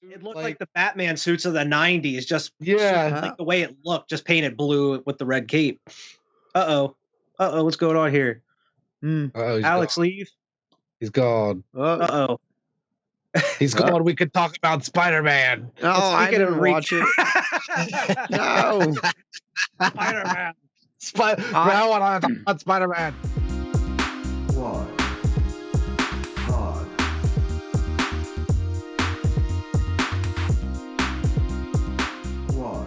It looked like the Batman suits of the 90s, just Yeah. like the way it looked, just painted blue with the red cape. Uh-oh, what's going on here? Uh-oh, Alex, leave. He's gone. Uh-oh. He's gone. We could talk about Spider-Man. No, I didn't watch it. No. Spider-Man. I want to talk about Spider-Man. Squad Pod. Squad.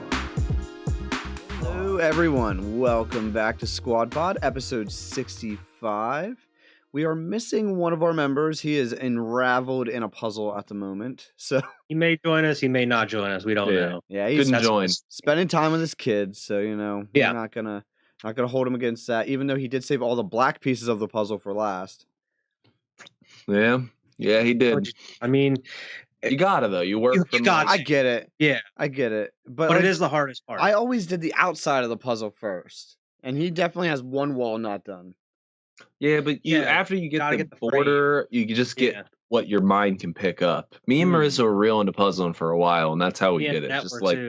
Hello, everyone. Welcome back to Squad Pod, episode 65. We are missing one of our members. He is unraveled in a puzzle at the moment. So He may join us. He may not join us. We don't know. yeah, he's Couldn't join. spending time with his kids. So we're Yeah. not gonna hold him against that. Even though he did save all the black pieces of the puzzle for last. Yeah, he did. I mean, You gotta though. You work. You got I get it. yeah, I get it. But but it is the hardest part. I always did the outside of the puzzle first, and he definitely has one wall not done. Yeah, but after you gotta get the get the border, you can just get what your mind can pick up. Me and Marissa were real into puzzling for a while, and that's how we did it. Just like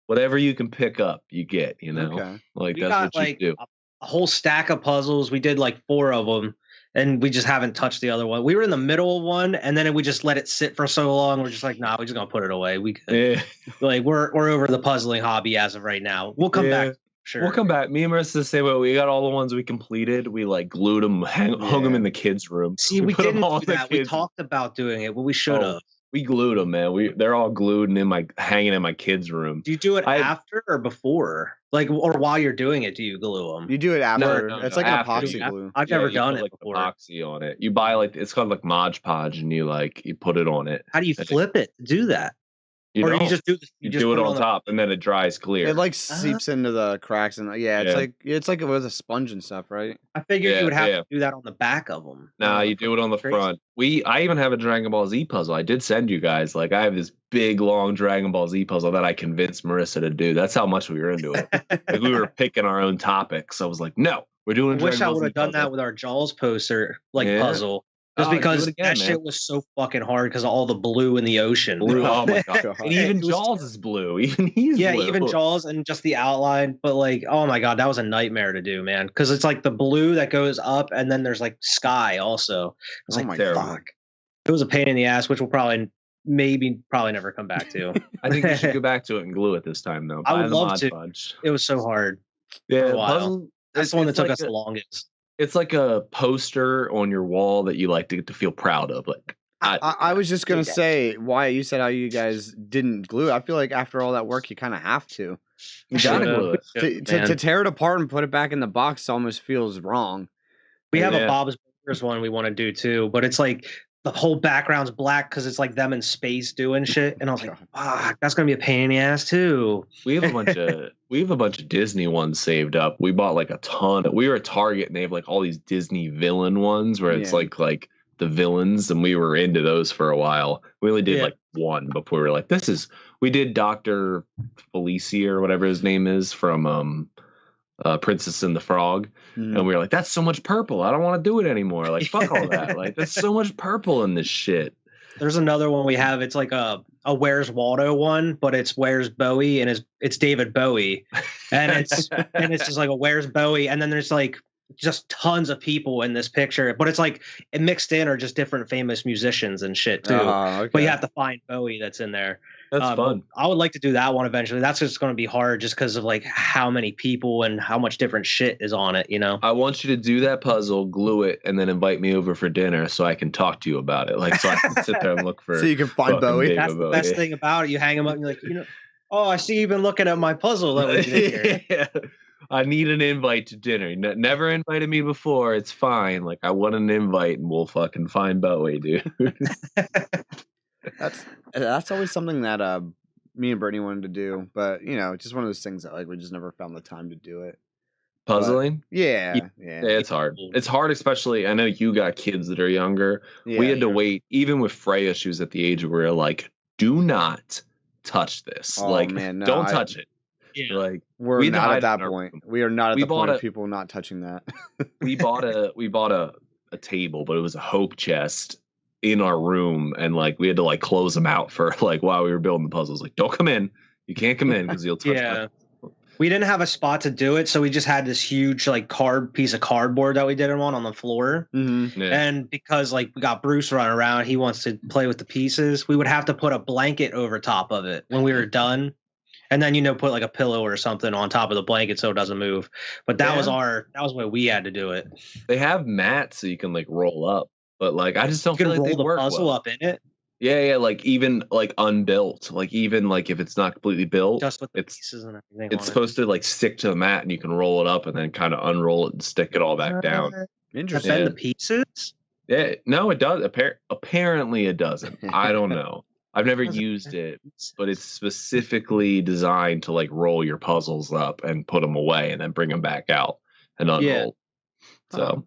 whatever you can pick up, you get. Okay. Like We that's got what like you do. a whole stack of puzzles. We did like 4 of them, and we just haven't touched the other one. We were in the middle of one, and then we just let it sit for so long. We're just like, nah, we're just gonna put it away. We could. Yeah. Like we're over the puzzling hobby as of right now. We'll come back. Sure. We'll come back. Me and Marissa the same way. We got all the ones we completed. We like glued them, hung them in the kids' room. See, we put 'em didn't all do in the that. We kids' talked about doing it, but we should have. We glued them, man. They're all glued and hanging in my kids' room. Do you do it after or before? Like, or while you're doing it, do you glue them? You do it after. It's like after. an epoxy glue. I've never you done put, it like, before. Epoxy on it. You buy it's called like Mod Podge, and you put it on it. How do you flip it to do that? You or don't. you just do you do it on top, and then it dries clear. It like seeps into the cracks, and it's like with a sponge and stuff, right? I figured you would have to do that on the back of them. Nah, you do it on the front. I even have a Dragon Ball Z puzzle. I did send you guys. I have this big, long Dragon Ball Z puzzle that I convinced Marissa to do. That's how much we were into it. We were picking our own topics. I was like, no, we're doing a Dragon Ball Z I would have done puzzle. that with our Jaws poster puzzle. Just because that shit was so fucking hard because of all the blue in the ocean. Blue, oh my god! And even Jaws is blue. Even he's blue. Even Jaws and just the outline. But oh my god, that was a nightmare to do, man. Because it's like the blue that goes up, and then there's like sky also. It's fuck. It was a pain in the ass, which we'll probably never come back to. I think you should go back to it and glue it this time, though. I would love to. It was so hard. Yeah, puzzle. That's the one that took us the longest. It's like a poster on your wall that you like to get to feel proud of. I was just gonna say, Wyatt, you said how you guys didn't glue it. I feel like after all that work, you kind of have to. You gotta glue it. To tear it apart and put it back in the box almost feels wrong. We have a Bob's Burgers one we want to do too, but it's like the whole background's black because it's like them in space doing shit, and I was like, "Fuck, that's gonna be a pain in the ass too." We have a bunch of Disney ones saved up. We bought like a ton. We were at Target, and they have like all these Disney villain ones where it's like the villains, and we were into those for a while. We only did like one before we were like, "This is." We did Dr. Felicia or whatever his name is from Princess and the Frog. And we were like, that's so much purple. I don't want to do it anymore. Like, fuck all that. Like, there's so much purple in this shit. There's another one we have. It's like a Where's Waldo one, but it's Where's Bowie, and it's David Bowie. And it's just like a Where's Bowie. And then there's like just tons of people in this picture, but it's like it mixed in are just different famous musicians and shit too. But you have to find Bowie that's in there. That's fun. I would like to do that one eventually. That's just going to be hard just because of like how many people and how much different shit is on it, I want you to do that puzzle, glue it, and then invite me over for dinner so I can talk to you about it. Like, so I can sit there and look for. So you can find Bowie. That's the best thing about it. You hang them up and you're like, oh, I see you've been looking at my puzzle that we did here. I need an invite to dinner. Never invited me before. It's fine. Like, I want an invite, and we'll fucking find Bowie, dude. That's always something that me and Brittany wanted to do, but just one of those things that like we just never found the time to do it. Puzzling? But, yeah, it's hard. It's hard, especially I know you got kids that are younger. We had to wait, even with Freya. She was at the age where we were like, do not touch this. Don't touch it. Yeah. Like we're not at that point. We are not at the point of people not touching that. we bought a table, but it was a hope chest. in our room, and like we had to like close them out for like while we were building the puzzles. Like, don't come in. You can't come in because you'll touch. Yeah. We didn't have a spot to do it, so we just had this huge like piece of cardboard that we did it on the floor. Mm-hmm. Yeah. And because like we got Bruce running around, he wants to play with the pieces. We would have to put a blanket over top of it when we were done, and then put like a pillow or something on top of the blanket so it doesn't move. But that was the way we had to do it. They have mats so you can like roll up, but like I just don't You feel can like roll they the work puzzle well. up in it. Yeah, like even like unbuilt, like even like if it's not completely built, Just with the it's pieces and everything. it's supposed to like stick to the mat, and you can roll it up and then kind of unroll it and stick it all back down. Interesting. Defend the pieces. Yeah, no, it does. Apparently, it doesn't. I don't know. I've never used it, but it's specifically designed to like roll your puzzles up and put them away, and then bring them back out and unroll. So,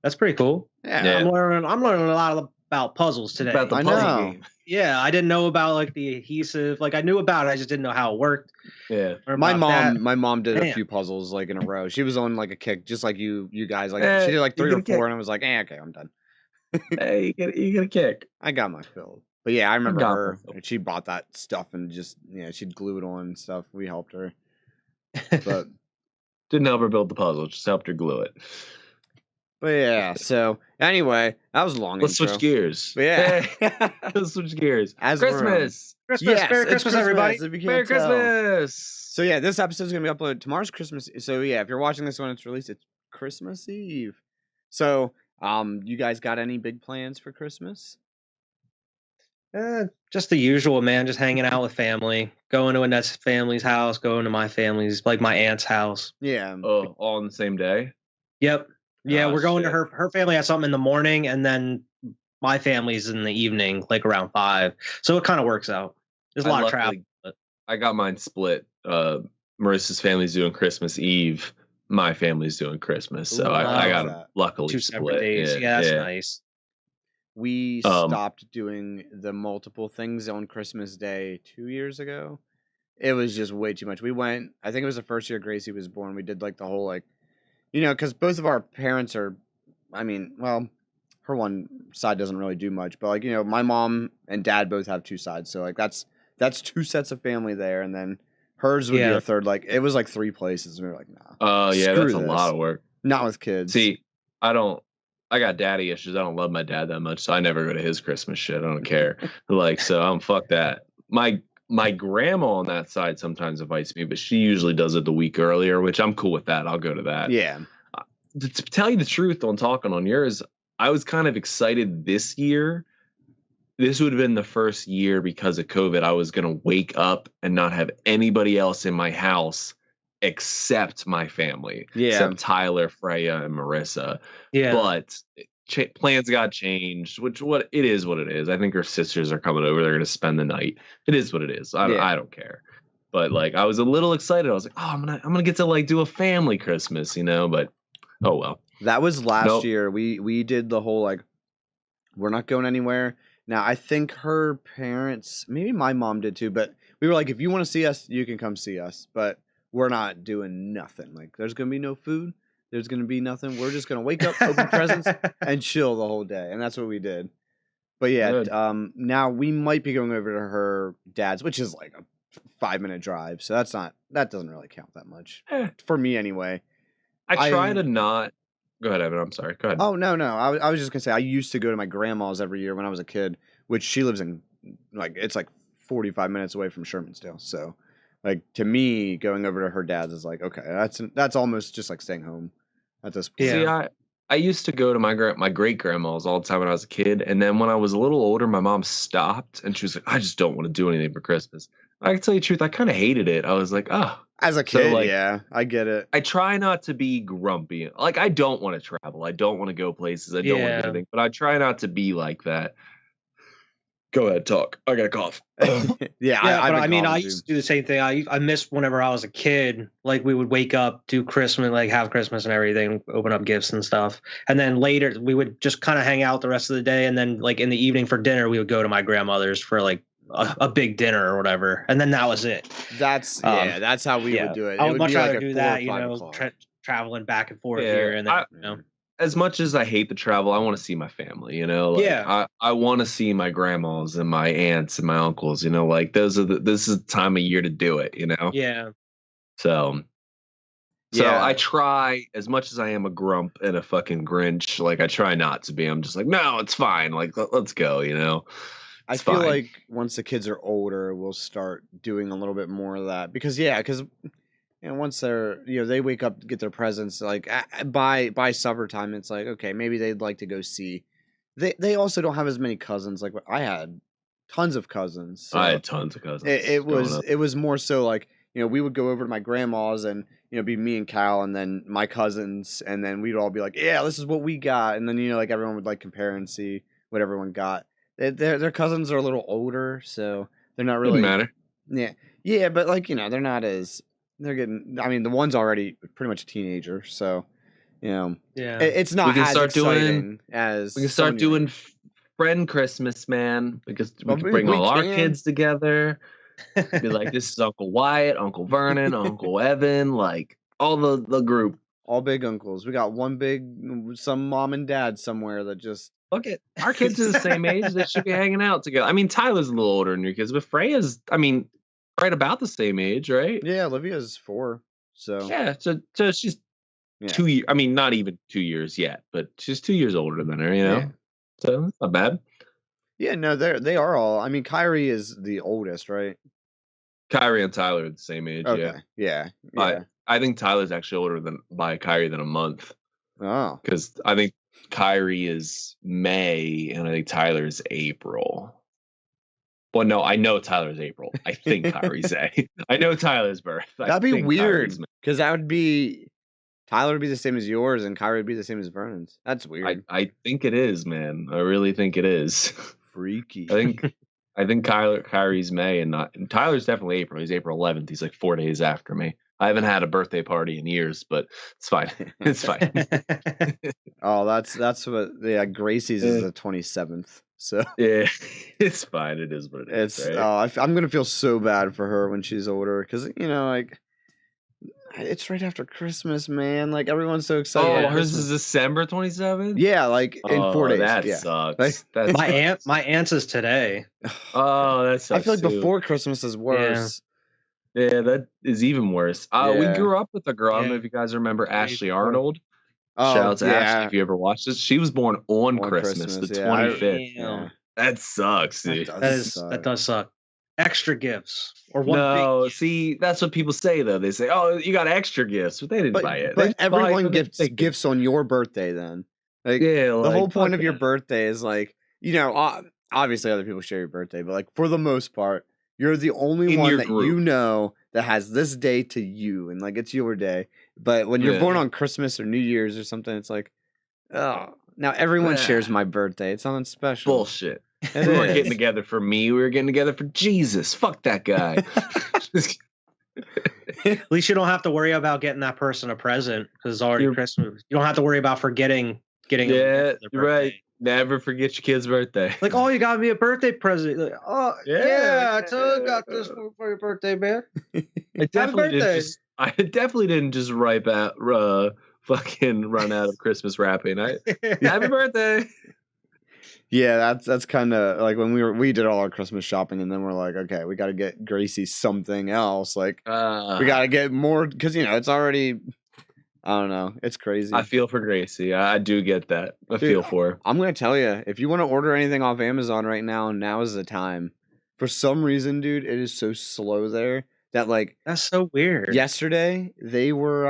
That's pretty cool. Yeah. I'm learning a lot about puzzles today. about the I puzzle know. game. Yeah, I didn't know about like the adhesive. Like I knew about it, I just didn't know how it worked. Yeah, My About that. mom did a Damn. few puzzles like in a row. She was on like a kick, just like you guys. Like Eh, she did like you 3 get or a kick. 4, and I was like, okay, I'm done. hey, you get a kick. I got my fill. But yeah, I remember got her. my fill. She bought that stuff and just she'd glue it on and stuff. We helped her, but Didn't help her build the puzzle, just helped her glue it. yeah. So anyway, that was a long. Let's intro. switch gears. But yeah. Let's switch gears. As we're on. Christmas. Christmas, Yes, Merry it's Christmas, everybody. if you Merry can't tell. Christmas. So yeah, this episode's gonna be uploaded tomorrow's Christmas. So yeah, if you're watching this when it's released, it's Christmas Eve. So you guys got any big plans for Christmas? Just the usual, man. Just hanging out with family, going to Annette's family's house, going to my family's, like my aunt's house. Yeah. Oh, all on the same day? Yep. Yeah, Oh, we're going to shit. her family has something in the morning, and then my family's in the evening, like around 5. So it kind of works out. There's a lot of travel. But I got mine split. Marissa's family's doing Christmas Eve. My family's doing Christmas. So Ooh, I I got love them that. luckily 2 split. separate days. Yeah, that's nice. We Um, stopped doing the multiple things on Christmas Day 2 years ago. It was just way too much. We went, I think it was the first year Gracie was born. We did like the whole like, because both of our parents are, her one side doesn't really do much, but like, my mom and dad both have 2 sides. So like that's 2 sets of family there. And then hers would be a third. Like it was like 3 places. And we were like, nah. Oh, yeah, Screw that's a this. lot of work. Not with kids. See, I got daddy issues. I don't love my dad that much, so I never go to his Christmas shit. I don't care. Like, so fuck that. My grandma on that side sometimes invites me, but she usually does it the week earlier, which I'm cool with that. I'll go to that. Yeah. To tell you the truth on talking on yours, I was kind of excited this year. This would have been the first year because of COVID. I was going to wake up and not have anybody else in my house except my family, except Tyler, Freya, and Marissa. Yeah. But plans got changed, what it is. I think her sisters are coming over. They're going to spend the night. It is what it is. I don't care. But like, I was a little excited. I was like, oh, I'm gonna get to like do a family Christmas, But oh well. That was last year. We did the whole like, we're not going anywhere. Now I think her parents, maybe my mom did too, but we were like, if you want to see us, you can come see us, but we're not doing nothing. Like there's gonna be no food. There's gonna be nothing. We're just gonna wake up, open presents, and chill the whole day. And that's what we did. But yeah, Good. now we might be going over to her dad's, which is like a 5-minute drive. So that doesn't really count that much for me anyway. I try to not. Go ahead, Evan. I'm sorry. Go ahead. Oh no. I was just gonna say I used to go to my grandma's every year when I was a kid, which she lives in it's like 45 minutes away from Shermansdale. So like to me, going over to her dad's is like, okay, that's almost just like staying home at this point. See, I used to go to my great grandma's all the time when I was a kid, and then when I was a little older, my mom stopped, and she was like, I just don't want to do anything for Christmas. I can tell you the truth, I kind of hated it. I was like, oh. As a kid, like, yeah, I get it. I try not to be grumpy. Like, I don't want to travel. I don't want to go places. I don't want to do anything. But I try not to be like that. Go ahead, talk. I got a cough. Yeah, I used to do the same thing. I miss whenever I was a kid. Like we would wake up, do Christmas, like have Christmas and everything, open up gifts and stuff, and then later we would just kind of hang out the rest of the day, and then like in the evening for dinner, we would go to my grandmother's for like a big dinner or whatever, and then that was it. That's how we would do it. I would would much be rather like do at that, 4 or 5 o'clock. traveling back and forth here and there. as much as I hate the travel, I want to see my family, you know? Like, Yeah. I want to see my grandmas and my aunts and my uncles, you know, like this is the time of year to do it, you know? Yeah. So I try, as much as I am a grump and a fucking Grinch, like I try not to be. I'm just like, no, it's fine. Like, let's go, you know? I It's feel fine. like once the kids are older, we'll start doing a little bit more of that because once they're they wake up, get their presents like by summertime, it's like okay, maybe they'd like to go see. They also don't have as many cousins like what I had, tons of cousins. So I had tons of cousins. it growing up. was more so like we would go over to my grandma's and be me and Cal and then my cousins and then we'd all be like yeah this is what we got and then like everyone would like compare and see what everyone got. Their cousins are a little older, so they're not really Didn't matter. Yeah, but like they're not as they're getting. I mean, the one's already pretty much a teenager, so Yeah. it's not We can as start exciting as We can start doing friend Christmas, man, because we Well, can bring we all our can. kids together. Be like, this is Uncle Wyatt, Uncle Vernon, Uncle Evan, like all the group. all big uncles. We got some mom and dad somewhere that just Look at our kids are the same age. They should be hanging out together. I mean, Tyler's a little older than your kids, but Freya's, I mean, right about the same age, right? yeah. Olivia's 4, so Yeah. So she's yeah. 2 years. I mean, not even 2 years yet, but she's 2 years older than her. You know, Yeah. so it's not bad. Yeah, no, they are all. I mean, Kyrie is the oldest, right? Kyrie and Tyler are the same age. Okay, yeah. I think Tyler's actually older by Kyrie than a month. Oh, Because I think Kyrie is May and I think Tyler's April. Well, no, I know Tyler's April. I think Kyrie's A. I know Tyler's birth. that'd be weird because that would be Tyler would be the same as yours and Kyrie would be the same as Vernon's. That's weird. I think it is, man. I really think it is. Freaky. I think Kyrie's May and Tyler's definitely April. He's April 11th. He's like 4 days after me. I haven't had a birthday party in years, but it's fine. It's fine. Oh, that's what Gracie's is the 27th. So yeah, it's fine. It is what it is. it's right? I'm gonna feel so bad for her when she's older because like it's right after Christmas, man. Like everyone's so excited. Oh, about hers Christmas. is December 27th. Yeah, like in 4 days. That yeah. sucks. Like, That's my aunt's is today. Oh, that sucks. I feel like too. before Christmas is worse. Yeah, that is even worse. We Yeah. grew up with a girl. I don't know Yeah. if you guys remember Ashley Yeah. Arnold. Oh, Shout out to yeah. Ashley if you ever watched this. She was born on On Christmas, the yeah. 25th. Yeah. That sucks, dude. That does suck. Extra gifts or one No, big. see, that's what people say though. They say, "Oh, you got extra gifts," but they didn't buy it. They But just buy everyone it gets they- gifts on your birthday then. Like Yeah, the like, whole point fuck of your that. birthday is like, obviously other people share your birthday, but like for the most part, you're the only In one your that group. you know that has this day to you and like it's your day. But when you're Yeah. born on Christmas or New Year's or something, it's like, oh, now everyone Yeah. shares my birthday. It's something special. Bullshit. It We weren't is. getting together for me. We were getting together for Jesus. Fuck that guy. At least you don't have to worry about getting that person a present because it's already You're- Christmas. You don't have to worry about getting them Yeah, their you're right. birthday. Never forget your kid's birthday. Like, oh, you got me a birthday present. Like, oh, Yeah. yeah, I totally got this for your birthday, man. I definitely didn't birthday. just. I definitely didn't just fucking run out of Christmas wrapping. Happy birthday. Yeah, that's kind of like when we did all our Christmas shopping, and then we're like, okay, we got to get Gracie something else. Like we got to get more because it's already. I don't know. It's crazy. I feel for Gracie. I do get that. I Dude, feel for her. I'm gonna tell you, if you want to order anything off Amazon right now is the time. For some reason, dude, it is so slow there that like That's so weird. yesterday they were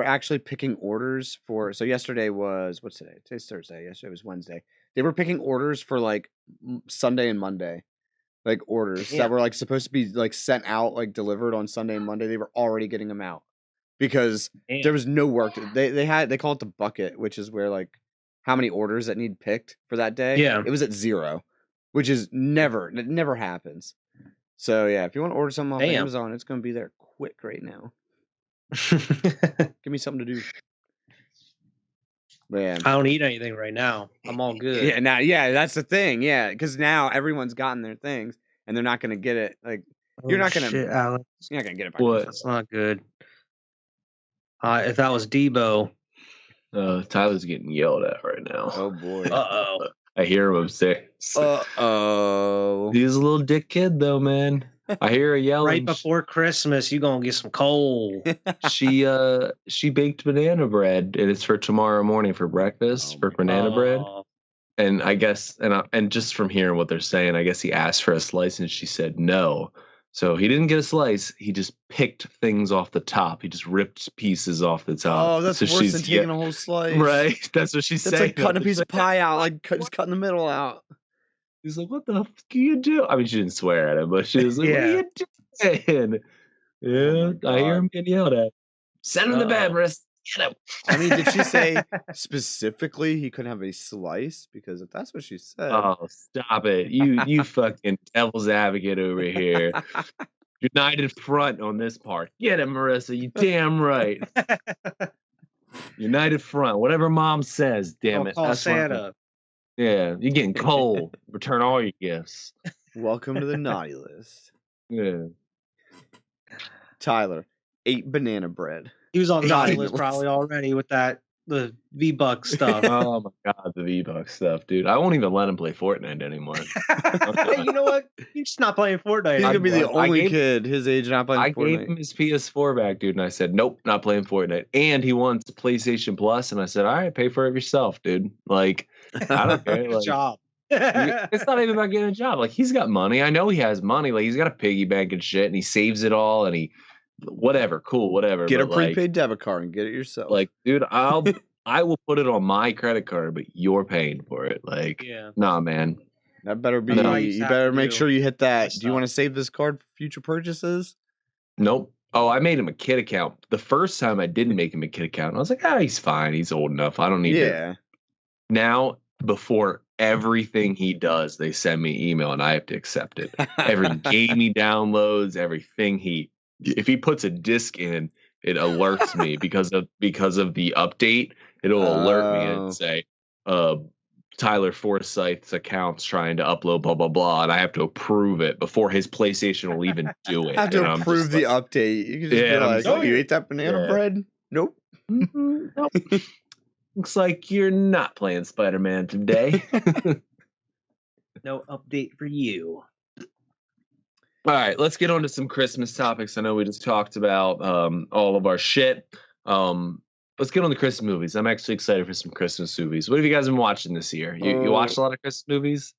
actually picking orders for. So yesterday was what's today? Today's Thursday. Yesterday was Wednesday. They were picking orders for like Sunday and Monday, like orders Yeah. that were like supposed to be like sent out, like delivered on Sunday and Monday. They were already getting them out because Damn. there was no work. They call it the bucket, which is where like how many orders that need picked for that day. Yeah. It was at 0, which is it never happens. So yeah, if you want to order something off Damn. Amazon, it's gonna be there quick right now. Give me something to do. Man. I don't eat anything right now. I'm all good. Yeah, that's the thing. Yeah, because now everyone's gotten their things, and they're not gonna get it. Like you're not gonna- Shit, Alex. you're not gonna get it by What? Christmas. That's not good. If that was Debo, Tyler's getting yelled at right now. Oh boy. Uh-oh. I hear him upstairs. Uh-oh. He's a little dick kid though, man. I hear her yelling. Right before Christmas, you gonna get some coal. She baked banana bread, and it's for tomorrow morning for breakfast for banana bread. And I guess and just from hearing what they're saying, I guess he asked for a slice and she said no. So he didn't get a slice. He just picked things off the top. He just ripped pieces off the top. Oh, that's so worse than taking a whole slice. Right. That's what she's That's saying. like cutting a piece of pie out, like just cutting the middle out. He's like, "What the fuck are you doing?" I mean, she didn't swear at him, but she was like, "What are you doing?" Yeah, I hear him getting yelled at. Send him to bed, Marissa. Get him. I mean, did she say specifically he couldn't have a slice? Because if that's what she said. Oh, stop it. You fucking devil's advocate over here. United front on this part. Get him, Marissa. You damn right. United front. Whatever mom says, damn it. Call That's Santa. Yeah, you're getting cold. Return all your gifts. Welcome to the naughty list. Yeah. Tyler, 8 banana bread. He was on the naughty Naughty list list. probably already with the V-Buck stuff. Oh my god, the V-Buck stuff, dude. I won't even let him play Fortnite anymore. You know what? He's just not playing Fortnite. He's gonna be the I only gave- kid his age not playing I Fortnite. gave him his PS4 back, dude, and I said, nope, not playing Fortnite. And he wants PlayStation Plus, and I said, all right, pay for it yourself, dude. Like, I don't care. Good Like, job. it's not even about getting a job. Like, he's got money. I know he has money. Like, he's got a piggy bank and shit, and he saves it all, and he, whatever, cool, whatever. Get a But, like, prepaid debit card and get it yourself. like, dude, I will put it on my credit card, but you're paying for it. Like, Yeah. nah, man. that better be. That's what I You used to have better to make do. sure you hit that. Good Do you want to stuff. save this card for future purchases? Nope. Oh, I made him a kid account. The first time I didn't make him a kid account, I was like, he's fine. He's old enough. I don't need to. Yeah. Now, before everything he does, they send me email and I have to accept it. Every game he downloads, everything if he puts a disc in, it alerts me because of the update. It'll alert me Oh. and say, Tyler Forsyth's account's trying to upload blah blah blah, and I have to approve it before his PlayStation will even do it. I have to And I'm approve just the like, update. You can just Yeah, be I'm like, just "Oh, like, you ate that banana yeah. bread?" Nope. Nope. Looks like you're not playing Spider-Man today. No update for you. All right, let's get on to some Christmas topics. I know we just talked about all of our shit. Let's get on to Christmas movies. I'm actually excited for some Christmas movies. What have you guys been watching this year? You watched a lot of Christmas movies?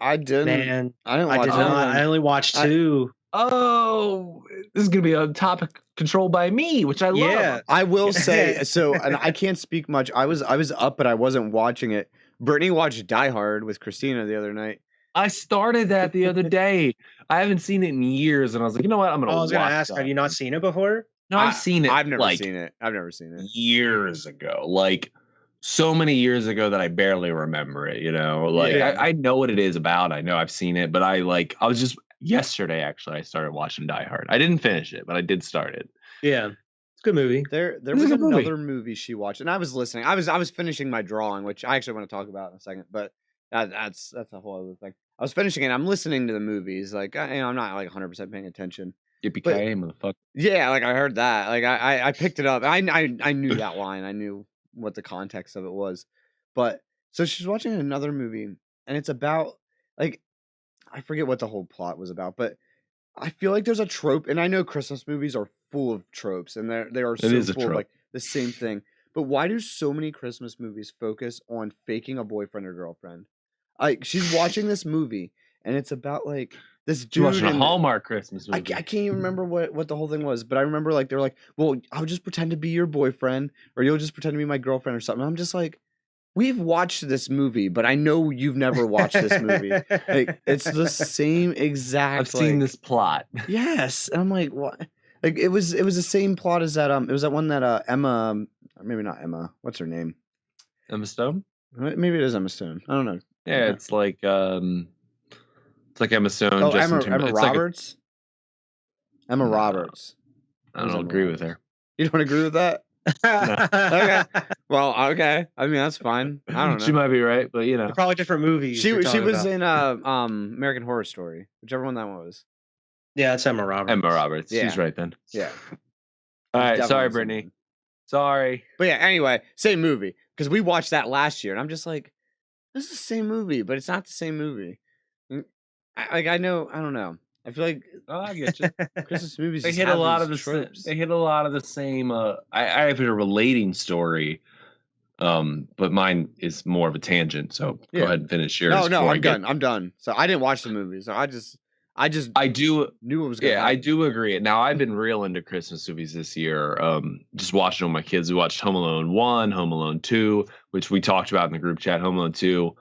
I didn't. Man, I didn't I watch did it. not. I only watched I- 2. Oh, this is gonna be a topic controlled by me, which I love. Yeah. I will say so, and I can't speak much. I was up, but I wasn't watching it. Brittany watched Die Hard with Christina the other night. I started that the other day. I haven't seen it in years, and I was like, you know what? I'm gonna. I was gonna watch ask, that. have you not seen it before? No, I've seen it. I've never like, seen it. I've never seen it. years ago, like so many years ago that I barely remember it. You know, like Yeah. I know what it is about. I know I've seen it, but I was just yesterday actually. I started watching Die Hard. I didn't finish it, but I did start it. Yeah. It's a good movie. There It's a was good movie. another movie she watched, and I was listening. I was finishing my drawing, which I actually want to talk about in a second, but that's a whole other thing. I was finishing it. I'm listening to the movies, like I'm not like 100% paying attention. Yippee-ki-yay, motherfucker. Yeah, like I heard that. Like I picked it up. I knew that line. I knew what the context of it was. But so she's watching another movie, and it's about like I forget what the whole plot was about, but I feel like there's a trope, and I know Christmas movies are full of tropes, and they are so is a full of trope. like the same thing. But why do so many Christmas movies focus on faking a boyfriend or girlfriend? Like she's watching this movie, and it's about like this You're dude. watching a and- Hallmark Christmas I movie. can't even remember what the whole thing was, but I remember like they're like, "Well, I'll just pretend to be your boyfriend, or you'll just pretend to be my girlfriend, or something." I'm just like, "We've watched this movie, but I know you've never watched this movie. Like, it's the same exact. I've seen this plot. Yes, and I'm like, what? Like, it was the same plot as that. It was that one that Emma, or maybe not Emma. What's her name? Emma Stone? Maybe it is Emma Stone. I don't know. Yeah, Okay. it's like Emma Stone. Oh, Justin Emma Timberlake. It's like Roberts. Emma No. Roberts. I don't agree with her. You don't agree with that? Okay. Well, okay. I mean, that's fine. I don't know. She might be right, but you know. They're probably different movies. She you're was talking about. in American Horror Story, whichever one that was. Yeah, it's Emma Roberts. Emma Roberts. Yeah. She's right then. Yeah. All right, Definitely sorry, the same Brittany. one. Sorry. But yeah, anyway, same movie. Because we watched that last year, and I'm just like, this is the same movie, but it's not the same movie. I know, I don't know. I feel like I get you. Christmas movies They just hit a have lot these of the tropes. they hit a lot of the same. I have a relating story, but mine is more of a tangent. So Yeah. go ahead and finish yours. No, before I I'm get- done. I'm done. So I didn't watch the movie, so I just I do. knew what was going to Yeah, happen. I do agree. Now I've been real into Christmas movies this year. Just watching with my kids. We watched Home Alone 1, Home Alone 2, which we talked about in the group chat. Home Alone 2,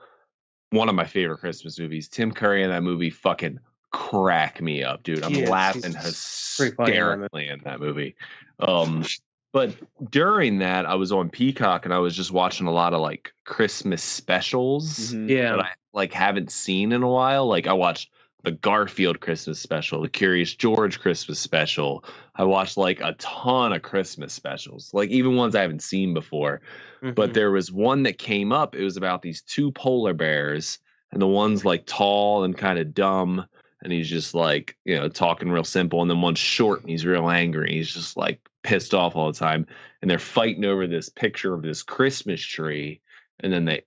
one of my favorite Christmas movies. Tim Curry in that movie fucking crack me up, dude. I'm Yeah, laughing pretty funny in that hysterically in that movie. But during that, I was on Peacock and I was just watching a lot of like Christmas specials Mhm. Yeah. that I like haven't seen in a while. Like I watched the Garfield Christmas special, the Curious George Christmas special. I watched like a ton of Christmas specials, like even ones I haven't seen before. But there was one that came up. It was about these two polar bears, and the one's like tall and kind of dumb, and he's just like, you know, talking real simple. And then one's short and he's real angry. He's just like pissed off all the time. And they're fighting over this picture of this Christmas tree. And then it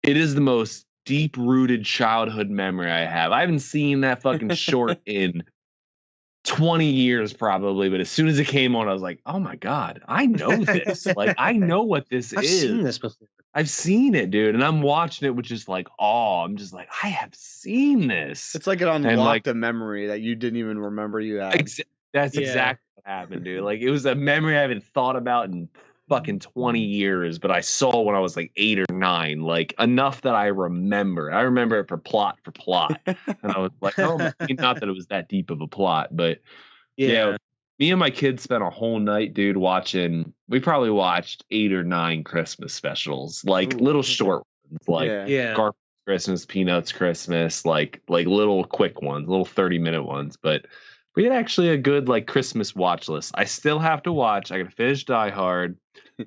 is the most deep rooted childhood memory I have. I haven't seen that fucking short in 20 years probably, but as soon as it came on, I was like, oh my God, I know this. Like, I know what this I've is. seen this before. I've seen it, dude. And I'm watching it with just like awe. I'm just like, I have seen this. It's like it unlocked like- a memory that you didn't even remember you had. That's Yeah. exactly what happened, dude. Like, it was a memory I haven't thought about in fucking 20 years, but I saw when I was like 8 or 9, like enough that I remember. I remember it for plot. And I was like, oh, not that it was that deep of a plot, but yeah. Me and my kids spent a whole night, dude, we probably watched 8 or 9 Christmas specials, like little short ones, like Yeah. Garfield Christmas, Peanuts Christmas, like little quick ones, little 30-minute ones. But we had actually a good like Christmas watch list. I still have to watch. I gotta finish Die Hard.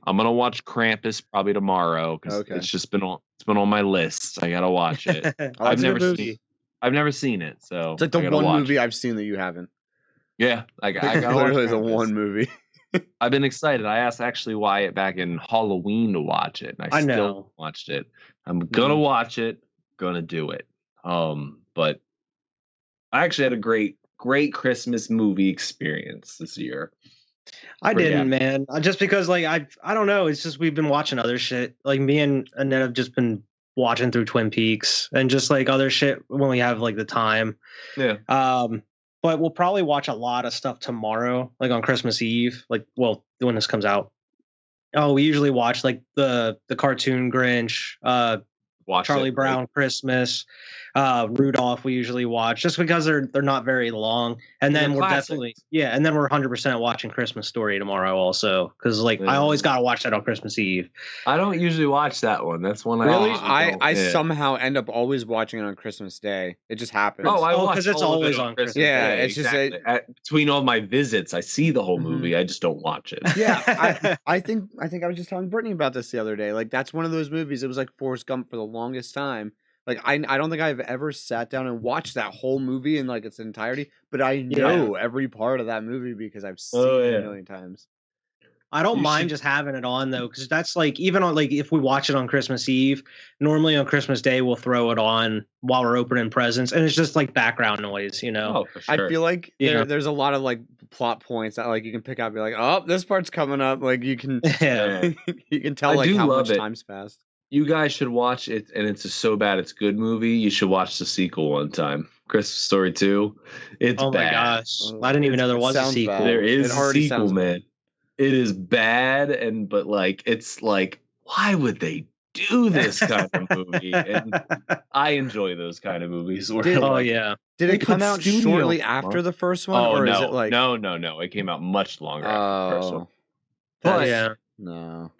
I'm gonna watch Krampus probably tomorrow because it's been on my list. I gotta watch it. I've never seen it, so It's like the one movie I've seen that you haven't. Yeah, I got literally the one movie. I've been excited. I asked actually Wyatt back in Halloween to watch it, and I still watched it. I'm gonna watch it. Gonna do it. But I actually had a great Christmas movie experience this year. I didn't, man. Just because, like, I don't know. It's just we've been watching other shit. Like me and Annette have just been watching through Twin Peaks and just like other shit when we have like the time. Yeah. But we'll probably watch a lot of stuff tomorrow, like on Christmas Eve. Like, well, when this comes out. Oh, we usually watch like the cartoon Grinch, Charlie Brown Christmas, Rudolph. We usually watch just because they're not very long, and then we're definitely and then we're 100% watching Christmas Story tomorrow also because like I always gotta watch that on Christmas Eve. I don't usually watch that one. That's one I somehow end up always watching it on Christmas Day. It just happens. Because it's always on Christmas. Yeah, Day. it's exactly. just between all my visits, I see the whole movie. I just don't watch it. Yeah, I think I was just telling Brittany about this the other day. Like that's one of those movies. It was like Forrest Gump for the longest time. Like I don't think I've ever sat down and watched that whole movie in like its entirety, but I know every part of that movie because I've seen it a million times. I don't mind just having it on though, because that's like even on like if we watch it on Christmas Eve, normally on Christmas Day we'll throw it on while we're opening presents, and it's just like background noise, you know. Oh, for sure. I feel like there's a lot of like plot points that like you can pick up, be like, oh, this part's coming up. Like you can you can tell like how much time's passed. You guys should watch it, and it's a so bad it's good movie. You should watch the sequel one time. Christmas Story 2. It's bad. Oh my gosh. I didn't even know there was a sequel. There is a sequel, man. It is bad, but like it's like, why would they do this kind of movie? And I enjoy those kind of movies. Did it come out shortly after the first one? Or is it like No. It came out much longer after the first one. But no.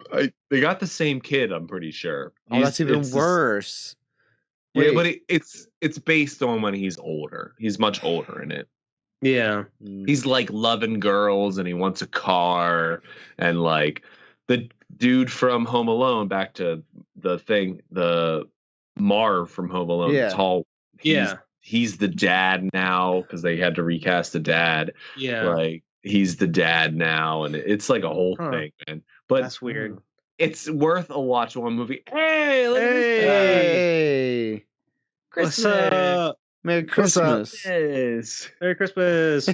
They got the same kid, I'm pretty sure. That's even worse. Yeah, but it's based on when he's older. He's much older in it. Yeah. He's like loving girls and he wants a car, and like the dude from Home Alone, back to the Marv from Home Alone, tall. He's the dad now because they had to recast the dad. Yeah. Like he's the dad now, and it's like a whole thing, man. But That's weird. It's worth a watch one movie. Hey, look at this Hey, What's up? Merry What's up? Christmas. Yes. Merry Christmas.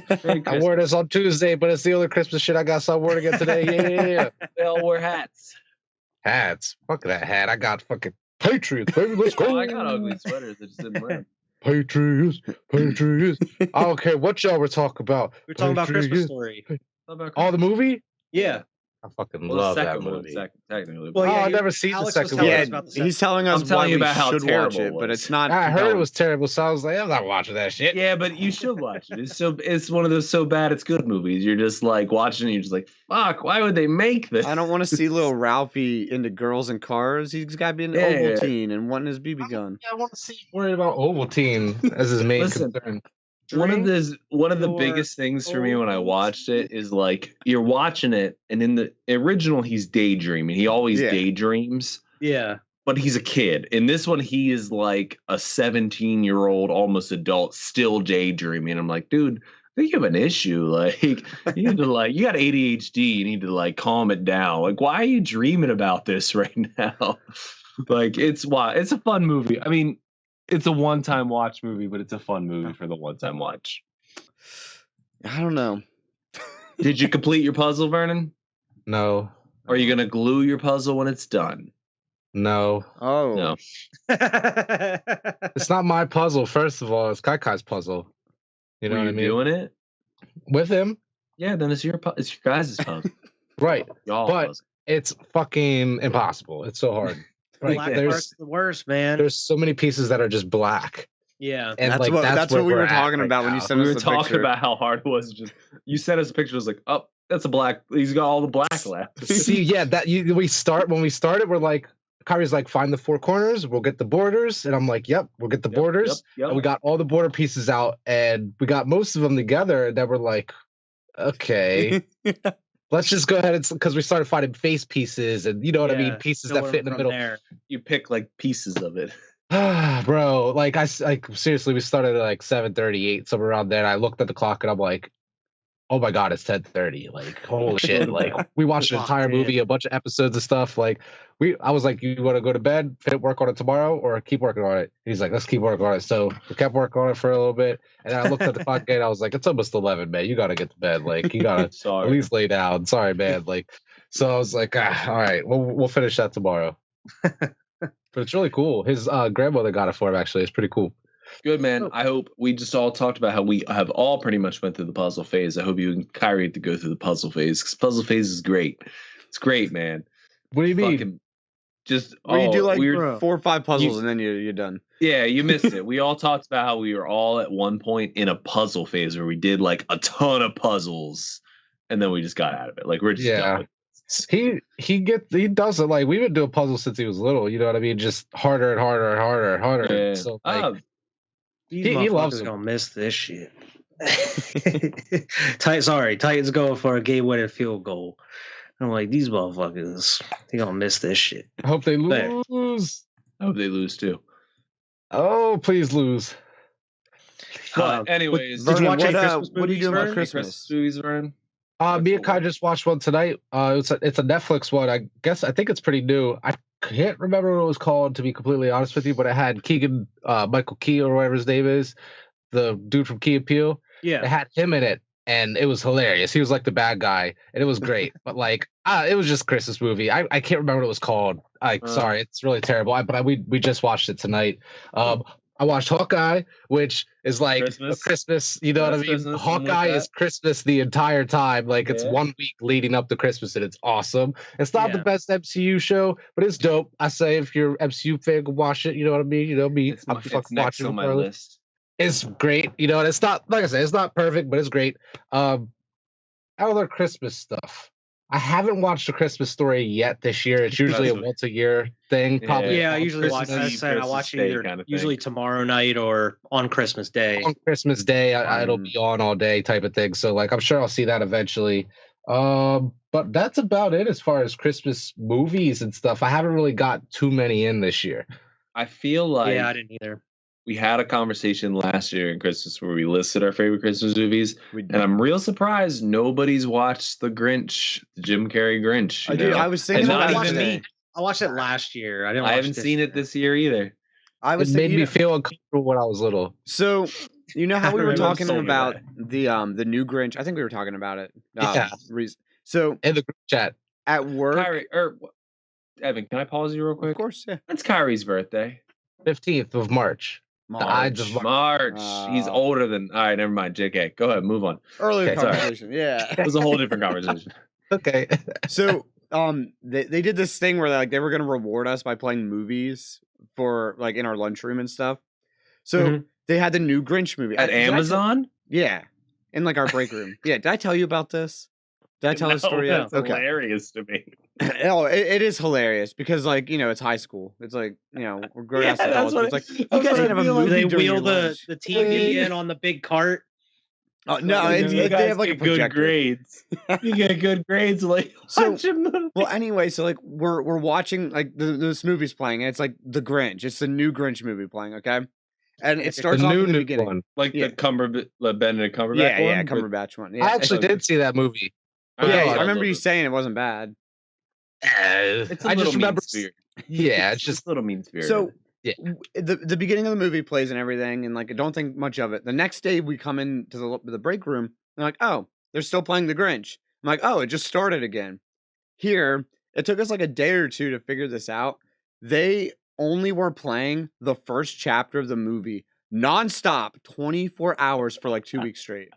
I wore this on Tuesday, but it's the only Christmas shit I got, so I wore it again today. Yeah. They all wear hats. Hats. Fuck that hat. I got fucking Patriots, baby. Let's go. Oh, I got ugly sweaters. I just didn't wear them. Patriots. Patriots. I don't care what y'all were talking about. We're talking about Christmas Patriots. Story. Oh, the movie? Yeah. I fucking Well, love the that second one, movie. technically. Well, Oh, yeah, I've never seen the Alex was second telling one. us about the He's second telling us I'm telling why you we about how should watch terrible it, it but was. it's not. I heard it compelling. was terrible, so I was like, I'm not watching that shit. Yeah, but you should watch it. It's one of those so bad it's good movies. You're just like watching, and you're just like, fuck, why would they make this? I don't want to see little Ralphie into girls and cars. He's got to be an Yeah. Ovaltine and wanting his BB gun. I want to see him worried about Ovaltine as his main Listen, concern. One of the your biggest things for me when I old watched it is like you're watching it, and in the original he's daydreaming. He always Yeah. daydreams, Yeah. but he's a kid. In this one, he is like a 17-year-old, almost adult, still daydreaming. I'm like, dude, I think you have an issue. Like, you need to you got ADHD. You need to like calm it down. Like, why are you dreaming about this right now? Like, it's a fun movie. I mean, it's a one-time watch movie, but it's a fun movie for the one-time watch. I don't know. Did you complete your puzzle, Vernon? No. Or are you gonna glue your puzzle when it's done? No. Oh, No. It's not my puzzle, first of all. It's Kaikai's puzzle. You know Were what I you mean? doing it? With him? Yeah, then it's your guys' puzzle. Right. Y'all But puzzle. it's fucking impossible. It's so hard. Like, Black there's part's the worst, man. there's so many pieces that are just black. Yeah. And that's like what that's we where were we're at talking right about when you now. sent We us were the talking picture. about how hard it was. Just you sent us a picture. It was like, oh, that's a black. He's got all the black left. See, yeah, when we started, we're like, Kyrie's like, find the four corners, we'll get the borders, and I'm like, yep, we'll get the borders. Yep. And we got all the border pieces out, and we got most of them together. And then we're like, okay, let's just go ahead and because we started finding face pieces, and you know what I mean, Yeah, pieces fill that it fit in the from middle. there. You pick like pieces of it. Bro, like seriously, we started at like 7:38, somewhere around there. And I looked at the clock and I'm like, oh my god, it's 10:30. Like, holy shit! Like, we watched an entire movie, a bunch of episodes of stuff. Like, I was like, you want to go to bed, work on it tomorrow, or keep working on it? He's like, let's keep working on it. So we kept working on it for a little bit, and then I looked at the clock again. I was like, it's almost 11, man. You got to get to bed. Like, you got to at Sorry. least lay down. Sorry, man. Like, so I was like, all right, we'll finish that tomorrow. But it's really cool. His grandmother got it for him. Actually, it's pretty cool. Good, man. I hope we just all talked about how we have all pretty much went through the puzzle phase. I hope you and Kyrie to go through the puzzle phase because puzzle phase is great. It's great, man. What do you mean? Fucking just Where you do like weird. 4 or 5 puzzles and then you're done. Yeah, you missed it. We all talked about how we were all at one point in a puzzle phase where we did like a ton of puzzles, and then we just got out of it. Like we're just done with it. He does it like we've been doing puzzles since he was little. You know what I mean? Just harder and harder and harder and harder. Yeah. So like, These he loves motherfuckers them. gonna miss this shit. Titans going for a game-winning field goal. I'm like, these motherfuckers, they gonna miss this shit. I hope they Fair. lose. I hope they lose too. Oh, please lose. But anyways, Did you Vernon, watch any what, Christmas what are you movies, doing for Vernon? Christmas? movies, Vernon? Me and Kai just watched one tonight. It's a Netflix one. I think it's pretty new. I can't remember what it was called, to be completely honest with you, but it had Keegan, Michael Key or whatever his name is, the dude from Key and Peele. It Yeah. had him in it, and it was hilarious. He was like the bad guy, and it was great. But like, it was just a Christmas movie. I can't remember what it was called. Sorry, it's really terrible. We just watched it tonight. I watched Hawkeye, which is like Christmas. a Christmas. You know what I mean? Christmas, something Hawkeye like is Christmas the entire time. Like it's Yeah. 1 week leading up to Christmas, and it's awesome. It's not the Yeah. best MCU show, but it's dope. I say if you're an MCU fan, go watch it. You know what I mean? You know me. It's I'm next fucking on watching my regardless. list. It's great. You know, and it's not, like I said, it's not perfect, but it's great. Other Christmas stuff. I haven't watched A Christmas Story yet this year. It's usually That's a okay. once a year thing. Yeah. Probably Yeah, I on usually watch Christmas that. I Christmas watch it Day either kind of thing. usually tomorrow night or on Christmas Day. on Christmas Day. It'll be on all day type of thing. So like I'm sure I'll see that eventually. But that's about it as far as Christmas movies and stuff. I haven't really got too many in this year. I feel like Yeah, I didn't either. we had a conversation last year in Christmas where we listed our favorite Christmas movies, and I'm real surprised nobody's watched the Grinch, the Jim Carrey Grinch. I was thinking And not about it even today. me. I watched it last year. I haven't seen it this year either. I was It made thinking, me feel uncomfortable when I was little. So you know how we were remember talking sold me about the new Grinch? I think we were talking about it. Yeah. So In the group chat. at work, Kyrie, Evan, can I pause you real quick? of course, yeah. When's Kyrie's birthday? 15th of March. The Ides of March. March. He's older than. All right, never mind. JK, go ahead, move on. Earlier Okay, sorry. conversation, yeah. It was a whole different conversation. Okay. So they did this thing where they were gonna reward us by playing movies for like in our lunchroom and stuff. So they had the new Grinch movie At Amazon? Yeah, in like our break room. Yeah, did I tell you about this? Did I tell the story yet? That's hilarious to me. Oh, it is hilarious because like it's high school. It's like we're grown ass adults. But it's like you that's guys what can I have a feel like. movie They during wheel your the lunch. TV in on the big cart. Oh no, You they guys have like a get good projector. grades. You get good grades like So- watch a movie. Well, anyway, so like we're watching like this movie's playing, and it's like the Grinch. It's the new Grinch movie playing, okay? And it starts the off new, in the new beginning. one. Like Yeah. the Benedict Cumberbatch Yeah, one? yeah, With- Cumberbatch one. Yeah, I actually okay. did see that movie. I yeah, know, I remember love you it. saying it wasn't bad. It's a I little just remember. mean-spirited. Yeah, it's just a little mean spirited. So Yeah. the beginning of the movie plays and everything, and like I don't think much of it. The next day we come into the break room, and they're like, oh, they're still playing the Grinch. I'm like, oh, it just started again. Here, it took us like a day or two to figure this out. They only were playing the first chapter of the movie nonstop, 24 hours for like 2 weeks straight.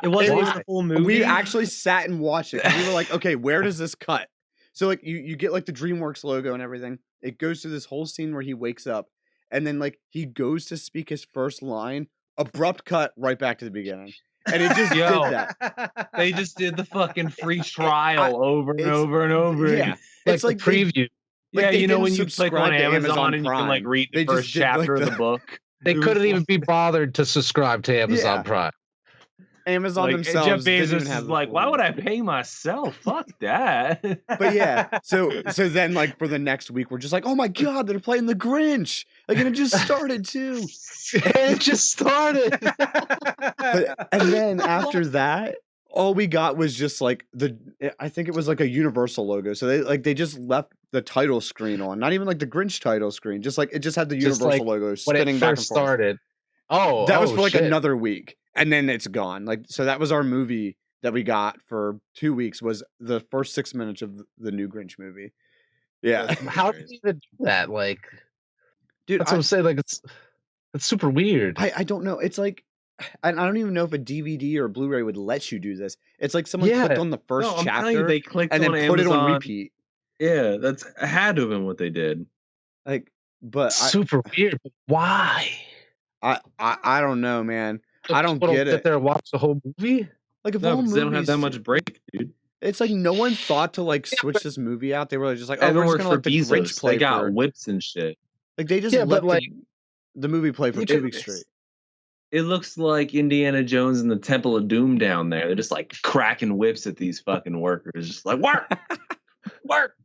It wasn't was- even a full movie. We actually sat and watched it. 'Cause we were like, okay, where does this cut? So like you get like the DreamWorks logo and everything. It goes through this whole scene where he wakes up, and then like he goes to speak his first line. Abrupt cut right back to the beginning, and it just Yo. did that. they just did the fucking free trial over and it's- over and over Yeah, again. it's like like the preview. like, yeah, they you know didn't when you click subscribe on to Amazon and you can like Prime. read the They first just did, like, chapter of the- the book. They It was couldn't like- even be bothered to subscribe to Amazon Yeah. Prime. Amazon Like, themselves. Jeff didn't Bezos even is have the like, full why name. would I pay myself? Fuck that. But yeah, so then like for the next week, we're just like, oh my god, they're playing the Grinch. Like, and it just started too. It just started. And then after that, all we got was just like I think it was like a Universal logo. So they just left the title screen on, not even like the Grinch title screen. Just like it just had the Just Universal like logo when spinning it back and first forth. started. Oh, That was for like shit. another week, and then it's gone. Like so, that was our movie that we got for 2 weeks. Was the first 6 minutes of the new Grinch movie. Yeah, How did you even do that? Like, dude, that's what I'm saying. Like, it's super weird. I don't know. It's like I don't even know if a DVD or Blu-ray would let you do this. It's like someone Yeah. clicked on the first No, I'm telling you, chapter they clicked and then on put it Amazon. on repeat. Yeah, that's had to have been what they did. Like, but Super weird. But why? I don't know, man. I don't People get sit it. there and watch the whole movie. Like if No, all because they don't have that movies- much break, dude. It's like no one thought to like switch this movie out. They were just like, oh, Evan we're just worked gonna for let the Grinch Bezos. play They got for. whips and shit. Like they just Yeah, let but, like, the movie play for you 2 could- weeks straight. It looks like Indiana Jones and the Temple of Doom down there. They're just like cracking whips at these fucking workers. Just like, work! Work!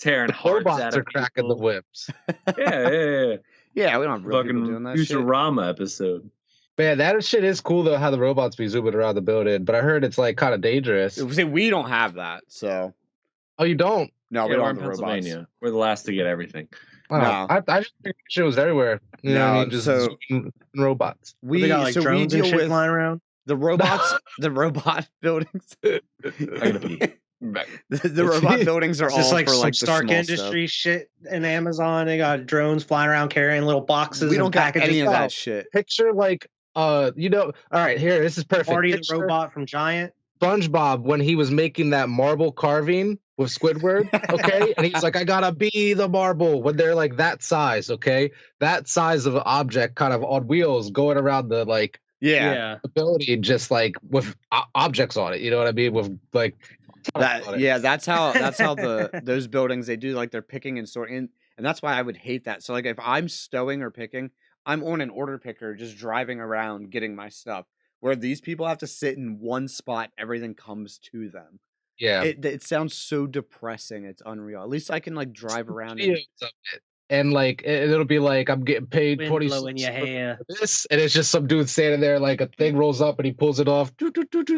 Tearing hearts out Robots of are cracking people. the whips. Yeah. Yeah, we don't have real people Fucking doing that shit. Futurama episode. Man, that shit is cool though. How the robots be zooming around the building, but I heard it's like kind of dangerous. See, we don't have that, so Oh, you don't? no, we Yeah, don't we're have in the robots. Pennsylvania. We're the last to get everything. Oh, No. I just think shit was everywhere. You know what I No, mean? Just so- zooming robots. We They got like so we drones and deal shit with flying around. the robots, the robot buildings. I gotta pee. Back. The robot buildings are It's all just like for some like the Stark small Industry shit in Amazon. They got drones flying around carrying little boxes. stuff. We don't and got packages. any of Oh. that shit. Picture like all right, here, this is perfect. Marty the Picture robot from Giant. SpongeBob when he was making that marble carving with Squidward, okay? And he's like, I gotta be the marble when they're like that size, okay? That size of an object kind of on wheels going around the like Yeah, the building just like with objects on it, you know what I mean? With like on that it. yeah, that's how those buildings they do like they're picking and sorting, and that's why I would hate that. So like if I'm stowing or picking, I'm on an order picker just driving around getting my stuff. Where these people have to sit in one spot, everything comes to them. Yeah. It sounds so depressing. It's unreal. At least I can like drive around. And, Videos of it. and like it'll be like I'm getting paid Wind 20 blowing your hair. this, and it's just some dude standing there, like a thing rolls up and he pulls it off, and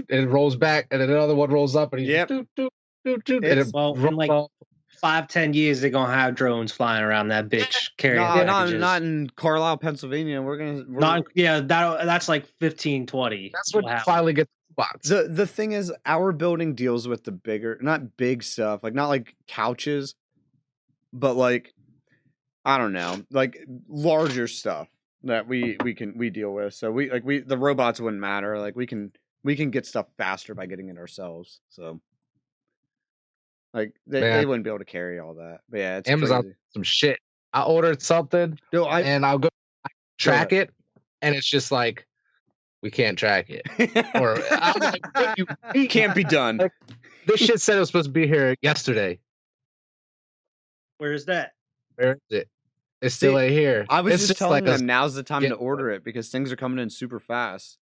it rolls back, and then another one rolls up and he Yep. and It's- it Well, in rolls like off. 5-10 years, they're gonna have drones flying around that bitch carrying packages. not in Carlisle, Pennsylvania. That's like 15-20. That's when you finally get the spots. The thing is, our building deals with the bigger, not big stuff, like not like couches, but like I don't know, like larger stuff that we deal with. So the robots wouldn't matter. Like we can get stuff faster by getting it ourselves. So like they wouldn't be able to carry all that. But yeah, it's Amazon crazy. some shit. I ordered something and I'll go track it, and it's just like we can't track it. Or I'm like, what do you mean? Can't be done. Like, this shit said it was supposed to be here yesterday. Where is that? Where is it? It's still See, ain't here. I was It's just telling like them now's the time to get- order it because things are coming in super fast.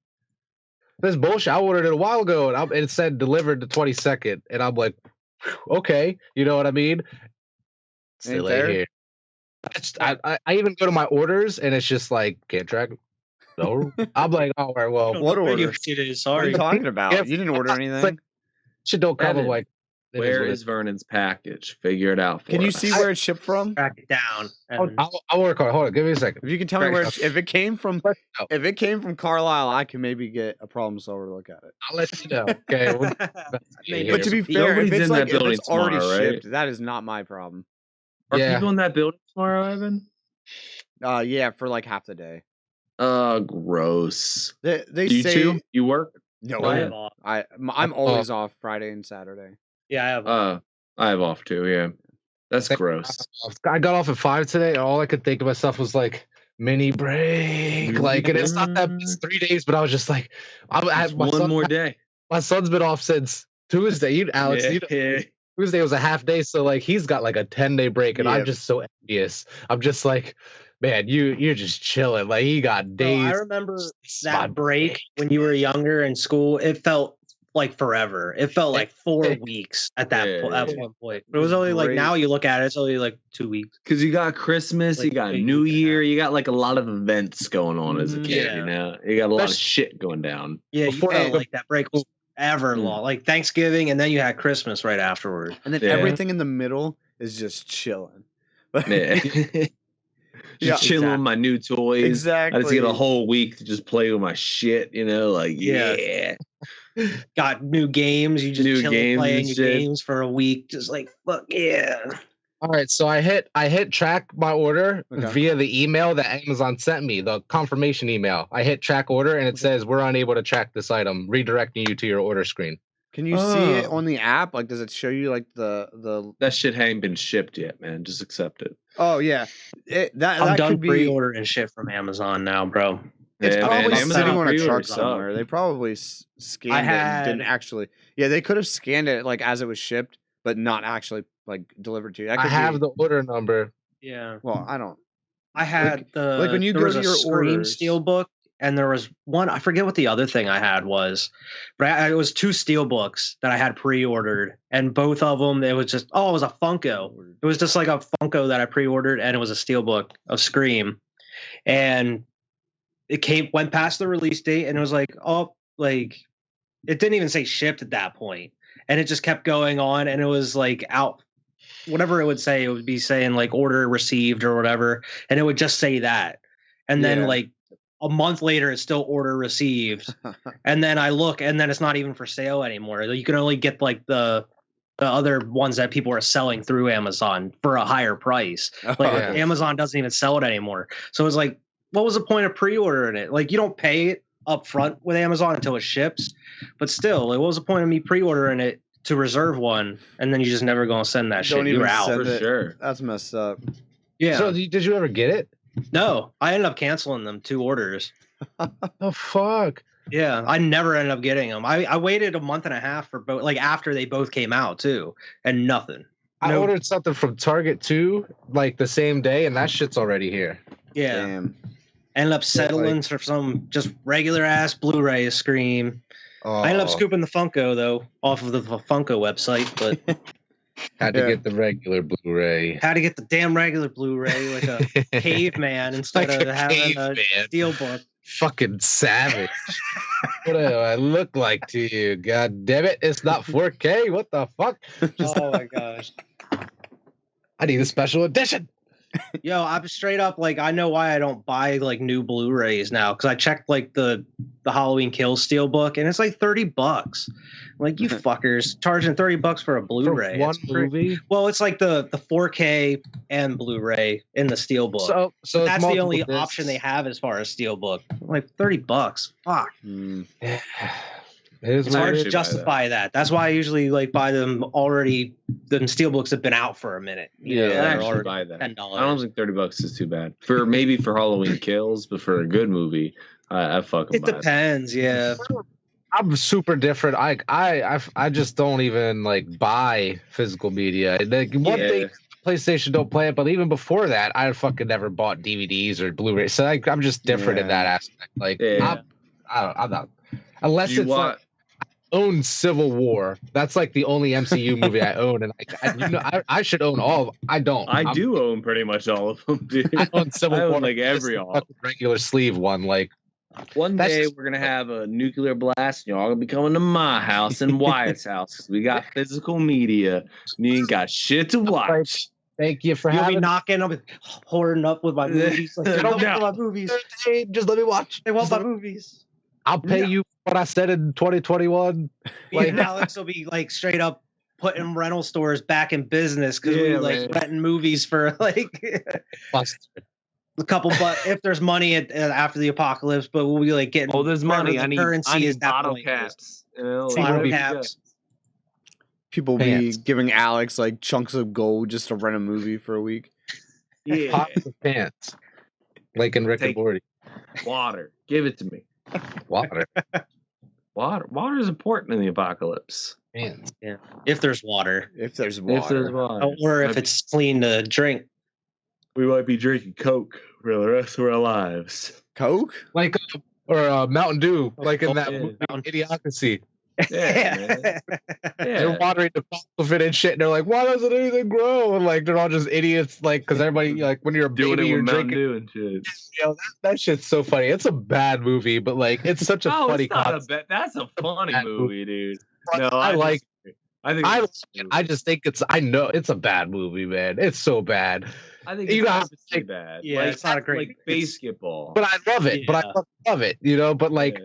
this bullshit. I ordered it a while ago, and it said delivered the 22nd, and I'm like, okay, you know what I mean? Still ain't there? here. I even go to my orders, and it's just like can't track it. No, I'm like, all right, well, What order? It is, What are sorry. you talking about? Yeah, You didn't order it's anything. like, shit don't come. I'm Evan, like, it Where what it is Vernon's package? Figure it out for Can you us. see where it's shipped from? Track it down. I'll work on it. Hold on, give me a second. If you can tell me Right. where if it came from No, if it came from Carlisle, I can maybe get a problem solver to look at it. I'll let you know. Okay. Maybe But to be fair, Nobody's if it's in that like if building it's already tomorrow, right? shipped, that is not my problem. Are Yeah. people in that building tomorrow, Evan? Yeah, for like half the day. Gross. They You say too? You work? no. I yeah. have off. I'm always off Friday and Saturday. Yeah, I have off. I have off too. Yeah, that's gross. I got off at 5 today, and all I could think of myself was like mini break. Mini Like, and it's not that break. it's 3 days, but I was just like, I It's had one more day. My son's been off since Tuesday. Alex, Yeah. Tuesday was a half day, so like he's got like a 10-day break, and Yeah. I'm just so envious. I'm just like, man, you're just chilling. Like he got Bro, days. I remember my that break when you were younger in school. It felt like forever. It felt like 4 weeks at that at one point. But it was only like Great. now you look at it, it's only like 2 weeks. Because you got Christmas, you Like, got big New week and a Year, half. you got like a lot of events going on as a kid. Yeah. You know, you got a lot of That's- shit going down. Yeah, you Before felt that- like that break was ever Mm. long. Like Thanksgiving, and then you had Christmas right afterward. And then Yeah. everything in the middle is just chilling. Yeah. Yeah, Just chilling with my new toys. Exactly. I just get a whole week to just play with my shit, you know, like Yeah. Got new games. You just New chill games playing and your shit. games for a week. Just like fuck yeah. All right, so I hit track my order Okay. via the email that Amazon sent me, the confirmation email. I hit track order, and it says we're unable to track this item, redirecting you to your order screen. Can you see it Oh. on the app? Like, does it show you like the? That shit ain't been shipped yet, man. Just accept it. Oh yeah, I'm that done could be. pre-ordering shit from Amazon now, bro. It's Yeah, probably man, sitting Amazon on a truck pre-orders suck. somewhere. They probably scanned it and didn't had- actually. Yeah, they could have scanned it like as it was shipped, but not actually like delivered to you. That I could have be, the order number. Yeah. Well, I don't. I had like when you there go was to a your Scream orders- Steelbook, and there was one, I forget what the other thing I had was, but it was 2 Steelbooks that I had pre-ordered, and both of them, it was just, it was a Funko. It was just like a Funko that I pre-ordered, and it was a Steelbook of Scream. And it went past the release date, and it was like, it didn't even say shipped at that point. And it just kept going on, and it was like out, whatever it would say, it would be saying like order received or whatever, and it would just say that. And then Yeah. like a month later, it's still order received. And then I look, and then it's not even for sale anymore. You can only get like the other ones that people are selling through Amazon for a higher price. Like yeah. Amazon doesn't even sell it anymore. So it's like, what was the point of pre-ordering it? Like you don't pay it up front with Amazon until it ships, but still, like, what was the point of me pre-ordering it to reserve one, and then you just never gonna send that shit? Don't You're even out. send For it. sure. That's messed up. Yeah. So did you ever get it? No, I ended up canceling them 2 orders. Oh fuck! Yeah, I never ended up getting them. I waited a month and a half for both, like after they both came out too, and nothing. I No. ordered something from Target too, like the same day, and that shit's already here. Yeah, Damn. ended up settling for some just regular ass Blu-ray Scream. Oh, I ended up scooping the Funko though off of the Funko website, but Had to get the regular Blu-ray. Had to get the damn regular Blu-ray like a caveman instead Like of a having caveman. a steelbook. Fucking savage. What do I look like to you? God damn it. It's not 4K. What the fuck? Oh my gosh. I need a special edition. Yo, I'm straight up like I know why I don't buy like new Blu-rays now because I checked like the Halloween Kills steelbook and it's like $30. Like you fuckers charging $30 for a Blu-ray. For one It's movie? Well, it's like the 4K and Blu-ray in the steelbook. So But that's the only multiple option discs. they have as far as steelbook. Like $30. Fuck. Yeah. It is It's what hard it to is. justify that. That's why I usually like buy them already. The steelbooks have been out for a minute. You know, I they're actually already buy that. I $10. don't think $30 is too bad for Halloween Kills, but for a good movie, I fucking It buy depends. Yeah. I'm super different. I just don't even like buy physical media. Like one Yeah. thing, PlayStation don't play it, but even before that, I fucking never bought DVDs or Blu-ray. So I'm just different in that aspect. Like Yeah. I'm not unless You it's want- like own Civil War. That's like the only MCU movie I own, and I should own all. I don't. I do own pretty much all of them, dude. I own Civil I own, War. like, Just every the all. fucking regular sleeve one. Like One That's day just- we're gonna have a nuclear blast. Y'all gonna be coming to my house and Wyatt's house 'cause we got physical media. And you ain't got shit to watch. thank you for You'll be having. knocking. I'll be hoarding up with my movies. Like, they don't want my movies. Just let me watch. They want my movies. I'll pay you what I said in 2021. Me and Alex will be like straight up putting rental stores back in business because we Yeah, like man. renting movies for like Plus, a couple. But if there's money after the apocalypse, but we'll be like getting. Oh, there's whatever money. the I need currency is that bottle point. caps. You know, See, Bottle we'll be- caps. People Pants. be giving Alex like chunks of gold just to rent a movie for a week. Yeah. pots of pants, like in Rick and Take- Morty. Water. Give it to me. Water Water is important in the apocalypse. pants. If there's water, If there's water. If there's water. or if Might- it's clean to drink. we might be drinking Coke for the rest of our lives. Coke? Like or Mountain Dew, like in that Yeah. movie Idiocracy. Yeah, man. They're Yeah. watering the faucet and shit. And they're like, "Why doesn't anything grow?" And like they're all just idiots. Like because everybody like when you're a Doing baby, it you're with Mountain drinking. Dew and shit. You know, that shit's so funny. It's a bad movie, but like it's such a No, funny it's not a concept. bad. That's a funny bad movie, dude. No, I like. disagree. I think I it's like it. I just think it's. I know it's a bad movie, man. It's so bad. I think you it's got- purposely bad. Yeah, Like, it's not a great- like basketball. But I love it. But I Yeah. love it. You know. But like,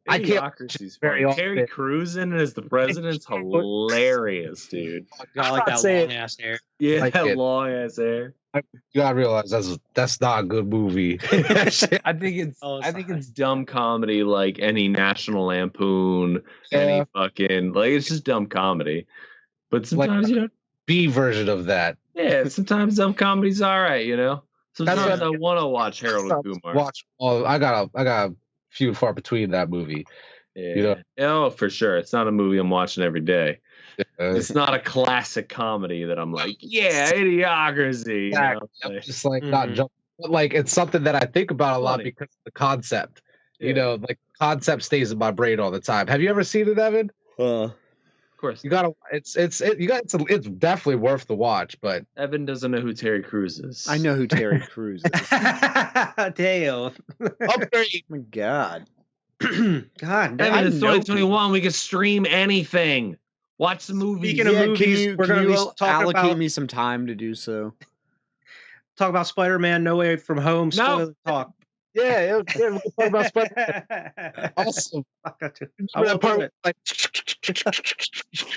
I can't Idiocracy's very fun. Terry often. Crews in it as the president's hilarious, dude. I like not that saying- long ass hair. Yeah, Like that it. long ass hair. you gotta realize that's not a good movie. I think it's Oh, it's I think not. it's dumb comedy like any National Lampoon, Yeah. any fucking like it's just dumb comedy. But sometimes you know, B version of that. yeah, sometimes dumb comedy's all right, you know. Sometimes what- I want to watch Harold and Kumar. Watch. Oh, I got a few and far between that movie. Yeah. you know. Oh, for sure. It's not a movie I'm watching every day. Uh, It's not a classic comedy that I'm like, yeah, Idiocracy. You know? I'm Like, just like not Mhm. jumping, but like it's something that I think about a lot Funny. because of the concept. yeah, You know, like concept stays in my brain all the time. Have you ever seen it, Evan? of course. You gotta. It's definitely worth the watch. But Evan doesn't know who Terry Crews is. I know who Terry Crews is. Damn. upgrade. My God. God Evan, damn. it's know 2021. We can stream anything. Watch the movie. Speaking of movies, we're can gonna be you talking allocate about me some time to do so? talk about Spider-Man No Way From Home. Spoiler talk. Yeah, we'll talk about Spider-Man. Awesome. I Remember won't that part do where, it.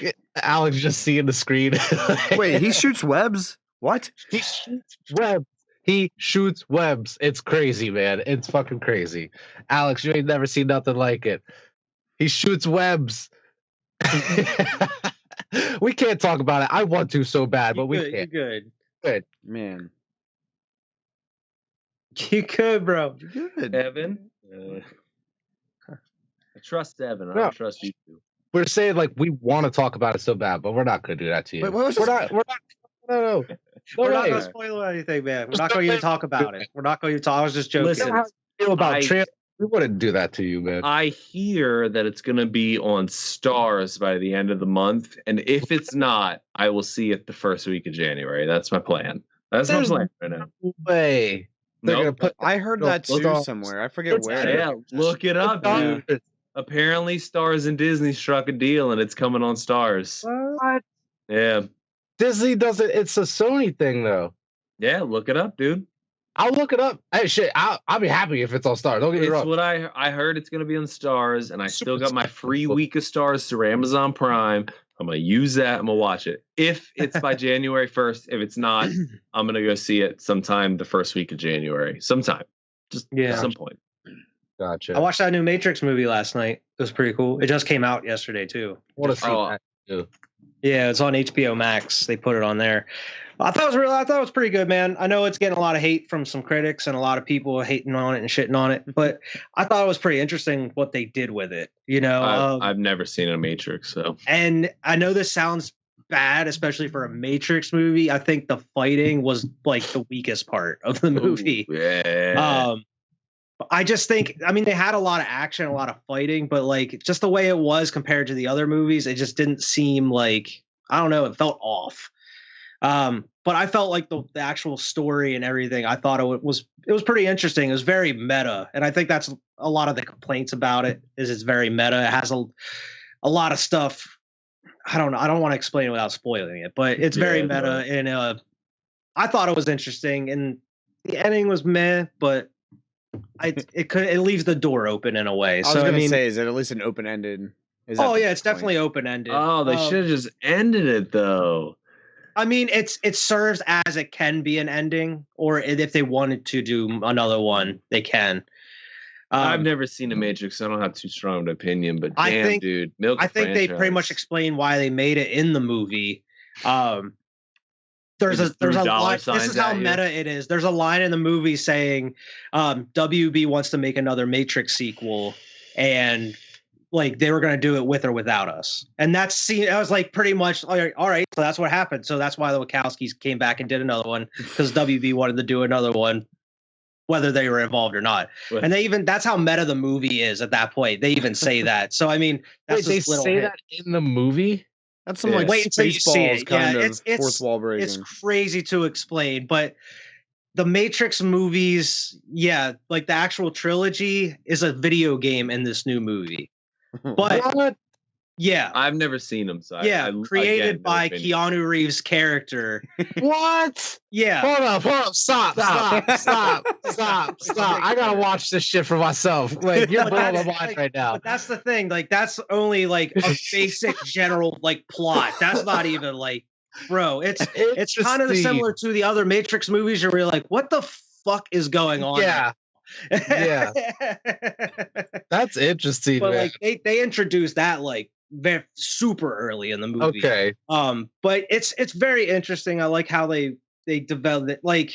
like Alex just seeing the screen. Wait, he shoots webs? What? He shoots webs. He shoots webs. It's crazy, man. It's fucking crazy. Alex, you ain't never seen nothing like it. He shoots webs. We can't talk about it. I want to so bad, but we You can't. good. Man. You could, bro. You're good. Evan. I trust Evan. I No. don't trust you two. We're saying like we want to talk about it so bad, but we're not going to do that to you. Wait, what was we're this? not. We're not. No. We're not way. going to spoil anything, man. We're not going to even talk about it. We're not going to talk. I was just joking. Listen, You know how you feel about I- trailers We wouldn't do that to you, man. I hear that it's going to be on Stars by the end of the month, and if it's not, I will see it the first week of January. That's my plan. That's my There's plan right now. no way. They're Nope. gonna put. I heard No, that too Stars. somewhere. I forget It's- where. Yeah, look it up, Yeah. dude. Apparently, Stars and Disney struck a deal, and it's coming on Stars. What? Yeah, Disney doesn't. It's a Sony thing, though. yeah, look it up, dude. I'll look it up. Hey, shit, I'll be happy if it's on Star. Don't get me It's wrong. what I heard. It's going to be on Stars, and I still got my free Super- week of Stars through Amazon Prime. I'm going to use that. I'm going to watch it. If it's by January 1st, if it's not, I'm going to go see it sometime the first week of January. Sometime. Just at some point. Gotcha. I watched that new Matrix movie last night. It was pretty cool. It just came out yesterday too. want to see Oh. that too. Yeah, it's on HBO Max. They put it on there. I thought it was pretty good, man. I know it's getting a lot of hate from some critics and a lot of people hating on it and shitting on it, but I thought it was pretty interesting what they did with it. You know, I've never seen a Matrix, so and I know this sounds bad, especially for a Matrix movie. I think the fighting was like the weakest part of the movie. Ooh, yeah. I just think, I mean, they had a lot of action, a lot of fighting, but like just the way it was compared to the other movies, it just didn't seem like, I don't know, it felt off. But I felt like the actual story and everything, I thought it was pretty interesting. It was very meta. And I think that's a lot of the complaints about it is it's very meta. It has a lot of stuff. I don't know. I don't want to explain it without spoiling it, but it's very meta. No. And I thought it was interesting, and the ending was meh, but it leaves the door open in a way. I was gonna say, is it at least an open ended? Oh yeah, it's definitely open ended. Oh, they should have just ended it though. I mean, it serves as it can be an ending, or if they wanted to do another one, they can. I've never seen a Matrix, so I don't have too strong an opinion. But I damn, think- dude, milk. I think they pretty much explain why they made it in the movie. There's They a just threw dollar line. This signs is how at you. meta it is. There's a line in the movie saying, WB wants to make another Matrix sequel, and like they were going to do it with or without us. And that's seen. I was like pretty much all right. So that's what happened. So that's why the Wachowskis came back and did another one, because WB wanted to do another one, whether they were involved or not. But- And that's how meta the movie is at that point. They even say that. So I mean, that's Wait, they this little say hint. that in the movie? That's some Yeah. like Wait until you see Spaceballs it. kind Yeah, of it's fourth wall breaking. It's crazy to explain, but the Matrix movies, yeah, like the actual trilogy is a video game in this new movie. But What? yeah, I've never seen them, so created again, no by opinion. Keanu Reeves' character. What? Yeah, Hold up. Stop. I gotta watch this shit for myself. Like, you're But blowing my that's, mind like, right now. but that's the thing. Like, that's only like a basic general like plot. That's not even like, bro. It's kind of Interesting. similar to the other Matrix movies. Where you're like, what the fuck is going on? Yeah, yeah. That's interesting, But man. like they introduced that like very super early in the movie. Okay. But it's very interesting. I like how they developed it. Like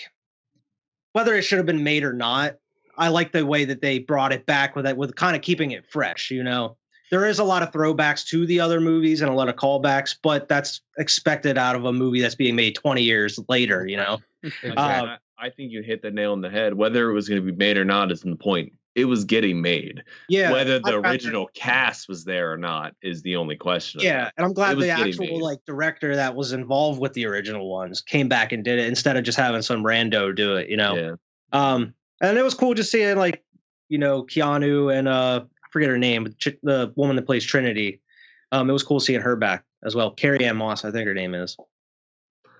whether it should have been made or not, I like the way that they brought it back with kind of keeping it fresh. You know, there is a lot of throwbacks to the other movies and a lot of callbacks, but that's expected out of a movie that's being made 20 years later. You know. Again, I think you hit the nail on the head. Whether it was going to be made or not isn't the point. It was getting made. Yeah. Whether the I'd rather- original cast was there or not is the only question. Yeah, and I'm glad It was the getting actual made. like director that was involved with the original ones came back and did it instead of just having some rando do it, you know. Yeah. And it was cool just seeing like, you know, Keanu and I forget her name, but the woman that plays Trinity. It was cool seeing her back as well. Carrie Ann Moss, I think her name is.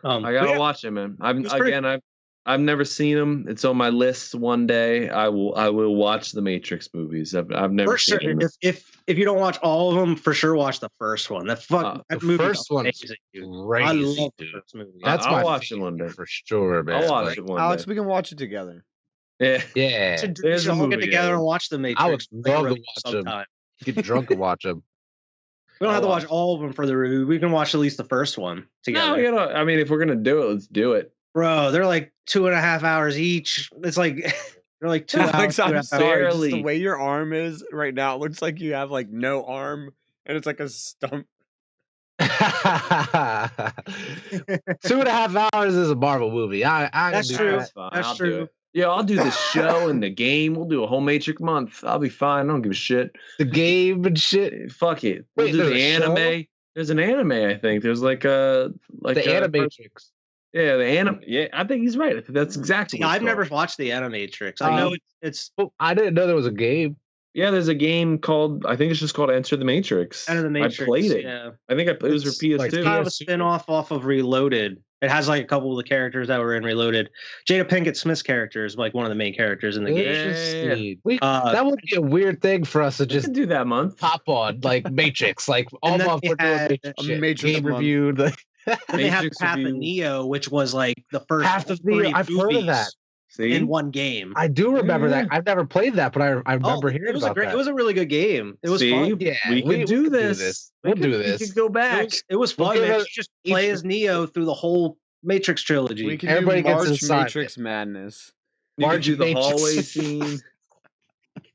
I but gotta yeah, watch it, man. It's pretty- I've never seen them. It's on my list. One day I will watch the Matrix movies. I've never for seen sure. them. If you don't watch all of them, for sure watch the first one. That The movie first one's amazing, dude. crazy, I love the dude. first movie. That's I'll my watch it favorite one day. for sure, man. I'll watch Like, it one Alex, day. we can watch it together. Yeah. Yeah, We There's should a all get movie, together yeah. and watch the Matrix. I would love to review watch them. sometime. get drunk and watch them. We don't have to I'll watch all of them for the review. We can watch at least the first one together. No, you know, I mean, if we're gonna do it, let's do it. Bro, they're like 2.5 hours each. It's like they're like 2 hours. Alex, I'm 2.5 sorry. hours. Just the Barely. way your arm is right now, it looks like you have like no arm, and it's like a stump. 2.5 hours is a Marvel movie. I That's can do true. that. That's fine. That's I'll do true. it. Yeah, I'll do the show and the game. We'll do a whole Matrix month. I'll be fine. I don't give a shit. The game and shit. Fuck it. We'll Wait, do there's the a anime. show? There's an anime, I think. There's like The Animatrix. Yeah, the anime. Yeah, I think he's right. I think that's exactly. See, what it's I've never called. watched the Animatrix. I know it's Oh, I didn't know there was a game. Yeah, there's a game called. I think it's just called Enter the Matrix. Enter the Matrix. I played it. Yeah. I think it was for It's PS2. like It's kind of a PS2. spin-off off of Reloaded. It has like a couple of the characters that were in Reloaded. Jada Pinkett Smith's character is like one of the main characters in the game. Interesting. Uh, That would be a weird thing for us to We just can do that month. pop on, like Matrix, like all And then month they we're doing had Matrix a shit. Matrix Game month. reviewed. Like, Then they have Matrix Path of review. Neo, which was like the first Path of three Neo, I've heard of movies that. See, in one game. I do remember Yeah. that. I've never played that, but I remember Oh, hearing it was about a great. that. It was a really good game. It was See? fun. Yeah, we could do could this. We'll do We this. could go back. It was We'll fun, give man. it You just play each- as Neo through the whole Matrix trilogy. We can Everybody do gets March inside Matrix Madness. You could March do the Matrix. hallway scene.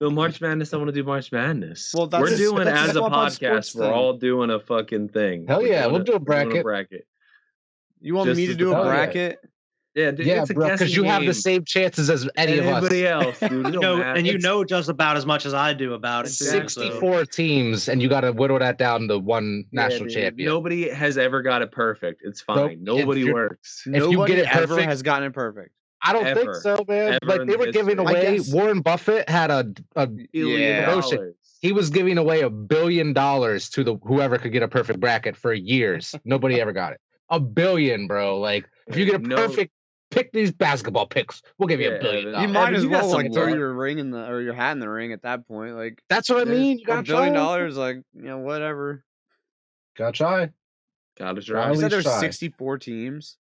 The March Madness. I want to do March Madness. Well, that's we're a- doing that's a as a Squad Pod podcast. Sports We're thing. all doing a fucking thing. Hell We're yeah, doing we'll do a we're doing bracket. You want Just me to as do the- a oh, yeah. bracket? Yeah, dude, Yeah, it's a bro, because guessing you have the game. same chances as any of us. Anybody else, dude. It You don't know, matter. and you It's know just about as much as I do about it. Too, 64 teams, and you got to whittle that down to one yeah, national dude, champion. Nobody has ever got it perfect. It's fine. Nope. Nobody If you're- works. you Nobody get it ever perfect- has gotten it perfect. I don't think Ever. so, man. Ever Like in they were giving history. I away. guess- Warren Buffett had a Yeah. $1 he was giving away $1 billion to the whoever could get a perfect bracket for years. Nobody ever got it. $1 billion, bro. Like if you get a No- perfect, pick these basketball picks. We'll give you Yeah, $1 billion. Evan. You Evan, might as you got well some like throw luck. your ring in the or your hat in the ring at that point. Like That's what I mean. You $1 got billion, like whatever. Got try. Gotta You try. Really said there's shy. 64 teams.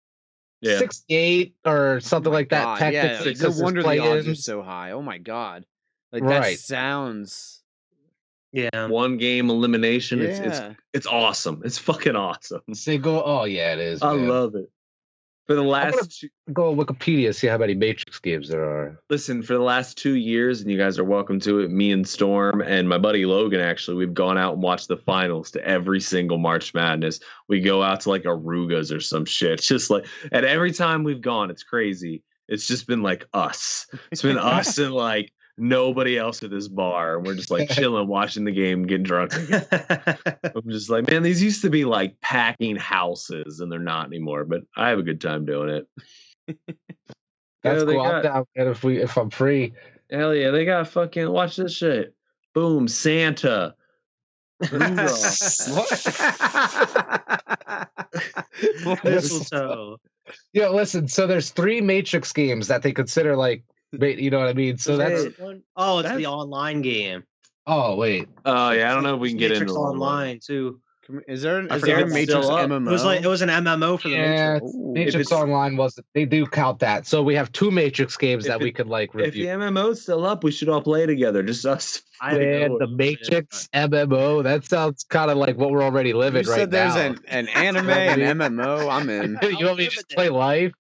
Yeah. 68 or something like that. God, yeah, Technically, no 'cause there's wonder the odds are play-ins. so high. Oh my god, like Right. that sounds. Yeah. One game elimination. Yeah. It's awesome. It's fucking awesome. Single. Oh yeah, it is. I man. love it. For the gonna- last Go on Wikipedia, see how many Matrix games there are. listen, for the last 2 years, and you guys are welcome to it. Me and Storm and my buddy Logan, actually, we've gone out and watched the finals to every single March Madness. We go out to like Arugas or some shit. It's just like, and every time we've gone, it's crazy. It's just been like us. It's been us and like nobody else at this bar. And we're just like chilling, watching the game, getting drunk. I'm just like, man, these used to be like packing houses, and they're not anymore. But I have a good time doing it. That's they cool. I'm got- down man, if I'm free. Hell yeah, they got fucking watch this shit. Boom, Santa. Mistletoe. Yeah, listen. So there's 3 Matrix games that they consider like, you know what I mean. So that's. Hey. Oh, it's That's- the online game. Oh wait. Oh yeah, I don't know if we can get Matrix into online too. Is there I is forget there a it's Matrix still up. MMO? It was like it was an MMO for the Yeah, Matrix. Ooh. Matrix it's- Online was. They do count that. So we have 2 Matrix games If that we it- could like If the review. MMO's still up, we should all play together. Just us. I haven't Man, known the it. Matrix MMO. That sounds kind of like what we're already You living said right there's now. an anime, an MMO. I'm in. You want me to just play live?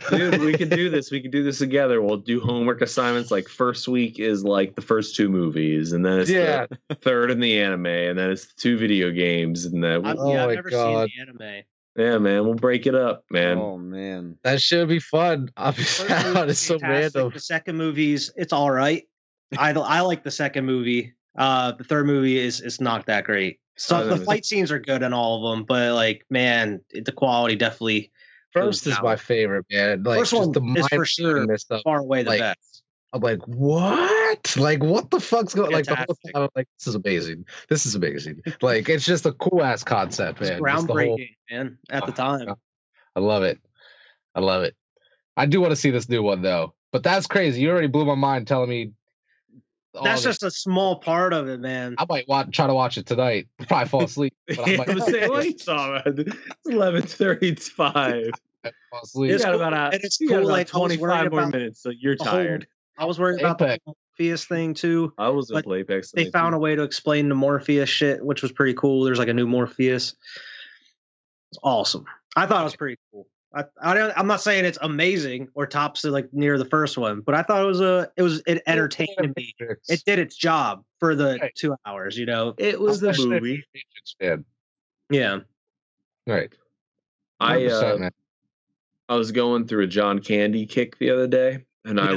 Dude, we could do this. We could do this together. We'll do homework assignments. Like first week is like the first 2 movies, and then it's Yeah. the third in the anime, and then it's 2 video games, and then I've, Oh yeah, I've my never God. seen the anime. yeah, man, we'll break it up, man. Oh man. That should be fun. First movie's It's so fantastic. random. The second movie's it's all right. I like the second movie. The third movie is not that great. So the haven't- fight scenes are good in all of them, but like man, the quality definitely First is my favorite, man. Like First just one the is for sure mind-blowingness of- far away the like, best. I'm like, what? Like, what the fuck's going? Like the whole Fantastic. time, I'm like, this is amazing. This is amazing. Like, it's just a cool ass concept, It's man. Just the whole- groundbreaking, man. At the time, I love it. I love it. I do want to see this new one though, but that's crazy. You already blew my mind telling me. all that's the- just a small part of it, man. I might try to watch it tonight. Probably fall asleep. But I might I was saying, what are you talking about? It's 11:35. fall asleep. You It's got cool, about and it's you got cool, about like, I was worried 25 more about minutes, so you're the whole- tired. I was worried about the Apex. Morpheus thing too. I was in but play Apex. They found a way to explain the Morpheus shit, which was pretty cool. There's like a new Morpheus. It's awesome. I thought it was pretty cool. I'm not saying it's amazing or tops to like near the first one, but I thought it entertained me. It did its job for the Right. 2 hours, you know. It was a Especially if movie. you're a Matrix fan. Yeah. Right. I 100%, man. I was going through a John Candy kick the other day, and Yeah.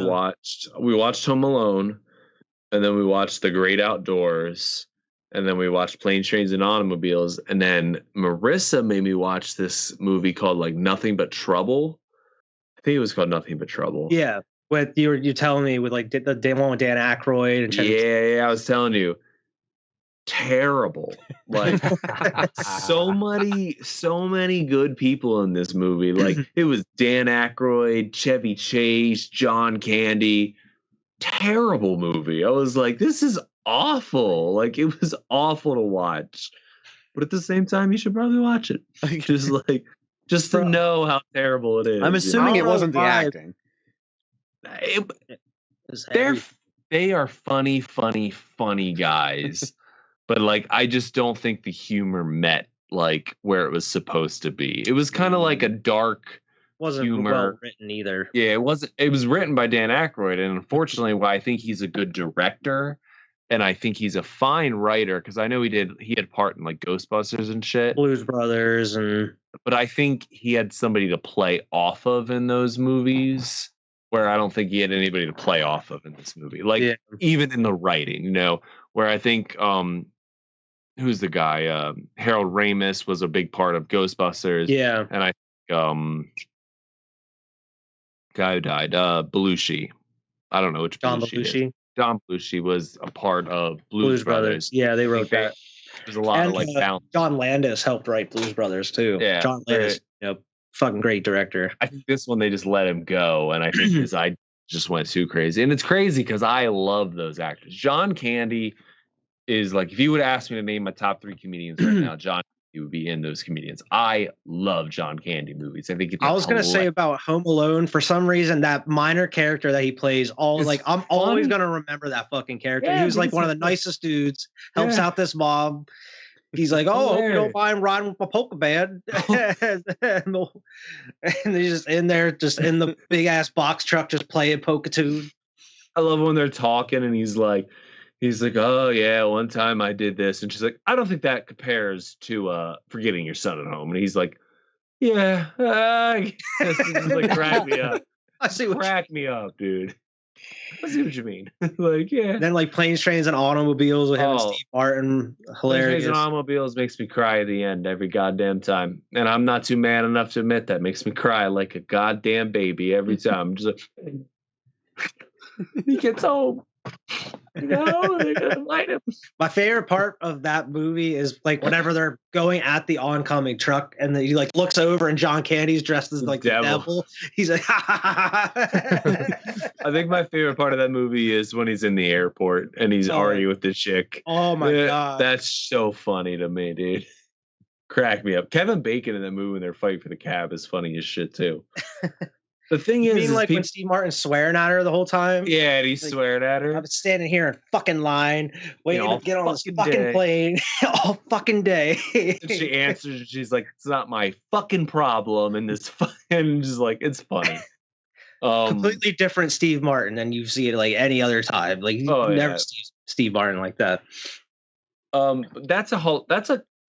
we watched Home Alone, and then we watched The Great Outdoors, and then we watched Planes, Trains, and Automobiles, and then Marissa made me watch this movie called like Nothing But Trouble. I think it was called Nothing But Trouble. Yeah. With you telling me with like the one with Dan Aykroyd and Chevy Yeah, I was telling you. Terrible. Like so many good people in this movie. Like it was Dan Aykroyd, Chevy Chase, John Candy. Terrible movie. I was like, this is awful. Like it was awful to watch. But at the same time, you should probably watch it. Just to know how terrible it is. I'm assuming I it don't know wasn't the why. acting. They are funny guys. But like I just don't think the humor met like where it was supposed to be. It was kind of like a dark wasn't humor. well written either. Yeah, it wasn't. It was written by Dan Aykroyd, and unfortunately, why I think he's a good director, and I think he's a fine writer because I know he had part in like Ghostbusters and shit. Blues Brothers and. But I think he had somebody to play off of in those movies, where I don't think he had anybody to play off of in this movie. Like even in the writing, you know, where I think who's the guy? Harold Ramis was a big part of Ghostbusters. Yeah. And I think guy who died, Belushi. I don't know which John Belushi. John Belushi was a part of Blues Brothers. Yeah, they wrote that. There's a lot of like balance. John Landis helped write Blues Brothers too. Yeah. John Landis, fucking great director. I think this one they just let him go, and I think his I just went too crazy. And it's crazy because I love those actors. John Candy is like, if you would ask me to name my top 3 comedians right now, John Candy would be in those comedians. I love John Candy movies. I think I was gonna say about Home Alone, for some reason that minor character that he plays, I'm always gonna remember that fucking character. Yeah, he was like one of the nicest dudes, helps out this mob. He's like, oh, I hope you don't mind riding with my polka band. and he's just in there, just in the big ass box truck, just playing polka tune. I love when they're talking and he's like, oh yeah, one time I did this, and she's like, I don't think that compares to forgetting your son at home. And he's like, yeah, I guess. Just like crack me up. Crack me up, dude. I see what you mean. Like, yeah. And then like Planes, Trains, and Automobiles with him and Steve Martin, hilarious. Planes, Trains, and Automobiles makes me cry at the end every goddamn time, and I'm not too man enough to admit that. Makes me cry like a goddamn baby every time. Just like, he gets home. They're gonna light him. My favorite part of that movie is like whenever they're going at the oncoming truck and he like looks over and John Candy's dressed as like the devil. He's like, ha, ha, ha, ha. I think my favorite part of that movie is when he's in the airport and he's arguing with the chick. Oh my god, that's so funny to me, dude. Crack me up. Kevin Bacon in that movie when they're fighting for the cab is funny as shit too. The thing is, like when Steve Martin's swearing at her the whole time? Yeah, and he's like, swearing at her. I've been standing here in fucking line, waiting to get on this fucking plane all fucking day. And she answers, and she's like, "It's not my fucking problem." And this fucking just like, it's funny. Completely different Steve Martin than you see it like any other time. Like you never see Steve Martin like that.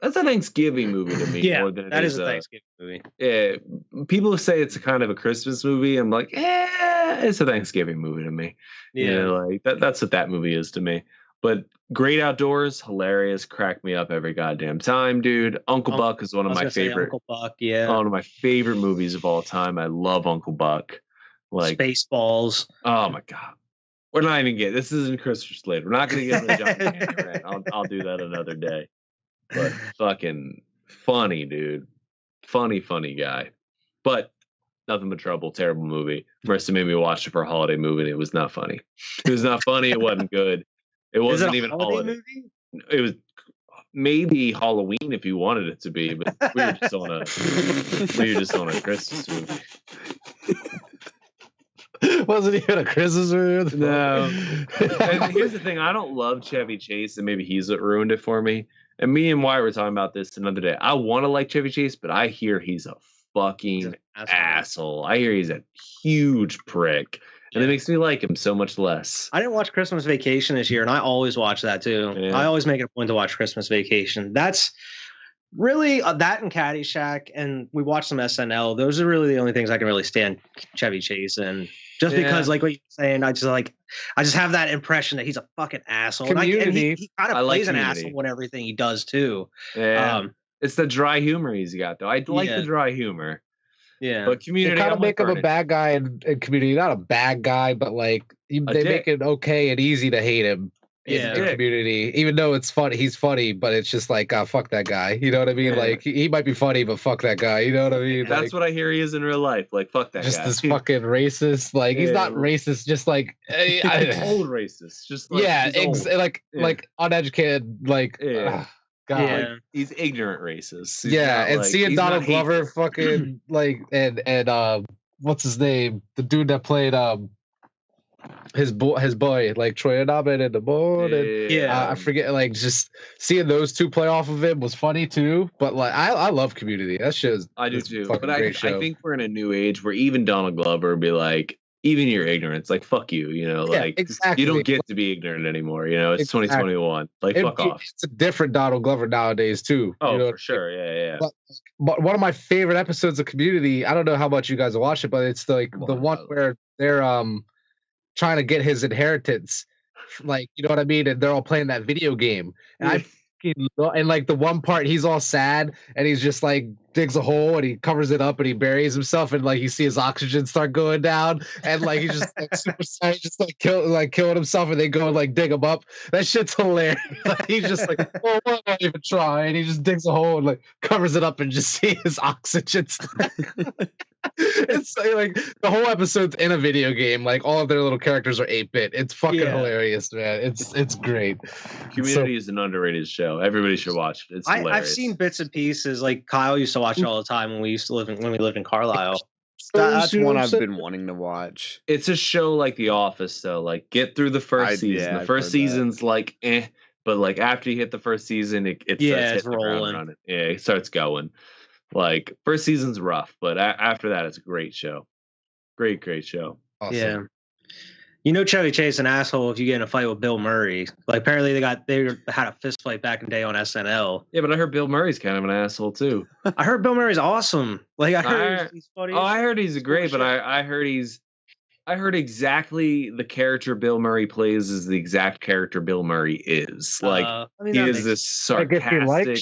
That's a Thanksgiving movie to me. Yeah, more than that is a Thanksgiving movie. Yeah, people say it's a kind of a Christmas movie. I'm like, it's a Thanksgiving movie to me. Yeah, like that's what that movie is to me. But Great Outdoors, hilarious, crack me up every goddamn time, dude. Uncle Buck is one of my favorite. Uncle Buck, yeah, one of my favorite movies of all time. I love Uncle Buck. Like Spaceballs. Oh my god. We're not even getting. This isn't Christmas later. We're not going to get into John Candy rant. I'll do that another day. But fucking funny, dude. Funny guy. But Nothing But Trouble, terrible movie. Marissa made me watch it for a holiday movie, and it was not funny. It was not funny. It wasn't good. It wasn't even holiday movie. It was maybe Halloween if you wanted it to be, but we were just on a Christmas movie. Wasn't even a Christmas movie. No. And here's the thing: I don't love Chevy Chase, and maybe he's what ruined it for me. And me and Wyatt were talking about this another day. I want to like Chevy Chase, but I hear he's a fucking asshole. I hear he's a huge prick. And it makes me like him so much less. I didn't watch Christmas Vacation this year, and I always watch that too. Yeah. I always make it a point to watch Christmas Vacation. That's really that and Caddyshack, and we watch some SNL. Those are really the only things I can really stand Chevy Chase in. Just because, like what you're saying, I just have that impression that he's a fucking asshole. Community. And he kind of plays an Community. asshole in everything he does too. Yeah. It's the dry humor he's got, though. I like the dry humor. Yeah. But Community, They kind of make him a bad guy in Community. Not a bad guy, but like they make it okay and easy to hate him in Community. Even though it's funny, he's funny, but it's just like, fuck that guy. You know what I mean? Yeah. Like he might be funny, but fuck that guy. You know what I mean? That's what I hear he is in real life. Like fuck that just guy. Just this fucking racist. Like he's not racist. Just like old racist. Just like like uneducated. Like. God, yeah, like, he's ignorant racist. He's and seeing Donald Glover fucking like and what's his name? The dude that played his boy like Troy Adaman in the morning. I forget. Like just seeing those two play off of him was funny too. But like I love Community. That shit. I do too. But I think we're in a new age where even Donald Glover would be like, even your ignorance, like fuck you, you know, like exactly. You don't get to be ignorant anymore, you know. It's 2021, like fuck off. It's a different Donald Glover nowadays too. Oh, you know? for sure, yeah. But one of my favorite episodes of Community, I don't know how much you guys have watched it, but it's the one where they're trying to get his inheritance, like you know what I mean, and they're all playing that video game, and and like the one part he's all sad and he's just like digs a hole and he covers it up and he buries himself and like you see his oxygen start going down and like he's just like super sad, just like killing himself and they go and like dig him up. That shit's hilarious. Like, he's just like, well, why not even try? And he just digs a hole and like covers it up and just see his oxygen. It's like the whole episode's in a video game. Like all of their little characters are 8-bit. It's fucking hilarious, man. It's great. Community is an underrated show. Everybody should watch it. It's hilarious. I've seen bits and pieces. Like Kyle used to watch it all the time when we lived in Carlisle. That's one I've been wanting to watch. It's a show like The Office, though. Like get through the first season. The first season's like but like after you hit the first season, it starts rolling. Yeah, it starts going. Like first season's rough, but after that, it's a great show. Great show. Awesome. Yeah. You know, Chevy Chase an asshole if you get in a fight with Bill Murray. Like apparently they had a fist fight back in the day on SNL. Yeah, but I heard Bill Murray's kind of an asshole too. I heard Bill Murray's awesome. Like I heard he's funny. Oh, I heard he's great, but I heard exactly the character Bill Murray plays is the exact character Bill Murray is. Like he is this sarcastic.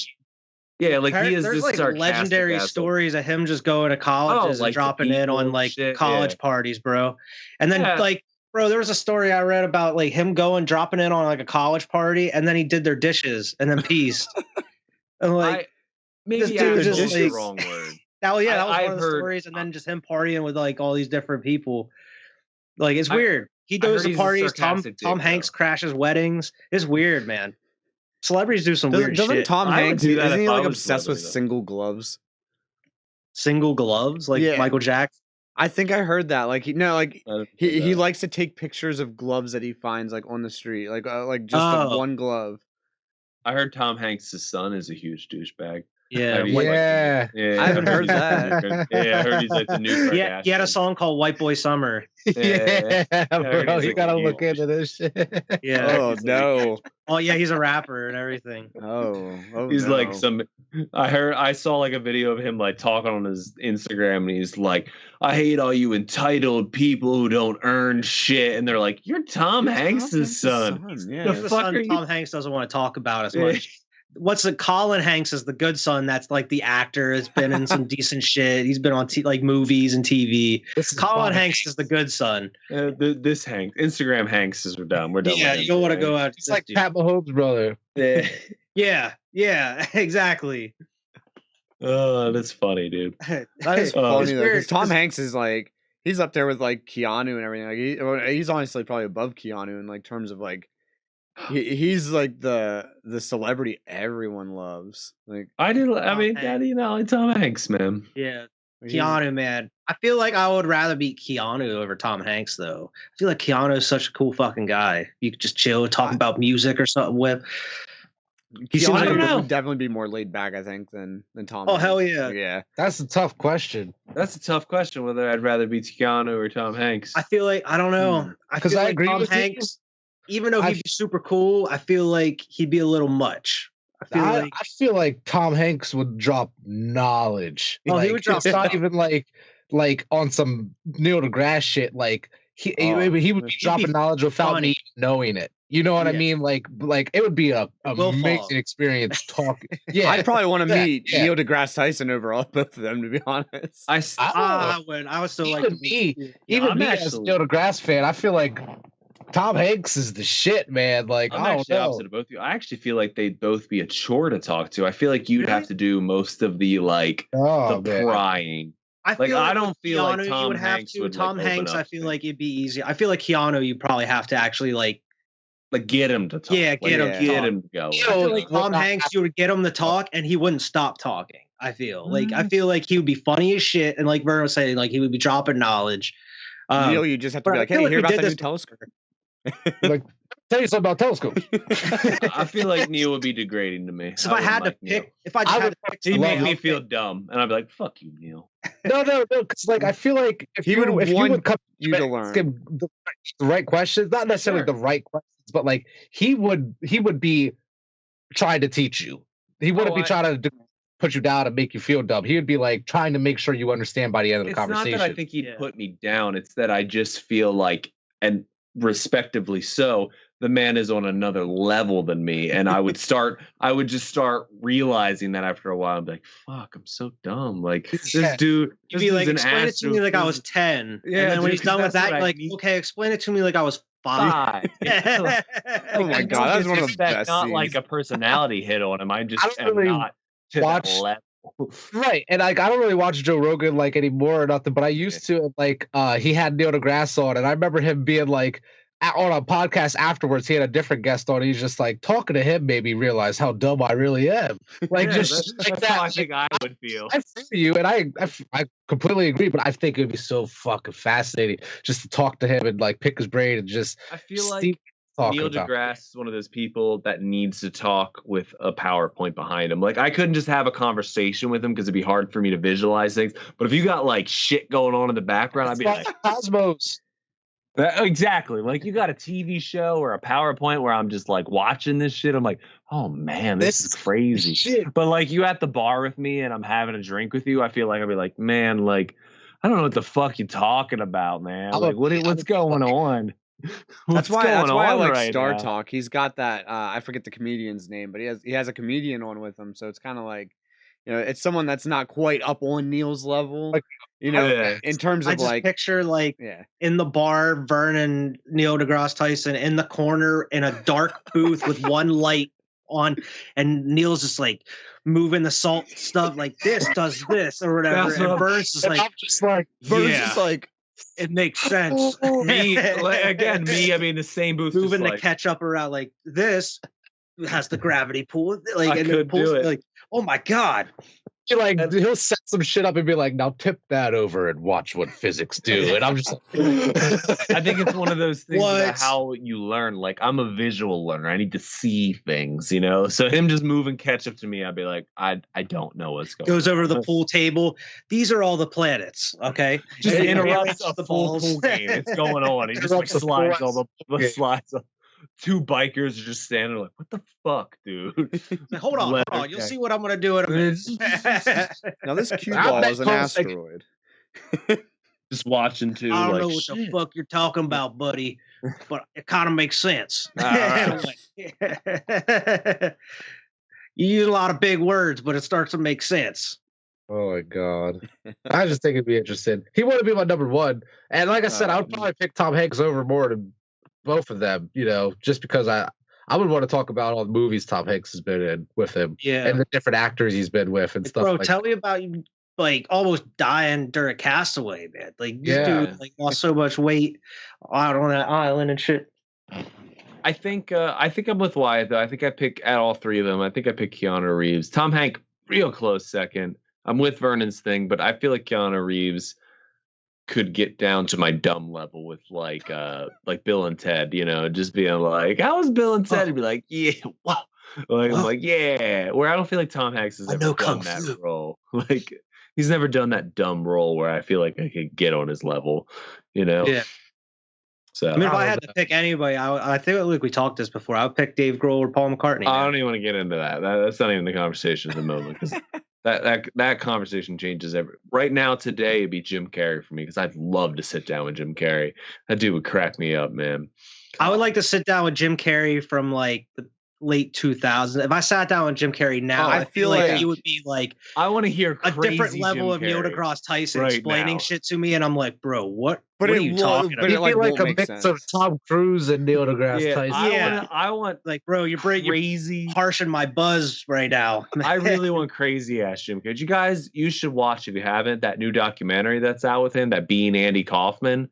Yeah, like he is there's this like legendary asshole. Stories of him just going to colleges and dropping in on like college parties, bro. And then like, bro, there was a story I read about like him dropping in on like a college party, and then he did their dishes and then pieced. And like, maybe this dude just the wrong word. That was one of the stories, and then just him partying with like all these different people. Like it's weird. He goes to parties. Tom Hanks crashes weddings. It's weird, man. Celebrities do some weird shit. Doesn't Tom Hanks isn't he like obsessed with single gloves? Single gloves, like Michael Jackson. I think I heard that. Like he likes to take pictures of gloves that he finds like on the street, like just one glove. I heard Tom Hanks' son is a huge douchebag. Yeah, I haven't heard that. Yeah, I heard he's like the new. Yeah, he had a song called "White Boy Summer." Yeah, bro, you gotta look into this shit. Yeah. Oh no. Oh yeah, he's a rapper and everything. Oh he's like some. I saw like a video of him like talking on his Instagram, and he's like, "I hate all you entitled people who don't earn shit," and they're like, "You're Tom Hanks' son." Yeah. The son Tom Hanks doesn't want to talk about as much. Colin Hanks is the good son. That's like the actor. Has been in some decent shit. He's been on like movies and TV. Colin Hanks is the good son. This Hanks, Instagram Hanks is dumb. We're done. Yeah, you don't want to go out. It's like Pat Mahomes' brother. Yeah, exactly. Oh, that's funny, dude. That is funny though, because Tom Hanks is like he's up there with like Keanu and everything. Like he's honestly probably above Keanu in like terms of like. He's like the celebrity everyone loves. Like Daddy, like Tom Hanks, man. Yeah, Keanu, man. I feel like I would rather beat Keanu over Tom Hanks, though. I feel like Keanu is such a cool fucking guy. You could just chill, talk about music or something with. Keanu would definitely be more laid back, I think, than Tom. Oh Hanks. Hell yeah, yeah. That's a tough question. Whether I'd rather be Keanu or Tom Hanks. I feel like I don't know. Because I agree Tom with Hanks. Even though he'd be super cool, I feel like he'd be a little much. I feel like Tom Hanks would drop knowledge. Oh, he would drop. It's not even like on some Neil deGrasse shit. Like he would be dropping knowledge without me knowing it. You know what I mean? Like it would be a amazing experience talking. Yeah, I'd probably want to meet Neil deGrasse Tyson over all both of them, to be honest. I would still like to me. Even me as a Neil deGrasse fan, I feel like Tom Hanks is the shit, man. Like I'm actually opposite of both of you. I actually feel like they'd both be a chore to talk to. I feel like you'd have to do most of the prying. I don't feel like Tom Hanks would. Tom Hanks, I feel like it'd be easy. I feel like Keanu, you probably have to actually like get him to talk. Yeah, get him to go. I feel like Tom Hanks, you would get him to talk, and he wouldn't stop talking. I feel like he would be funny as shit, and like Vern was saying, like he would be dropping knowledge. Neil, you just have to be like, hey, hear about that new telescope. Like, tell you something about telescopes. I feel like Neil would be degrading to me. So if I had to pick, he'd make me feel dumb, and I'd be like, "Fuck you, Neil." No, because like I feel like if you would come to learn the right questions, not necessarily the right questions, but like he would be trying to teach you. He wouldn't be trying to put you down and make you feel dumb. He would be like trying to make sure you understand by the end of the conversation. It's not that I think he'd put me down. It's that I just feel like, and respectively so, the man is on another level than me, and I would just start realizing that after a while. I'm like, fuck, I'm so dumb. Like this dude, you'd be like, explain it to me like I was 10. Yeah, and then when he's done with that, like, okay, explain it to me like I was 5. Oh my god, that's one of the best. Not like a personality hit on him. I just am not to that level. Right, and like I don't really watch Joe Rogan like anymore or nothing, but I used to. Like he had Neil deGrasse on, and I remember him being like on a podcast afterwards. He had a different guest on. He's just like talking to him made me realize how dumb I really am. Like just like that's how I think I would feel. I feel you, and I completely agree. But I think it would be so fucking fascinating just to talk to him and like pick his brain and just. I feel like Neil deGrasse is one of those people that needs to talk with a PowerPoint behind him. Like I couldn't just have a conversation with him because it'd be hard for me to visualize things. But if you got like shit going on in the background, I'd be like Cosmos. Exactly. Like you got a TV show or a PowerPoint where I'm just like watching this shit. I'm like, oh man, this is crazy. Shit. But like you at the bar with me and I'm having a drink with you, I feel like I'd be like, man, like I don't know what the fuck you're talking about, man. Like what's going on? That's why I like Star Talk. He's got that I forget the comedian's name, but he has a comedian on with him, so it's kind of like, you know, it's someone that's not quite up on Neil's level, you know, in terms of like picture like in the bar, Vern and Neil deGrasse Tyson in the corner in a dark booth with one light on, and Neil's just like moving the salt stuff like this does this or whatever, and Vern's just like it makes sense. Me, I mean, the same booth. Moving the ketchup around like this has the gravity pull. Like, and it pulls, like, oh my god. Like he'll set some shit up and be like, now tip that over and watch what physics do. And I'm just like, I think it's one of those things about how you learn. Like I'm a visual learner. I need to see things, you know? So him just moving ketchup to me, I'd be like, I don't know what's going on. Goes over to the pool table. These are all the planets, okay? Just interrupts a full pool game. It's going on. He just like slides all the slides up. Two bikers are just standing there like, what the fuck, dude? Like, hold on. You'll see what I'm going to do in a minute. Now, this cue ball is an asteroid. Just watching, too. I don't know what the fuck you're talking about, buddy, but it kind of makes sense. You use a lot of big words, but it starts to make sense. Oh, my God. I just think it'd be interesting. He wouldn't be my number one. And like I said, I would probably pick Tom Hanks over more than both of them, you know, just because I would want to talk about all the movies Tom Hanks has been in with him, and the different actors he's been with and stuff. Bro, tell me about you, like almost dying during Castaway, man. Like this dude like lost so much weight out on that island and shit. I think I'm with Wyatt though. I think I pick at all three of them. I think I pick Keanu Reeves. Tom Hanks, real close second. I'm with Vernon's thing, but I feel like Keanu Reeves could get down to my dumb level with like Bill and Ted, you know, just being like, how was Bill and Ted? And be like, yeah, wow. Like, I'm like, yeah. Where I don't feel like Tom Hanks has ever done that role. Like he's never done that dumb role where I feel like I could get on his level, you know? Yeah. So I mean, if I had to pick anybody, I think like we talked this before, I would pick Dave Grohl or Paul McCartney. I don't even want to get into that. That's not even the conversation at the moment. That conversation changes right now. Today it'd be Jim Carrey for me because I'd love to sit down with Jim Carrey. That dude would crack me up, man. I would like to sit down with Jim Carrey from like the late 2000s. If I sat down with Jim Carrey now, I feel like he would be like, I want to hear a different level of Neil deGrasse Tyson explaining shit to me, and I'm like, bro, what are you talking about? He'd be like a mix of Tom Cruise and Neil deGrasse Tyson. I want like, bro, you're crazy, harshing my buzz right now. I really want crazy ass Jim Carrey. You should watch if you haven't that new documentary that's out with him, that Being Andy Kaufman.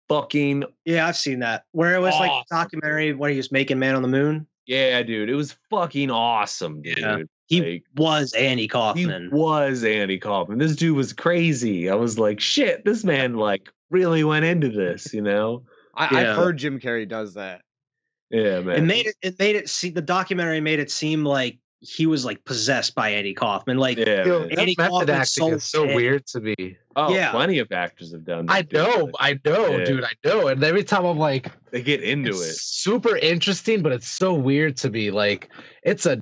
Fucking I've seen that where it was like a documentary where he was making Man on the Moon. Yeah, dude, it was fucking awesome, dude. Yeah. He was Andy Kaufman. He was Andy Kaufman. This dude was crazy. I was like, shit, this man like really went into this, you know? I've heard Jim Carrey does that. Yeah, man. It made it see the documentary made it seem like he was like possessed by Andy Kaufman. Like Andy Kaufman acting is so weird to me. Oh, plenty of actors have done that. I know, dude, I know. And every time I'm like, they get into it. Super interesting, but it's so weird to me. Like it's a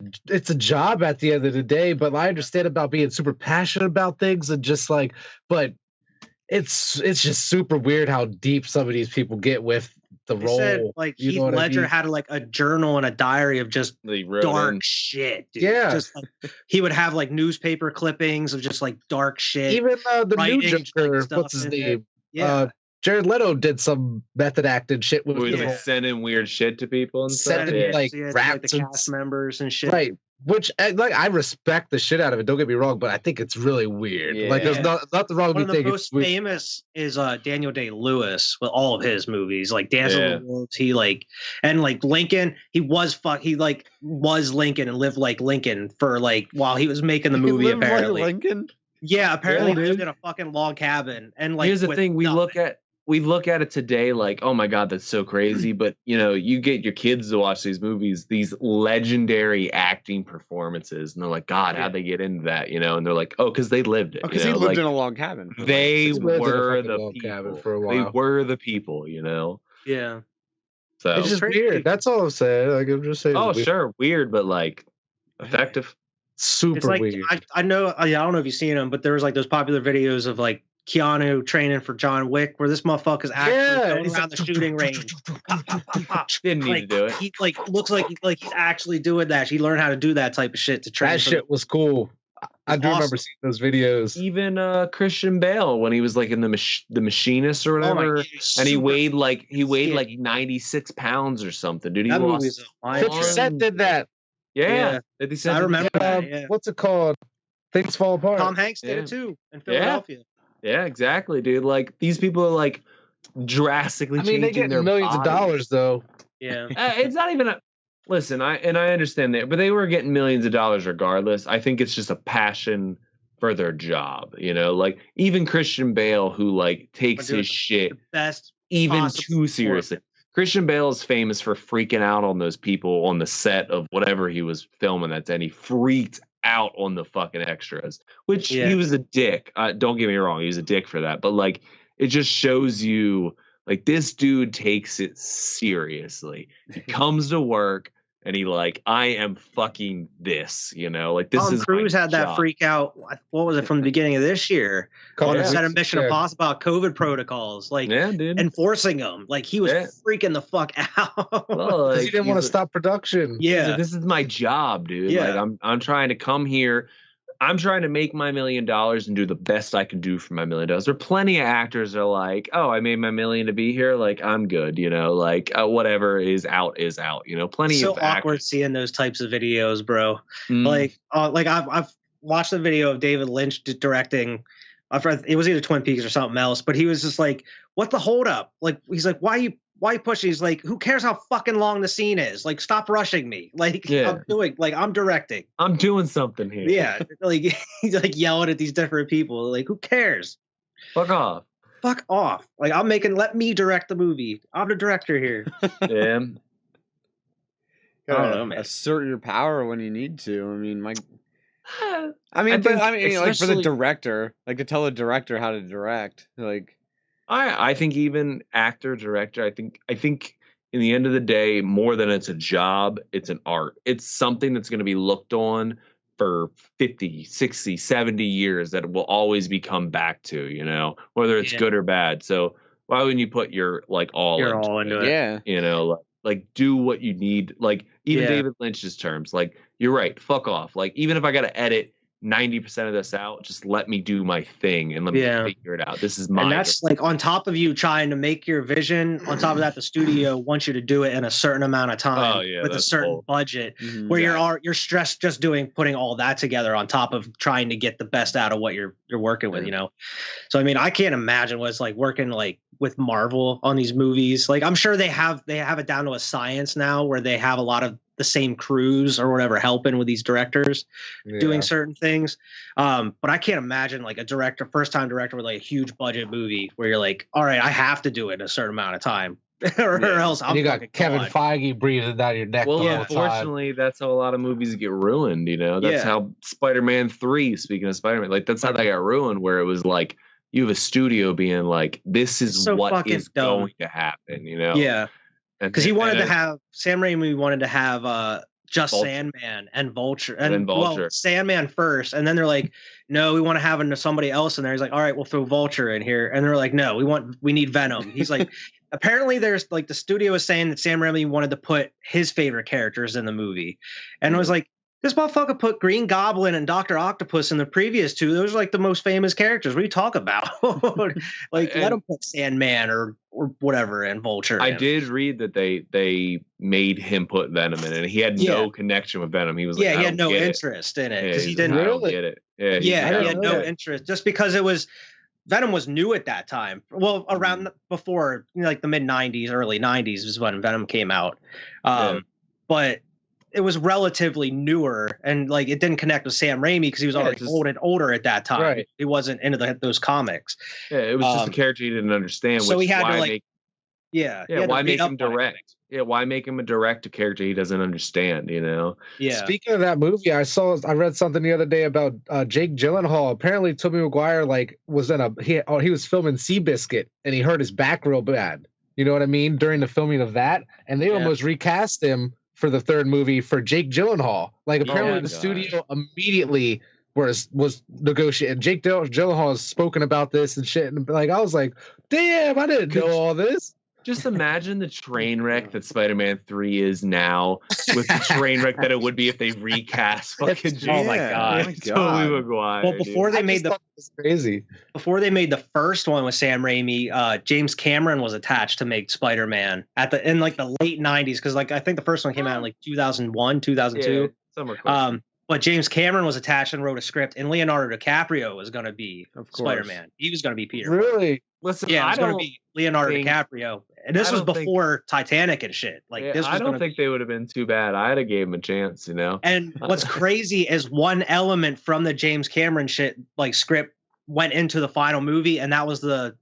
job at the end of the day, but I understand about being super passionate about things and just like, but it's just super weird how deep some of these people get with the role. Said, like Heath Ledger had like a journal and a diary of just dark shit, dude. Yeah, just like, he would have like newspaper clippings of just like dark shit. Even the new Joker, what's his name? Jared Leto did some method acting shit with like sending weird shit to people and stuff. Like raps the cast members and shit. Right. Which like I respect the shit out of it. Don't get me wrong, but I think it's really weird. Yeah. Like there's nothing wrong with me thinking. One of the most famous is Daniel Day-Lewis with all of his movies, like Dance of the Wolves. He like and like Lincoln. He was Lincoln and lived like Lincoln for like while he was making the movie. Apparently, like Lincoln. Yeah, apparently he lived in a fucking log cabin. And like here's the thing: we look at it today like, oh my God, that's so crazy. But, you know, you get your kids to watch these movies, these legendary acting performances. And they're like, God, how'd they get into that? You know, and they're like, oh, because they lived it. Because he lived in a log cabin. They were the people. For a while. They were the people, you know? Yeah. So it's just weird. That's all I'm saying. Like, I'm just saying. Oh, sure. Weird, but like effective. Super like, weird. I know. I don't know if you've seen them, but there was like those popular videos of like Keanu training for John Wick, where this motherfucker's actually going around the shooting range. Didn't need to do it. He like looks like he's actually doing that. He learned how to do that type of shit to train. That shit was cool. I do remember seeing those videos. Even Christian Bale when he was like in the Machinist or whatever, and he weighed like 96 pounds or something. Dude, he lost. 50 Cent did that. Yeah. I remember that. Yeah. What's it called? Things Fall Apart. Tom Hanks did it too in Philadelphia. Yeah, exactly, dude. Like these people are like drastically changing they get their millions of dollars though. Yeah. It's not even a listen, I understand that, but they were getting millions of dollars regardless. I think it's just a passion for their job, you know? Like even Christian Bale who like takes his shit even too seriously. Christian Bale is famous for freaking out on those people on the set of whatever he was filming that day. And he freaked out on the fucking extras, which he was a dick. Don't get me wrong, he was a dick for that. But like, it just shows you, like, this dude takes it seriously. He comes to work and he like, I am fucking this, you know, like this is. Tom Cruise had that freak out. What was it from the beginning of this year? On the set of Mission Impossible about COVID protocols, like enforcing them. Like he was freaking the fuck out. Well, like, he didn't want to stop production. Yeah, like, this is my job, dude. Yeah. Like I'm trying to come here. I'm trying to make my $1 million and do the best I can do for my $1 million. There are plenty of actors that are like, oh, I made my $1 million to be here. Like, I'm good, you know, like whatever is out, you know, plenty of actors. Awkward seeing those types of videos, bro. Like I've watched the video of David Lynch directing. It was either Twin Peaks or something else, but he was just like, what the hold up? Like, he's like, why you pushing? He's like, who cares how fucking long the scene is? Like, stop rushing me. Like, I'm directing. I'm doing something here. Yeah. Like, he's like yelling at these different people. Like, who cares? Fuck off. Fuck off. Like, let me direct the movie. I'm the director here. Yeah. I don't know, man. Assert your power when you need to. I mean, like for the director, like to tell a director how to direct, like. I think even actor, director, I think in the end of the day, more than it's a job, it's an art. It's something that's going to be looked on for 50, 60, 70 years that will always be come back to, you know, whether it's good or bad. So why wouldn't you put your like all into it? Yeah. You know, like do what you need. Like even David Lynch's terms, like you're right, fuck off. Like even if I got to edit 90% of this out, just let me do my thing and let me figure it out. This is mine. And that's like on top of you trying to make your vision. On top of that, the studio wants you to do it in a certain amount of time with a certain budget, where you're stressed just putting all that together on top of trying to get the best out of what you're working with, you know. So I mean, I can't imagine what it's like working like with Marvel on these movies. Like I'm sure they have it down to a science now where they have a lot of the same crews or whatever helping with these directors doing certain things. But I can't imagine like a first time director with like a huge budget movie where you're like, all right, I have to do it in a certain amount of time or else I'm you got Kevin Feige breathing down your neck. Well, unfortunately, that's how a lot of movies get ruined. You know, that's how Spider-Man 3, speaking of Spider-Man, like that's how they got ruined, where it was like, you have a studio being like, this is so what is going to happen, you know? Yeah. Because Sam Raimi wanted to have just Vulture. Sandman and Vulture. And Vulture. Well, Sandman first. And then they're like, no, we want to have somebody else in there. He's like, all right, we'll throw Vulture in here. And they're like, no, we need Venom. He's like, apparently there's like the studio is saying that Sam Raimi wanted to put his favorite characters in the movie. And it was like, this motherfucker put Green Goblin and Dr. Octopus in the previous two. Those are like the most famous characters. What are you talking about? Like, let him put Sandman or whatever and Vulture. I did read that they made him put Venom in it. And he had no connection with Venom. He was like, he had no interest in it because he didn't really get it. He had no interest just because it was Venom was new at that time. Well, around before, you know, like the mid 90s, early 90s is when Venom came out. But it was relatively newer, and like it didn't connect with Sam Raimi because he was already older at that time. Right. He wasn't into those comics. Yeah, it was just a character he didn't understand. So he had to like, why make him direct? Yeah, why make him a direct character he doesn't understand? You know. Yeah. Speaking of that movie, I read something the other day about Jake Gyllenhaal. Apparently, Tobey Maguire like was in he was filming Seabiscuit and he hurt his back real bad. You know what I mean? During the filming of that, and they almost recast him for the third movie for Jake Gyllenhaal. Like apparently the studio immediately was negotiating. Jake Gyllenhaal has spoken about this and shit. And like, I was like, damn, I didn't know all this. Just imagine the train wreck that Spider-Man 3 is now with the train wreck that it would be if they recast fucking Oh my god. Tobey Maguire. Well, before they made before they made the first one with Sam Raimi, James Cameron was attached to make Spider-Man in like the late 90s because like I think the first one came out in like 2001, 2002. Somewhere close. But James Cameron was attached and wrote a script, and Leonardo DiCaprio was going to be Spider-Man. He was going to be Peter. Really? Listen, it was going to be Leonardo DiCaprio, and this was before Titanic and shit. Like this, I don't think they would have been too bad. I'd have gave him a chance, you know. And what's crazy is one element from the James Cameron shit, like script, went into the final movie, and that was the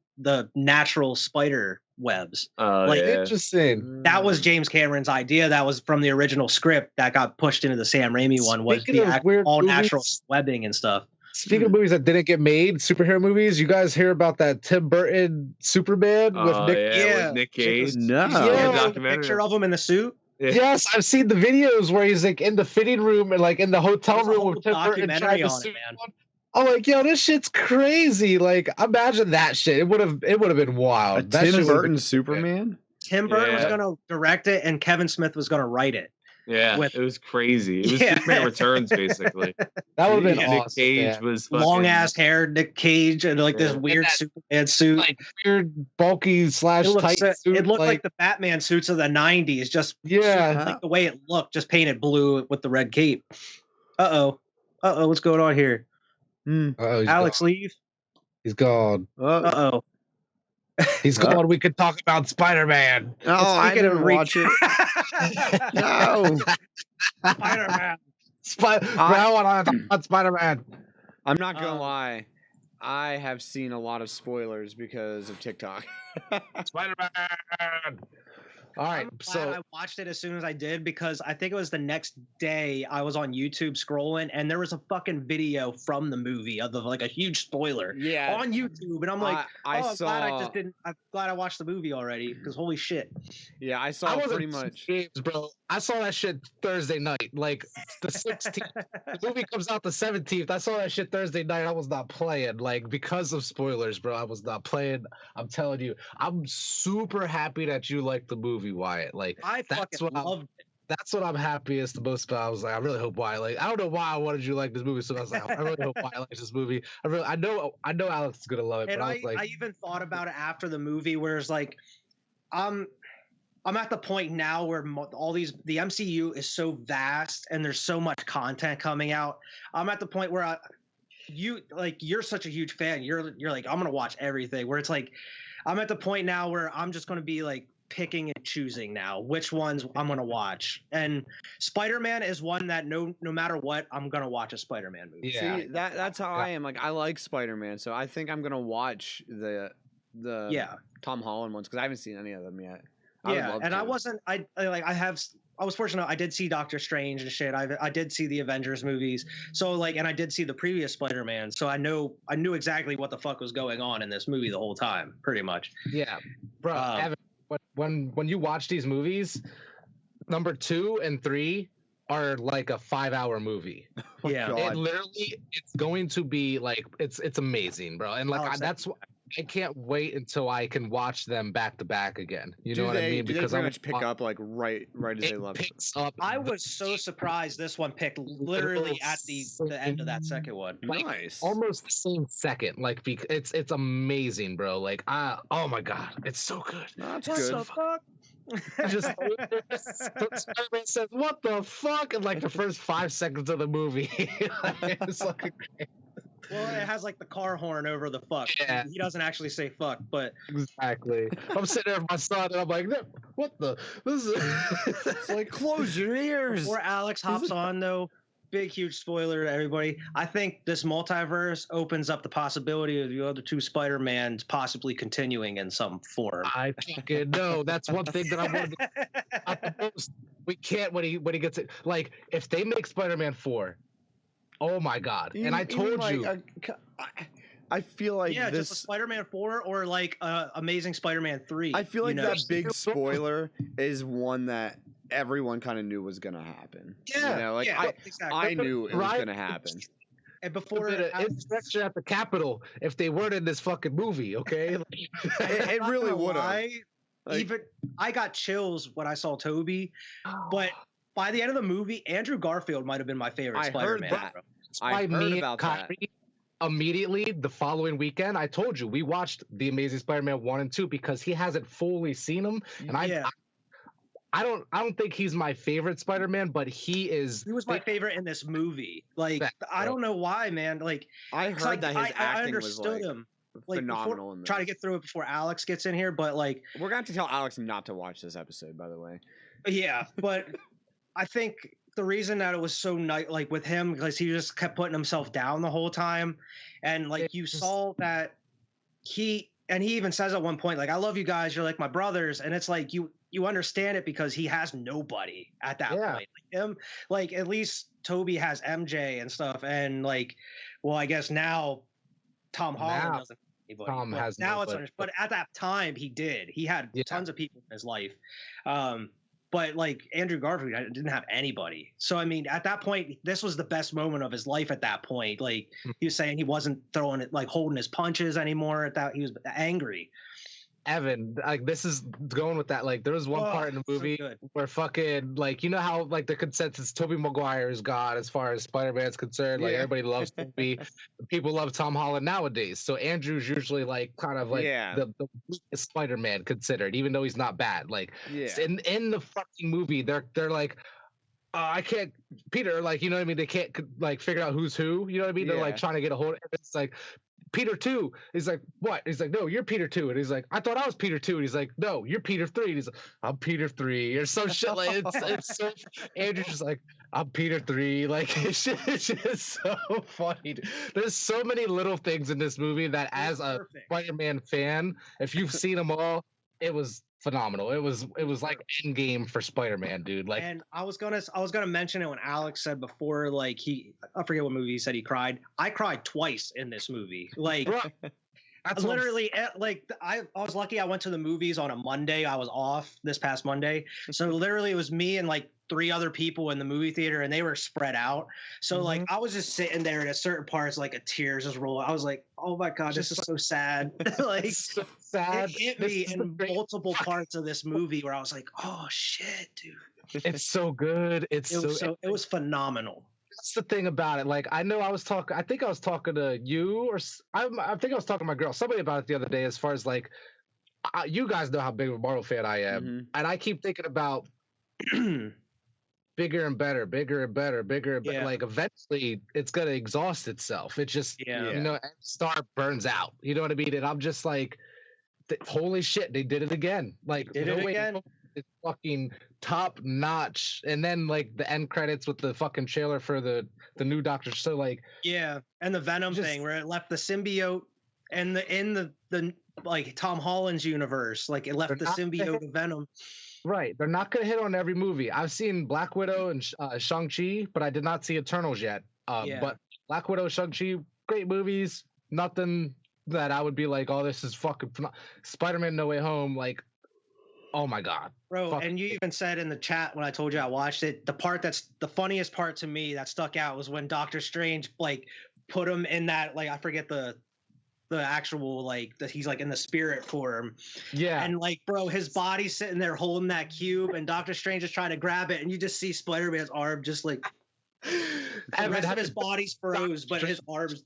natural spider webs. Interesting. That was James Cameron's idea. That was from the original script that got pushed into the Sam Raimi one. Was the all natural webbing and stuff. Speaking of movies that didn't get made, superhero movies, you guys hear about that Tim Burton Superman with Nick Cage? No. Picture of him in the suit. Yeah. Yes, I've seen the videos where he's like in the fitting room and like in the hotel room with Tim Burton trying to suit on. I'm like, yo, this shit's crazy. Like, imagine that shit. It would have been wild. Tim Burton Superman? Tim Burton was gonna direct it and Kevin Smith was gonna write it. Yeah, it was crazy. It was Superman Returns, basically. That would have been awesome. Nick Cage was fucking long ass hair, Nick Cage, and like this weird Superman suit, like weird bulky / tight suit. It looked like the Batman suits of the '90s. Just like the way it looked, just painted blue with the red cape. What's going on here? Alex, gone. leave. He's gone. He's gone. We could talk about Spider-Man. No, I didn't watch it. No. Spider-Man. I want to talk about Spider-Man. I'm not going to lie. I have seen a lot of spoilers because of TikTok. Spider-Man. All right, I'm glad so I watched it as soon as I did because I think it was the next day I was on YouTube scrolling and there was a fucking video from the movie of like a huge spoiler on YouTube, and I'm like, I'm glad I watched the movie already because holy shit. Yeah, I saw pretty much. Games, bro. I saw that shit Thursday night, like the 16th. The movie comes out the 17th. I saw that shit Thursday night. I was not playing, like because of spoilers, bro. I was not playing. I'm telling you, I'm super happy that you liked the movie, Wyatt. Like I fucking loved it. That's what I'm happiest the most about. I was like, I really hope Wyatt. Like, I don't know why I wanted you to like this movie, so I was like, I really hope Wyatt likes this movie. I know Alex is gonna love it. And but I even thought about it after the movie, where it's like, I'm at the point now where the MCU is so vast and there's so much content coming out. I'm at the point where you're such a huge fan. You're like, I'm gonna watch everything. Where it's like, I'm at the point now where I'm just gonna be like picking and choosing now which ones I'm gonna watch. And Spider-Man is one that no matter what, I'm gonna watch a Spider-Man movie. Yeah, see, that's how I am. Like, I like Spider-Man, so I think I'm gonna watch the Tom Holland ones because I haven't seen any of them yet. I was fortunate. I did see Doctor Strange and shit. I did see the Avengers movies. So like, and I did see the previous Spider-Man. So I knew exactly what the fuck was going on in this movie the whole time, pretty much. Yeah, bro. Evan, when you watch these movies, number 2 and 3 are like a 5-hour movie. Yeah, it's going to be like it's amazing, bro. And like that's what. I can't wait until I can watch them back to back again. You know what I mean? Because I pretty much pick up like right as they love it. I was so surprised this one picked literally at the end of that second one. Like, nice, almost the same second. Like it's amazing, bro. Like oh my god, it's so good. That's what good. The fuck? Spider-Man says, "What the fuck?" in like the first 5 seconds of the movie. It's like great. Well, it has like the car horn over the fuck. Yeah. He doesn't actually say fuck, but exactly. I'm sitting there with my son, and I'm like, "What the? This is." It's like, close your ears. Before Alex hops on, though, big huge spoiler to everybody. I think this multiverse opens up the possibility of the other 2 Spider-Mans possibly continuing in some form. I fucking know. That's one thing that I wanted the most. We can't when he gets it. Like, if they make Spider-Man 4. Oh my god! And I told you, I feel like just a Spider-Man 4 or like Amazing Spider-Man 3. I feel like that big spoiler is one that everyone kind of knew was gonna happen. Yeah, exactly. I knew it was gonna happen. And before insurrection at the Capitol, if they weren't in this fucking movie, okay, it really would have. Even I got chills when I saw Toby, but. By the end of the movie, Andrew Garfield might have been my favorite Spider-Man. I heard about that. Immediately the following weekend, I told you we watched The Amazing Spider-Man 1 and 2 because he hasn't fully seen them, and I don't think he's my favorite Spider-Man, but he was my favorite in this movie. Like I don't know why, man. Like I heard that his acting was like him. Phenomenal. In this. Try to get through it before Alex gets in here, but like we're gonna have to tell Alex not to watch this episode. By the way, yeah, but. I think the reason that it was so nice, like with him, because he just kept putting himself down the whole time, and like you saw that he even says at one point, like, "I love you guys, you're like my brothers," and it's like you understand it because he has nobody at that point. Like him, like at least Toby has MJ and stuff, and like, well, I guess now Tom Holland doesn't. Anybody. Tom has now it's but at that time he did. He had tons of people in his life. But like Andrew Garfield didn't have anybody. So, I mean, at that point, this was the best moment of his life at that point. Like he was saying he wasn't throwing it, like holding his punches anymore at that. He was angry. Evan, like this is going with that. Like there was one part in the movie where fucking like you know how like the consensus Tobey Maguire is God as far as Spider-Man's concerned. Like everybody loves Tobey. People love Tom Holland nowadays. So Andrew's usually like kind of like the weakest Spider-Man considered, even though he's not bad. Like in the fucking movie, they're like. I can't, Peter, like, you know what I mean? They can't, like, figure out who's who, you know what I mean? They're, like, trying to get a hold of it. It's like, Peter 2. He's like, what? He's like, no, you're Peter 2. And he's like, I thought I was Peter 2. And he's like, no, you're Peter 3. And he's like, I'm Peter 3. Or some shit. Like, it's so, Andrew's just like, I'm Peter 3. Like, it's just so funny. There's so many little things in this movie that as a Spider-Man fan, if you've seen them all, it was phenomenal. It was like Endgame for Spider-Man, dude. Like, and I was gonna mention it when Alex said before, like I forget what movie he said he cried. I cried twice in this movie. Like that's literally, like I was lucky I went to the movies on a Monday. I was off this past Monday, so literally it was me and like 3 other people in the movie theater, and they were spread out. So like I was just sitting there, and at certain parts, like a tear just rolled. I was like, "Oh my god, this is so sad!" Like so sad. It hit me in multiple parts of this movie where I was like, "Oh shit, dude!" It's so good. It was phenomenal. That's the thing about it. Like, I know I think I was talking to you, or I think I was talking to my girl, somebody about it the other day. As far as like, you guys know how big of a Marvel fan I am, and I keep thinking about. Bigger and better, bigger and better, bigger and better. Yeah. Like eventually it's gonna exhaust itself. It just you know, star burns out. You know what I mean? And I'm just like, holy shit, they did it again. Like did it again. It's fucking top notch. And then like the end credits with the fucking trailer for the new Doctor. So like and the Venom thing where it left the symbiote and in the like Tom Holland's universe, like it left the symbiote of Venom. Right. They're not going to hit on every movie. I've seen Black Widow and Shang-Chi, but I did not see Eternals yet. But Black Widow, Shang-Chi, great movies. Nothing that I would be like, oh, this is fucking Spider-Man No Way Home. Like, oh my God. Bro, and you even said in the chat when I told you I watched it, the part that's the funniest part to me that stuck out was when Doctor Strange like put him in that, like, I forget the actual, like, that he's like in the spirit form. Yeah. And like, bro, his body's sitting there holding that cube and Doctor Strange is trying to grab it, and you just see Spider-Man's arm just like the rest of his body's froze, but his arms.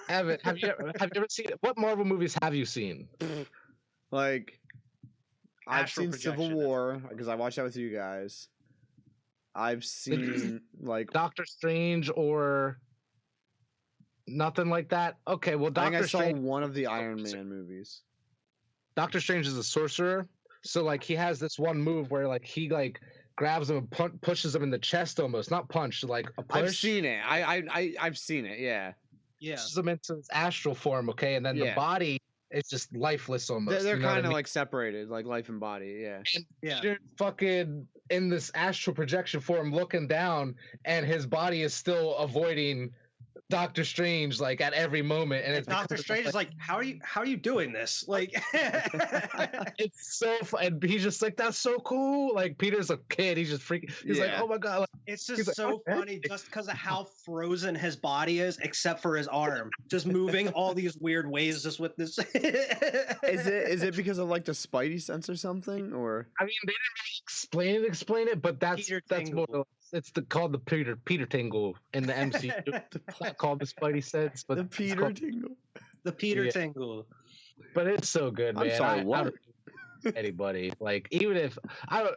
Evan, have you ever seen what Marvel movies have you seen? Like, I've Astral seen Projection. Civil War because I watched that with you guys. I've seen like Doctor Strange or nothing like that. Okay, well, I think I Doctor saw Strange. one of the Iron Man movies. Doctor Strange is a sorcerer, so like he has this one move where like he like grabs him and pushes him in the chest, almost not punch, like a push. I've seen it. I've seen it. Yeah. Pushes him into his astral form. Okay, and then the body is just lifeless almost. They're you know kind of what I mean? like separated, like life and body. Yeah. And you're fucking in this astral projection form, looking down, and his body is still avoiding Doctor Strange like at every moment, and it's Doctor Strange is like, how are you doing this? Like, it's so fun. And he's just like, that's so cool. Like Peter's a kid, he's just freaking. He's like, oh my god, like, it's just so funny just because of how frozen his body is, except for his arm, just moving all these weird ways, just with this. Is it because of like the Spidey sense or something, or? I mean, they didn't really explain it, but that's more. It's called the Peter Tingle in the MCU. Called the Spidey sense, but the Peter Tingle. The Peter Tingle. But it's so good, man. I'm sorry, what? Anybody like, even if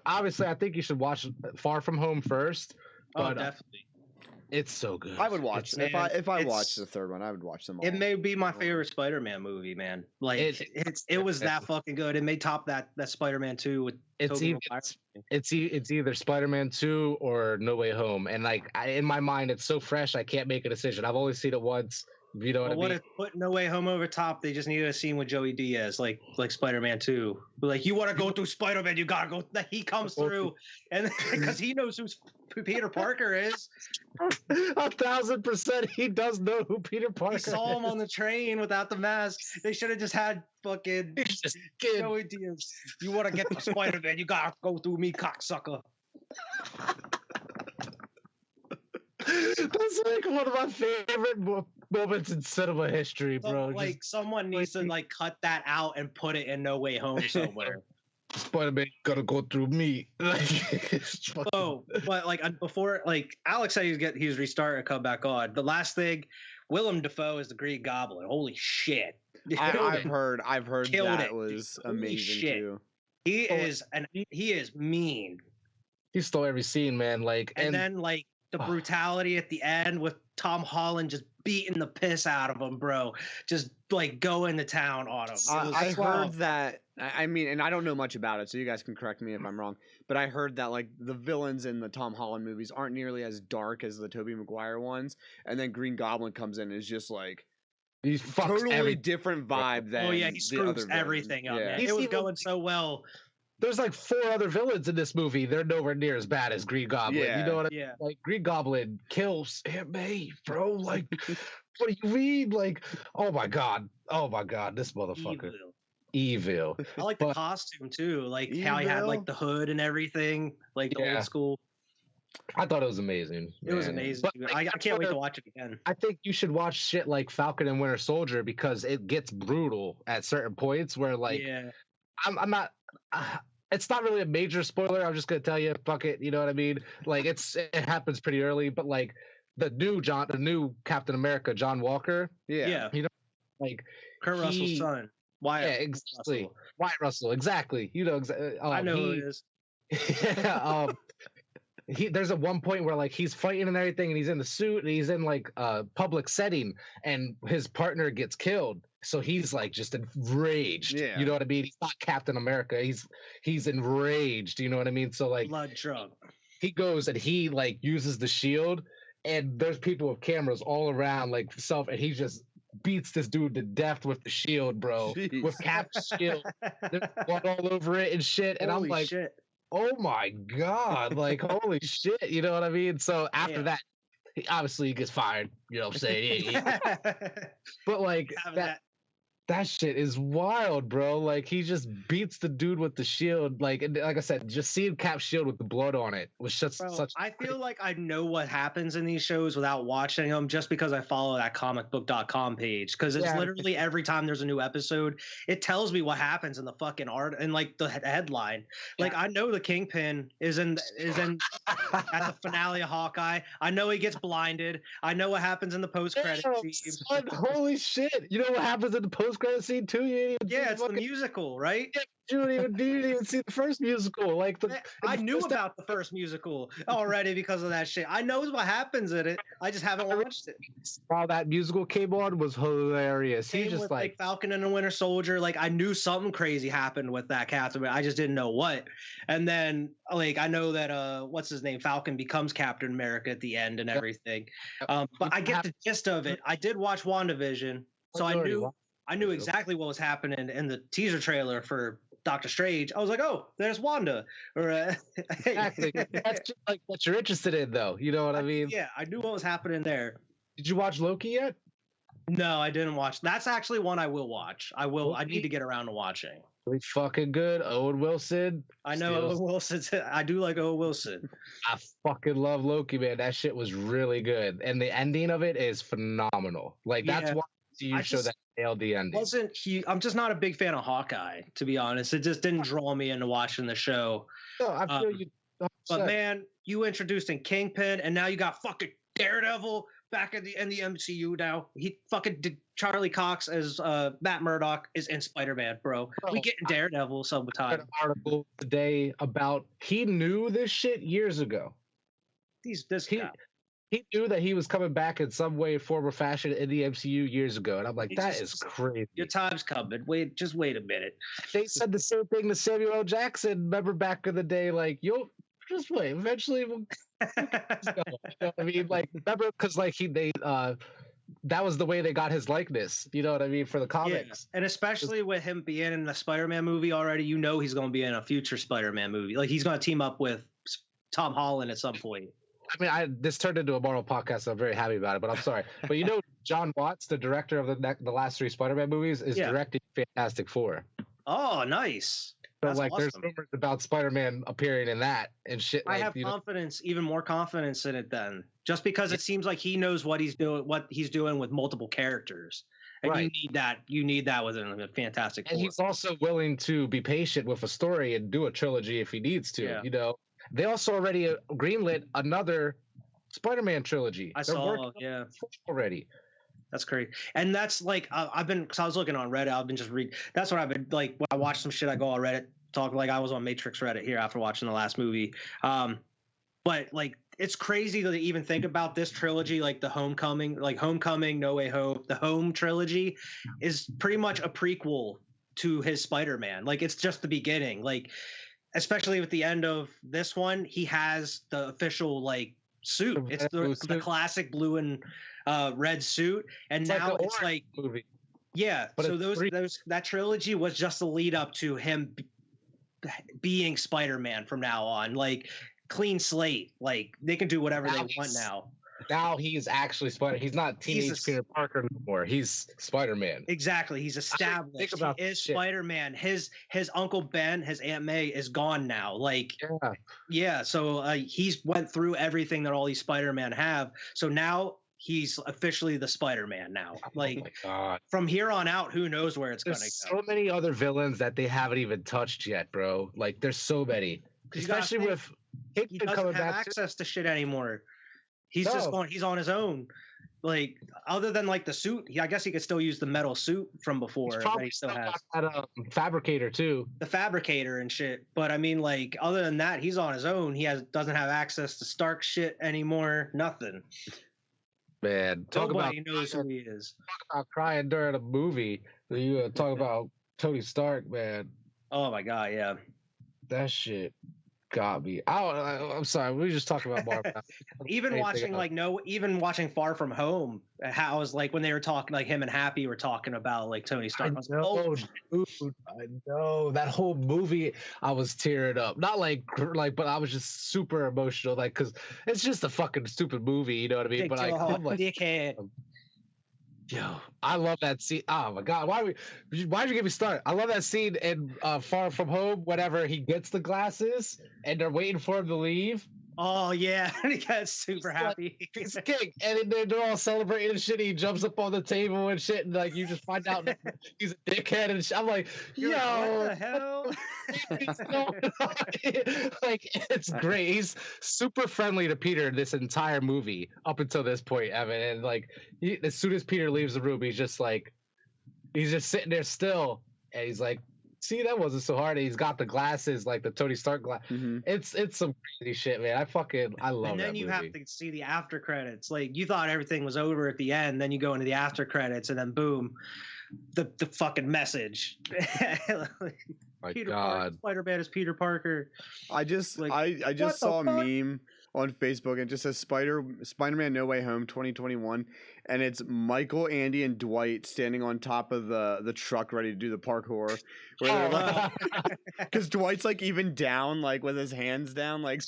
obviously I think you should watch Far From Home first. But, definitely. It's so good. I would watch it. If I watched the third one, I would watch them all. It may be my favorite Spider-Man movie, man. Like it was that fucking good. It may top that Spider-Man 2 with it's either Spider-Man 2 or No Way Home. And like in my mind it's so fresh I can't make a decision. I've only seen it once. You know what I mean? What if put No Way Home over top? They just needed a scene with Joey Diaz, like Spider-Man 2. Like, you want to go through Spider-Man, you gotta go. He comes through, and because he knows who Peter Parker is. 1,000%, he does know who Peter Parker is. He saw him on the train without the mask. They should have just had fucking Joey Diaz. You want to get to Spider-Man, you gotta go through me, cocksucker. That's like one of my favorite moments in cinema history, bro. Like, someone needs to like cut that out and put it in No Way Home somewhere. Spider-Man gotta go through me. But like before, like Alex said, he's restarting to come back on. The last thing, Willem Dafoe is the Green Goblin. Holy shit! I've heard that was amazing too. He is mean. He stole every scene, man. Like, and then like the brutality at the end with Tom Holland just beating the piss out of him, bro. Just like going to town on him. I heard that. I mean, and I don't know much about it, so you guys can correct me if I'm wrong. But I heard that like the villains in the Tom Holland movies aren't nearly as dark as the Tobey Maguire ones, and then Green Goblin comes in and is just like He fucks Totally different vibe than he the screws other everything up, villains. man. He's It was even- going so well. There's like 4 other villains in this movie. They're nowhere near as bad as Green Goblin. Yeah. You know what I mean? Yeah. Like Green Goblin kills Aunt May, bro. Like, what do you mean? Like, oh my god, this motherfucker, evil. I like the But- costume too, like how he had Evil. like the hood and everything, like the Yeah. old school. I thought it was amazing. It was man. amazing. But, I like, can't wait to watch it again. I think you should watch shit like Falcon and Winter Soldier because it gets brutal at certain points where like Yeah. I'm not. It's not really a major spoiler. I'm just gonna tell you, fuck it. You know what I mean? Like it happens pretty early, but like the new Captain America, John Walker, Yeah. like Kurt Russell's son. Wyatt. yeah, exactly. Russell. Wyatt Russell, exactly. You know, I know who it is. There's a one point where like he's fighting and everything, and he's in the suit and he's in like a public setting, and his partner gets killed. So he's like just enraged. Yeah. You know what I mean? He's not Captain America. He's enraged. You know what I mean? So like Blood drunk. he goes and he like uses the shield, and there's people with cameras all around like self, and he just beats this dude to death with the shield, bro. Jeez. With Cap's shield. There's blood all over it and shit. And Holy I'm like, shit. oh my god, like holy shit, you know what I mean? So after Yeah. that, he gets fired. You know what I'm saying? But like Having that shit is wild, bro. Like he just beats the dude with the shield. Like and like I said, just seeing Cap's shield with the blood on it was just Bro, such. I feel like I know what happens in these shows without watching them just because I follow that comicbook.com page. Because it's Yeah. literally every time there's a new episode, it tells me what happens in the fucking art and like the headline. Like I know the Kingpin is in at the finale of Hawkeye. I know he gets blinded. I know what happens in the post credit Damn, scene. son, holy shit! You know what happens in the post-credit scene too? You didn't even see Yeah, it's the fucking- musical, right? You didn't even see the first musical. Like I knew about the first musical already because of that shit. I know what happens in it. I just haven't watched it. While that musical came on was hilarious. He Same just with, like Falcon and the Winter Soldier. Like I knew something crazy happened with that Captain, but I just didn't know what. And then like I know that what's his name? Falcon becomes Captain America at the end and everything. But I get the gist of it. I did watch WandaVision, so I knew exactly what was happening in the teaser trailer for Doctor Strange. I was like, oh, there's Wanda. Or exactly. That's just like what you're interested in, though. You know what I mean? Yeah, I knew what was happening there. Did you watch Loki yet? No, I didn't watch. That's actually one I will watch. I will. I Loki? need to get around to watching. Really fucking good. Owen Wilson. I know Owen Wilson. I do like Owen Wilson. I fucking love Loki, man. That shit was really good, and the ending of it is phenomenal. Like that's Yeah. why you show that nailed the ending. I'm just not a big fan of Hawkeye, to be honest. It just didn't draw me into watching the show. No, I feel you. But man, you introduced in Kingpin, and now you got fucking Daredevil back in the MCU now. He fucking did Charlie Cox as Matt Murdock is in Spider-Man, bro. We get Daredevil I read sometime. an article today about he knew this shit years ago. This guy. He knew that he was coming back in some way, form, or fashion in the MCU years ago, and I'm like, that is crazy. Your time's coming. Just wait a minute. They said the same thing to Samuel L. Jackson. Remember back in the day, like you'll just wait. Eventually, we'll go. You know what I mean? Like remember, because like that was the way they got his likeness. You know what I mean for the comics. Yeah. And especially with him being in the Spider-Man movie already, you know he's going to be in a future Spider-Man movie. Like he's going to team up with Tom Holland at some point. I mean, this turned into a Marvel podcast, so I'm very happy about it. But I'm sorry. But you know, John Watts, the director of the last 3 Spider-Man movies, is directing Fantastic Four. Oh, nice. So That's like, there's awesome. rumors about Spider-Man appearing in that and shit. I Like, have you know, confidence, even more confidence in it then, just because it seems like he knows what he's doing with multiple characters. And Right. you need that within a Fantastic and Four. he's also willing to be patient with a story and do a trilogy if he needs to. Yeah. You know, they also already greenlit another Spider-Man trilogy. I They're saw, working on yeah. it already. That's crazy. And that's like, because I was looking on Reddit, I've been just reading. That's what I've been like, when I watch some shit, I go on Reddit, talk like I was on Matrix Reddit here after watching the last movie. But like, it's crazy to even think about this trilogy, like the Homecoming, No Way Home, the Home trilogy is pretty much a prequel to his Spider-Man. Like, it's just the beginning. Like, especially with the end of this one, he has the official, like, suit. It's the classic blue and red suit, and It's now like it's like movie. yeah. But So it's that trilogy was just a lead up to him being Spider-Man from now on, like clean slate. Like they can do whatever they want now. Now he's actually Spider. He's not teenage Peter Parker no more. He's Spider-Man. Exactly. He's established. He is Spider-Man. His Uncle Ben, his Aunt May is gone now. Like, yeah. So he's went through everything that all these Spider-Man have. So now he's officially the Spider-Man now. Like, oh my God. From here on out, who knows where it's going to go. So many other villains that they haven't even touched yet, bro. Like, there's so many. Especially with he doesn't have access to shit anymore. He's just going. He's on his own. Like other than like the suit, I guess he could still use the metal suit from before. He's probably he still has that fabricator too. The fabricator and shit. But I mean, like other than that, he's on his own. He doesn't have access to Stark shit anymore. Nothing. Man, nobody knows who he is. Talk about crying during a movie. You talk about Tony Stark, man. Oh my God, yeah. That shit got me. I'm sorry. We were just talking about Marvel. Even watching Far From Home, how it was like when they were talking, like him and Happy were talking about like Tony Stark. I know that whole movie. I was tearing up. Not like, but I was just super emotional, like because it's just a fucking stupid movie. You know what I mean? But I'm like, dickhead. Yo, I love that scene. Oh my God, why'd you get me started? I love that scene in Far From Home whenever he gets the glasses and they're waiting for him to leave. Oh yeah, he got super happy. He's a king, and then they're all celebrating and shit. He jumps up on the table and shit, and like you just find out he's a dickhead and shit. I'm like, yo, what the hell? Like it's great. He's super friendly to Peter this entire movie up until this point, Evan. And like as soon as Peter leaves the room, he's just sitting there still, and he's like, see, that wasn't so hard. He's got the glasses, like the Tony Stark glass. Mm-hmm. It's some crazy shit, man. I love it. And then you have to see the after credits. Like you thought everything was over at the end, then you go into the after credits, and then boom, the fucking message. My Peter God, Parker, Spider-Man is Peter Parker. I just saw a meme on Facebook. It just says Spider-Man No Way Home 2021, and it's Michael, Andy, and Dwight standing on top of the truck ready to do the parkour. Where they're like, because Dwight's like even down, like with his hands down, like.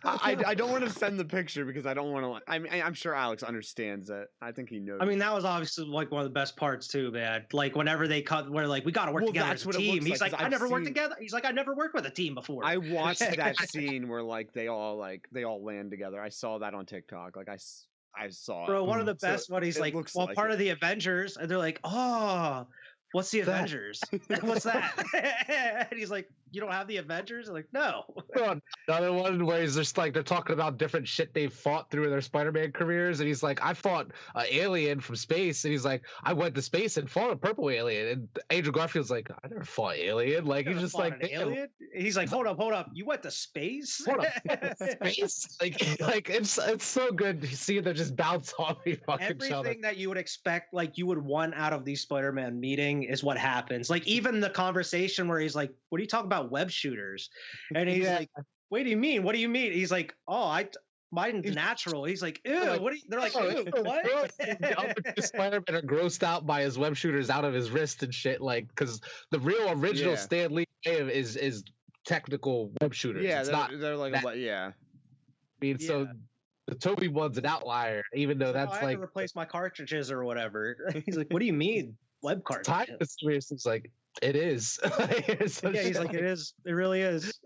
I don't want to send the picture because I don't want to. I'm sure Alex understands that. I think he knows. I mean, that was obviously like one of the best parts too, man. Like whenever they cut, where like we got to work together as a team. He's like, I never worked together. He's like, I never worked with a team before. I watched that scene where they all land together. I saw that on TikTok. Like I saw. Bro, one of the best when he's like, well, part of the Avengers, and they're like, oh. What's the Avengers? What's that? And he's like, you don't have the Avengers? I'm like, no. Another one where he's just like, they're talking about different shit they've fought through their Spider-Man careers. And he's like, I fought an alien from space. And he's like, I went to space and fought a purple alien. And Andrew Garfield's like, I never fought alien. Like, he's just like, alien? He's like, hold up. You went to space? Hold up. Space? Like it's so good to see them just bounce off each other. Everything that you would expect, like you would want out of these Spider-Man meetings is what happens. Like even the conversation where he's like, what are you talking about, web shooters? And he's like, what do you mean? He's like, oh, mine's natural. He's like, ew, what are you? They're like, ew, what? Spider-Man are grossed out by his web shooters out of his wrist and shit, like because the real original Stan Lee is technical web shooters. Yeah, they're like I mean, so the Toby one's an outlier, even though that's I had to replace my cartridges or whatever. He's like, what do you mean? Web card. It's like it is. He's like it is. It really is.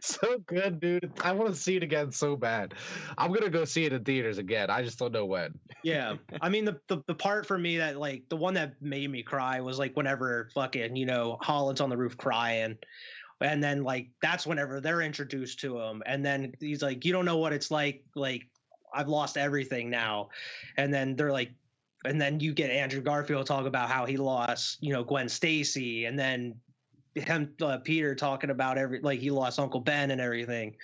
So good, dude. I want to see it again so bad. I'm gonna go see it in theaters again. I just don't know when. Yeah, I mean the part for me that like the one that made me cry was like whenever fucking Holland's on the roof crying. And then like that's whenever they're introduced to him, and then he's like, you don't know what it's like I've lost everything now. And then they're like. And then you get Andrew Garfield talk about how he lost, Gwen Stacy, and then Peter talking about he lost Uncle Ben and everything.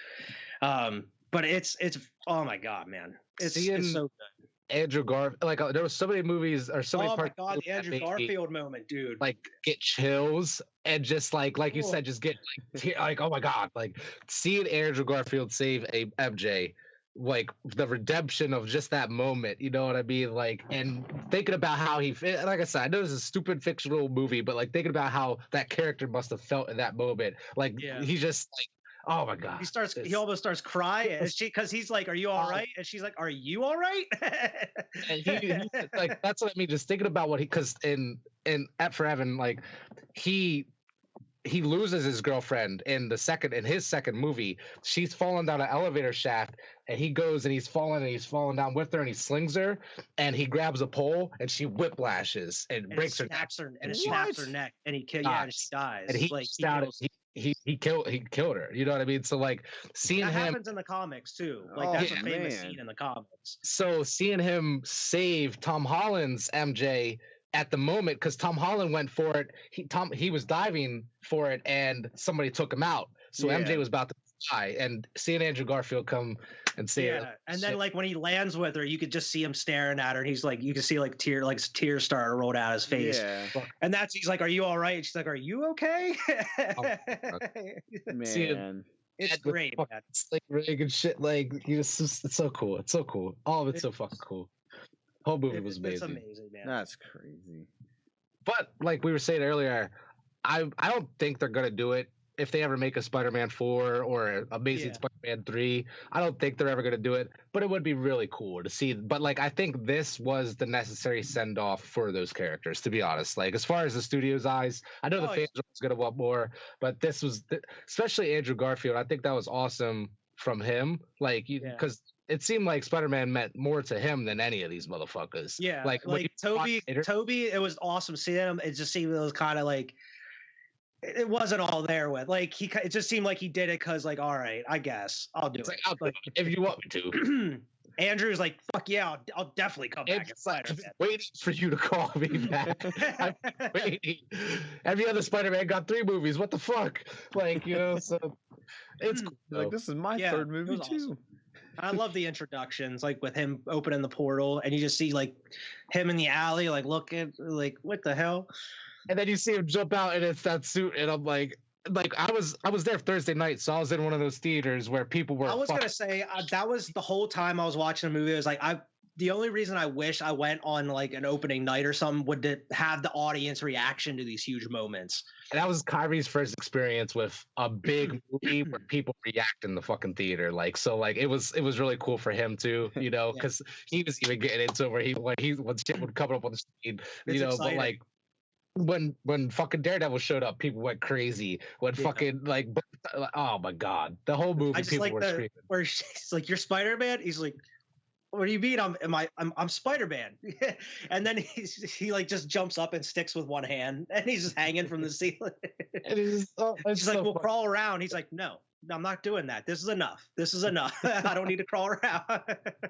But it's oh my God, man, it's so good. Andrew Garfield, like there was so many movies or so many Oh my parts god, the that Andrew made me, Garfield moment, dude. like get chills and just like you said, just get like oh my god, like seeing Andrew Garfield save a MJ, like the redemption of just that moment, you know what I mean? Like, and thinking about how like I said, I know this is a stupid fictional movie, but like thinking about how that character must have felt in that moment, like he just like, oh my god, he almost starts crying, and because he's like, "Are you all right?" And she's like, "Are you all right?" And he like that's what I mean. Just thinking about what because in At For Evan, like he loses his girlfriend in his second movie. She's falling down an elevator shaft, and he goes and he's falling down with her, and he slings her, and he grabs a pole, and she whiplashes and breaks her neck, and it snaps her neck, and she dies. And he killed her. You know what I mean? So like seeing that him happens in the comics too. Like that's a famous scene in the comics. So seeing him save Tom Holland's MJ at the moment, because Tom Holland went for it. He was diving for it, and somebody took him out. So MJ was about to die, and seeing Andrew Garfield come and save her. And then like when he lands with her, you could just see him staring at her, and he's like, you can see like tears start to roll down his face. Yeah. And he's like, "Are you all right?" And she's like, "Are you okay?" Man. It's great, man. It's like rig and shit. Like it's so coll. It's so cool. All of it's so fucking cool. Whole movie was amazing. It's amazing, man. That's crazy. But like we were saying earlier, I don't think they're gonna do it. If they ever make a Spider-Man 4 or Amazing Spider-Man 3, I don't think they're ever gonna do it. But it would be really cool to see. But like I think this was the necessary send-off for those characters, to be honest. Like as far as the studio's eyes, I know the fans are gonna want more, but this was especially Andrew Garfield. I think that was awesome from him. Like because it seemed like Spider-Man meant more to him than any of these motherfuckers. Yeah, like Toby, it was awesome seeing him. It just seemed it was kind of like it wasn't all there with. Like it just seemed like he did it because like, all right, I guess I'll do it. Like, if you want me to. Andrew's like, fuck yeah, I'll definitely come back. I'm waiting for you to call me back. I'm waiting. Every other Spider-Man got 3 movies. What the fuck? Like, you know, so it's cool. Like this is my third movie too. Awesome. I love the introductions, like with him opening the portal, and you just see like him in the alley, like looking, like what the hell? And then you see him jump out, and it's that suit, and I'm like I was there Thursday night, so I was in one of those theaters where people were. I was gonna say that was the whole time I was watching the movie. I was like, the only reason I wish I went on like an opening night or something would to have the audience reaction to these huge moments. And that was Kyrie's first experience with a big movie where people react in the fucking theater. Like, so like it was really cool for him too, you know, because he was even getting into it where when shit would come up on the screen, you know, exciting. But like when fucking Daredevil showed up, people went crazy. When fucking like, oh my god, the whole movie, people were screaming. Where she's like, "You're Spider-Man?" He's like, "What do you mean? I'm Spider-Man." And then he like just jumps up and sticks with one hand, and he's just hanging from the ceiling. She's like, "We'll crawl around." He's like, "No, I'm not doing that. This is enough. I don't need to crawl around."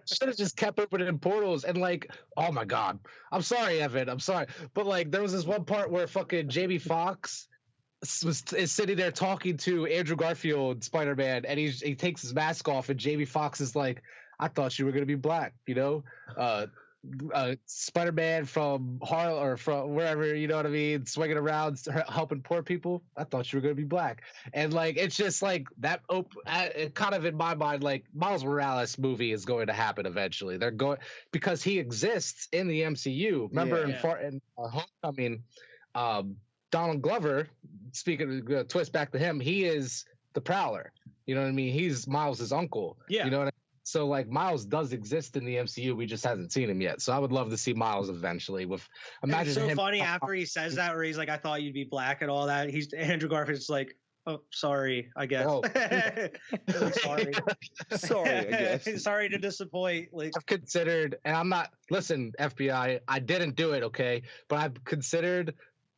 Should have just kept opening portals and like, oh my god, I'm sorry, Evan, I'm sorry, but like there was this one part where fucking Jamie Foxx is sitting there talking to Andrew Garfield, Spider-Man, and he takes his mask off, and Jamie Foxx is like, "I thought you were gonna be black, you know, Spider-Man from Harlem or from wherever, you know what I mean, swinging around helping poor people. I thought you were gonna be black." And like it's just like that. It kind of in my mind, like Miles Morales movie is going to happen eventually. They're going because he exists in the MCU. Remember in Homecoming, Donald Glover. Speaking of twist back to him, he is the Prowler. You know what I mean? He's Miles' uncle. Yeah. You know what I mean? So like Miles does exist in the MCU, we just hasn't seen him yet. So I would love to see Miles eventually. Imagine it's so him funny after he says that, where he's like, "I thought you'd be black" and all that. Andrew Garfield's like, "Oh, sorry, I guess." Oh. Sorry, I guess. Sorry to disappoint. Like I've considered, and I'm not. Listen, FBI, I didn't do it, okay, but I've considered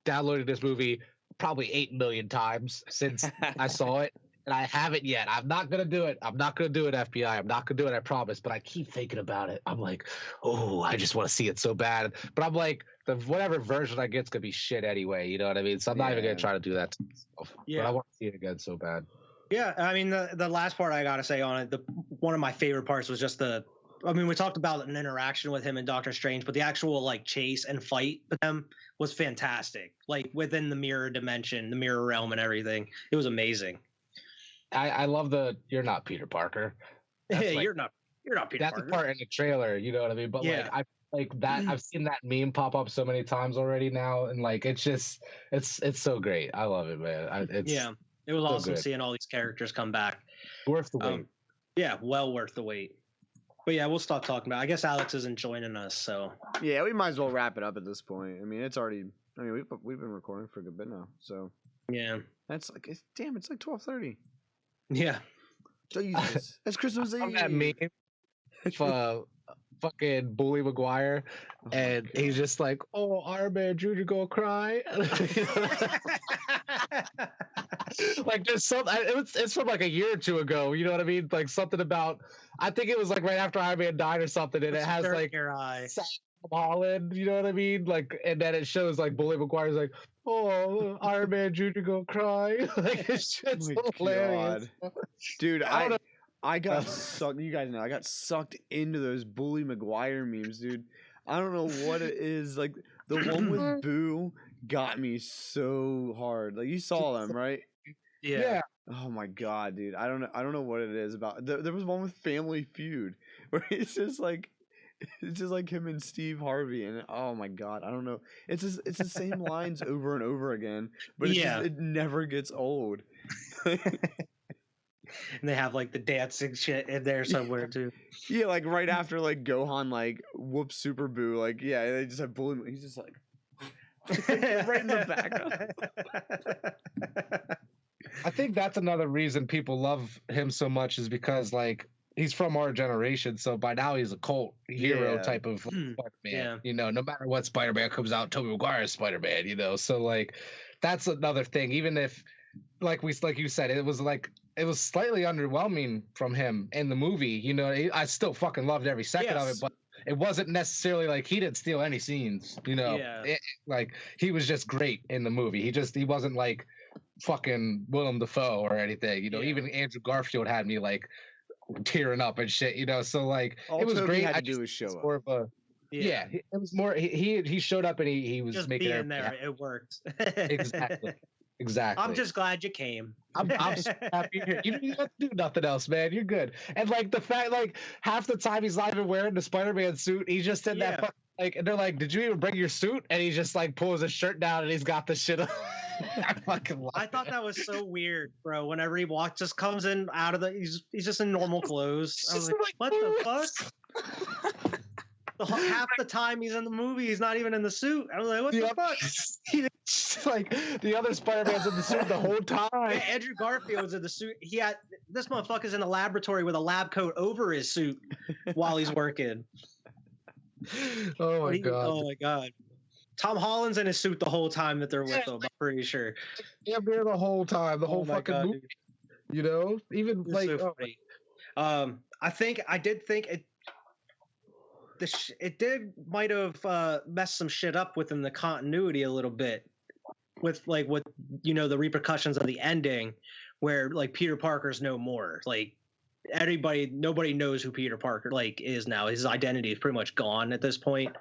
downloading this movie probably 8 million times since I saw it. And I haven't yet. I'm not going to do it. I'm not going to do it, FBI. I'm not going to do it, I promise. But I keep thinking about it. I'm like, oh, I just want to see it so bad. But I'm like, whatever version I get's going to be shit anyway. You know what I mean? So I'm not even going to try to do that to myself. Yeah. But I want to see it again so bad. Yeah. I mean, the last part I got to say on it, one of my favorite parts was just the I mean, we talked about an interaction with him and Doctor Strange, but the actual like chase and fight with them was fantastic. Like within the mirror dimension, the mirror realm, and everything, it was amazing. I love the "You're not Peter Parker." Hey, you're not Peter That's Parker. the part in the trailer, you know what I mean? But Yeah. like I like that. I've seen that meme pop up so many times already now, and like it's so great. I love it, man. It was so awesome good. seeing all these characters come back. Worth the wait. Yeah, well worth the wait. But yeah, we'll stop talking about it. I guess Alex isn't joining us, so Yeah, we might as well wrap it up at this point. I mean, it's already. I mean, we've been recording for a good bit now, so yeah. that's like it's like 12:30. Yeah. Jesus, that's Christmas Eve. On that meme, fucking Bully Maguire, and he's just like, "Oh, Iron Man Jr. gonna cry." Like there's some. It's from like a year or two ago. You know what I mean? Like something about. I think it was like right after Iron Man died or something, and it has like your eye. Sam Holland. You know what I mean? Like, and then it shows like Bully Maguire's like, "Oh, Iron Man Jr. gonna cry." Like it's just hilarious, dude. I got sucked. You guys know I got sucked into those Bully Maguire memes, dude. I don't know what it is. Like the one with Boo got me so hard. Like you saw them, right? Yeah. Oh my god, dude. I don't know what it is about. There was one with Family Feud where it's just like him and Steve Harvey, and oh my god, I don't know. It's the same lines over and over again, but it never gets old. And they have like the dancing shit in there somewhere too. Yeah, like right after like Gohan like whoops Super Boo, like yeah, they just have Bully. He's just like right in the background. I think that's another reason people love him so much is because like he's from our generation, so by now he's a cult hero type of Spider-Man. Yeah. You know, no matter what Spider-Man comes out, Tobey Maguire is Spider-Man. You know, so like that's another thing. Even if like you said, it was slightly underwhelming from him in the movie. You know, I still fucking loved every second of it, but it wasn't necessarily like he didn't steal any scenes. You know, like he was just great in the movie. He wasn't like fucking Willem Dafoe or anything. You know, even Andrew Garfield had me like tearing up and shit. You know, so like it was great. Had to do his show more of a it was more. He showed up and he was just making being there. It worked. Exactly. I'm just glad you came. I'm so happy you're here. You don't have to do nothing else, man. You're good. And like the fact, like half the time he's not even wearing the Spider-Man suit. He's just in that fucking, like, and they're like, "Did you even bring your suit?" And he just like pulls his shirt down and he's got the shit on. I thought that was so weird, bro. Whenever he just comes in out of he's just in normal clothes. I was like, what the fuck? Half the time he's in the movie, he's not even in the suit. I was like, what the fuck? Like the other Spider-Man's in the suit the whole time. Yeah, Andrew Garfield's in the suit. This motherfucker's in a laboratory with a lab coat over his suit while he's working. Oh my god. Tom Holland's in his suit the whole time that they're with him, I'm pretty sure. Yeah, there the whole time, the whole fucking movie. Dude. You know? Even it's like so funny. I did think it might have messed some shit up within the continuity a little bit with the repercussions of the ending where like Peter Parker's no more. Like nobody knows who Peter Parker like is now. His identity is pretty much gone at this point.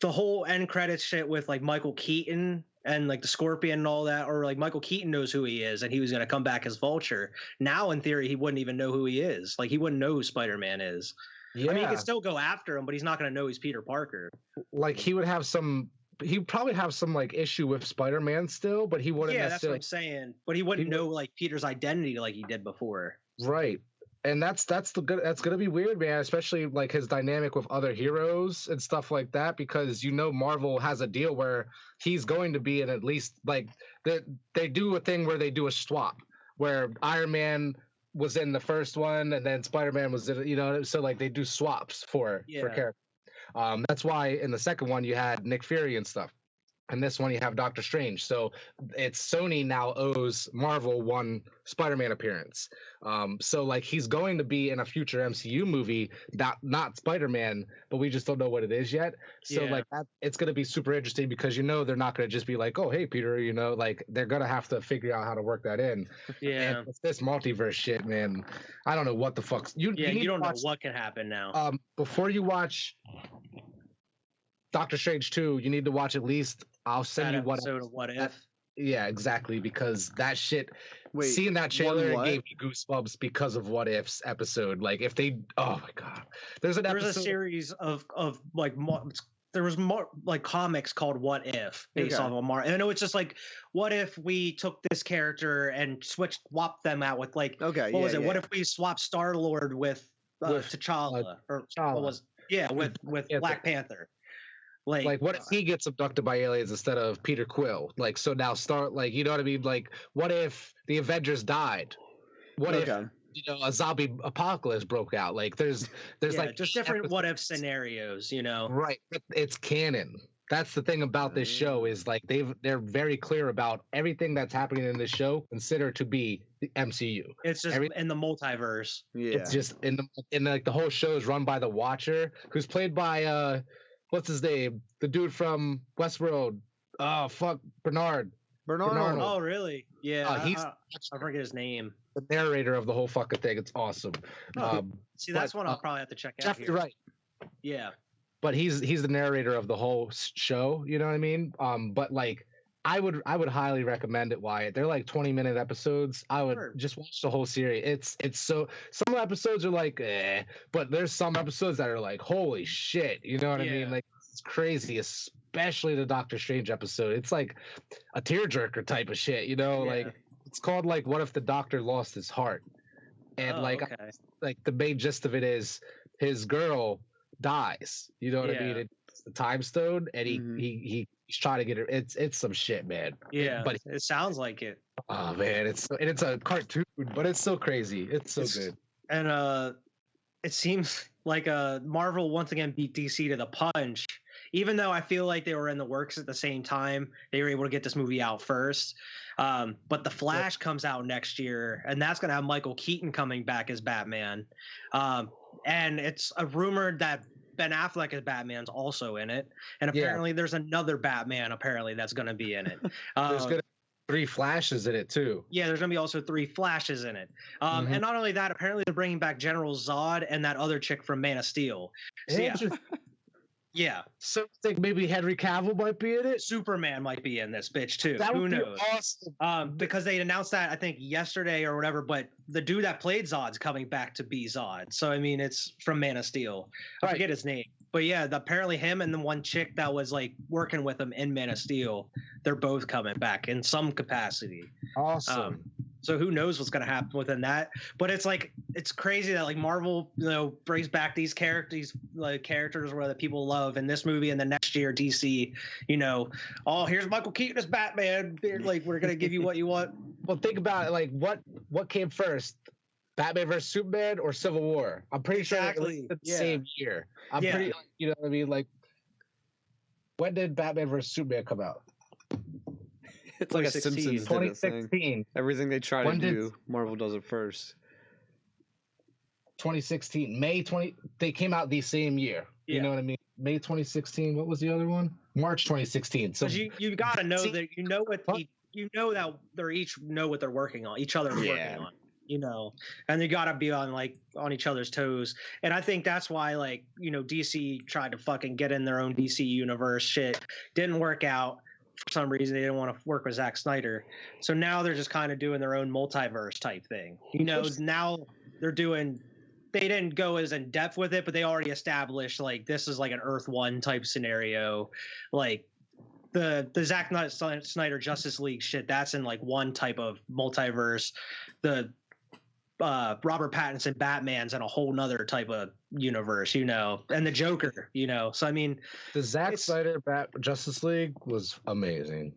The whole end credits shit with like Michael Keaton and like the Scorpion and all that, or like Michael Keaton knows who he is and he was going to come back as Vulture. Now, in theory, he wouldn't even know who he is. Like he wouldn't know who Spider-Man is. Yeah. I mean, he could still go after him, but he's not going to know he's Peter Parker. Like he'd probably have some like issue with Spider-Man still, but he wouldn't necessarily. That's what I'm saying. But he wouldn't know like Peter's identity like he did before. Right. And that's gonna be weird, man, especially like his dynamic with other heroes and stuff like that, because Marvel has a deal where he's going to be in at least like they do a thing where they do a swap where Iron Man was in the first one and then Spider-Man was in, so like they do swaps for characters. That's why in the second one you had Nick Fury and stuff. And this one you have Doctor Strange. So it's Sony now owes Marvel one Spider-Man appearance. So like he's going to be in a future MCU movie, not Spider-Man, but we just don't know what it is yet. So like that, it's going to be super interesting because they're not going to just be like, oh hey Peter, like they're going to have to figure out how to work that in. Yeah. And with this multiverse shit, man, I don't know what the fuck. You don't know what can happen now. Before you watch Doctor Strange 2, you need to watch at least. I'll send you what episode of What If. Yeah, exactly. Because that shit, seeing that trailer gave me goosebumps because of What If's episode. Like, if they, oh my god, there's a series of like there was more like comics called What If based off of Marvel. And I know it's just like, what if we took this character and swapped them out with like, what was it? What if we swapped Star-Lord with T'Challa with Black Panther? Like what if he gets abducted by aliens instead of Peter Quill? Like, so now you know what I mean? Like, what if the Avengers died? What if a zombie apocalypse broke out? Like, there's like just different what if scenarios, Right. It's canon. That's the thing about this show is like they're very clear about everything that's happening in this show considered to be the MCU. It's just in the multiverse. Yeah. It's just in like the whole show is run by the Watcher, who's played by what's his name? The dude from Westworld. Oh fuck, Bernard. Oh really? Yeah. I forget his name. The narrator of the whole fucking thing. It's awesome. See, that's one I'll probably have to check out. Jeff, you're right. Yeah. But he's the narrator of the whole show. You know what I mean? But like, I would highly recommend it, Wyatt. They're like 20-minute episodes. I would just watch the whole series. It's so, some episodes are like, but there's some episodes that are like, holy shit. You know what I mean? Like, it's crazy, especially the Doctor Strange episode. It's like a tearjerker type of shit, like it's called like, what if the Doctor lost his heart? And like the main gist of it is his girl dies. You know what I mean? It's the time stone, and he's trying to get her. It's some shit, man. Yeah, but it sounds like it. Oh man, it's a cartoon, but it's so crazy. It's so good. And it seems like Marvel once again beat DC to the punch. Even though I feel like they were in the works at the same time, they were able to get this movie out first. But The Flash comes out next year, and that's going to have Michael Keaton coming back as Batman. And it's rumored that Ben Affleck as Batman's also in it. And apparently there's another Batman that's going to be in it. There's going to be 3 Flashes in it too. Yeah, there's going to be also 3 Flashes in it. And not only that, apparently they're bringing back General Zod and that other chick from Man of Steel. So, yeah. So I think maybe Henry Cavill might be in it. Superman might be in this bitch too. Who knows? Awesome. Because they announced that I think yesterday or whatever, but the dude that played Zod's coming back to be Zod. So I mean, it's from Man of Steel. I forget his name. But yeah, apparently him and the one chick that was like working with him in Man of Steel, they're both coming back in some capacity. Awesome. So who knows what's going to happen within that? But it's like, it's crazy that like Marvel, brings back these characters where that people love in this movie, and the next year DC, oh, here's Michael Keaton as Batman. Like, we're going to give you what you want. Well, think about it. Like, what came first? Batman vs Superman or Civil War? I'm pretty sure it was the same year. I'm pretty, you know what I mean? Like, when did Batman vs Superman come out? It's like a Simpsons 2016. Everything they try to do, Marvel does it first. 2016, May 20. They came out the same year. You know what I mean? May 2016. What was the other one? March 2016. So you got to know that that they're each know what they're working on. Each other working on. And they gotta be on each other's toes. And I think that's why DC tried to fucking get in their own DC universe. Shit didn't work out. For some reason, they didn't want to work with Zack Snyder. So now they're just kind of doing their own multiverse type thing. Now they're doing, they didn't go as in depth with it, but they already established this is like an Earth 1 type scenario. Like the Zack Snyder Justice League shit, that's in one type of multiverse. The Robert Pattinson Batman's in a whole nother type of universe, and the Joker, So I mean, the Zack Snyder Justice League was amazing.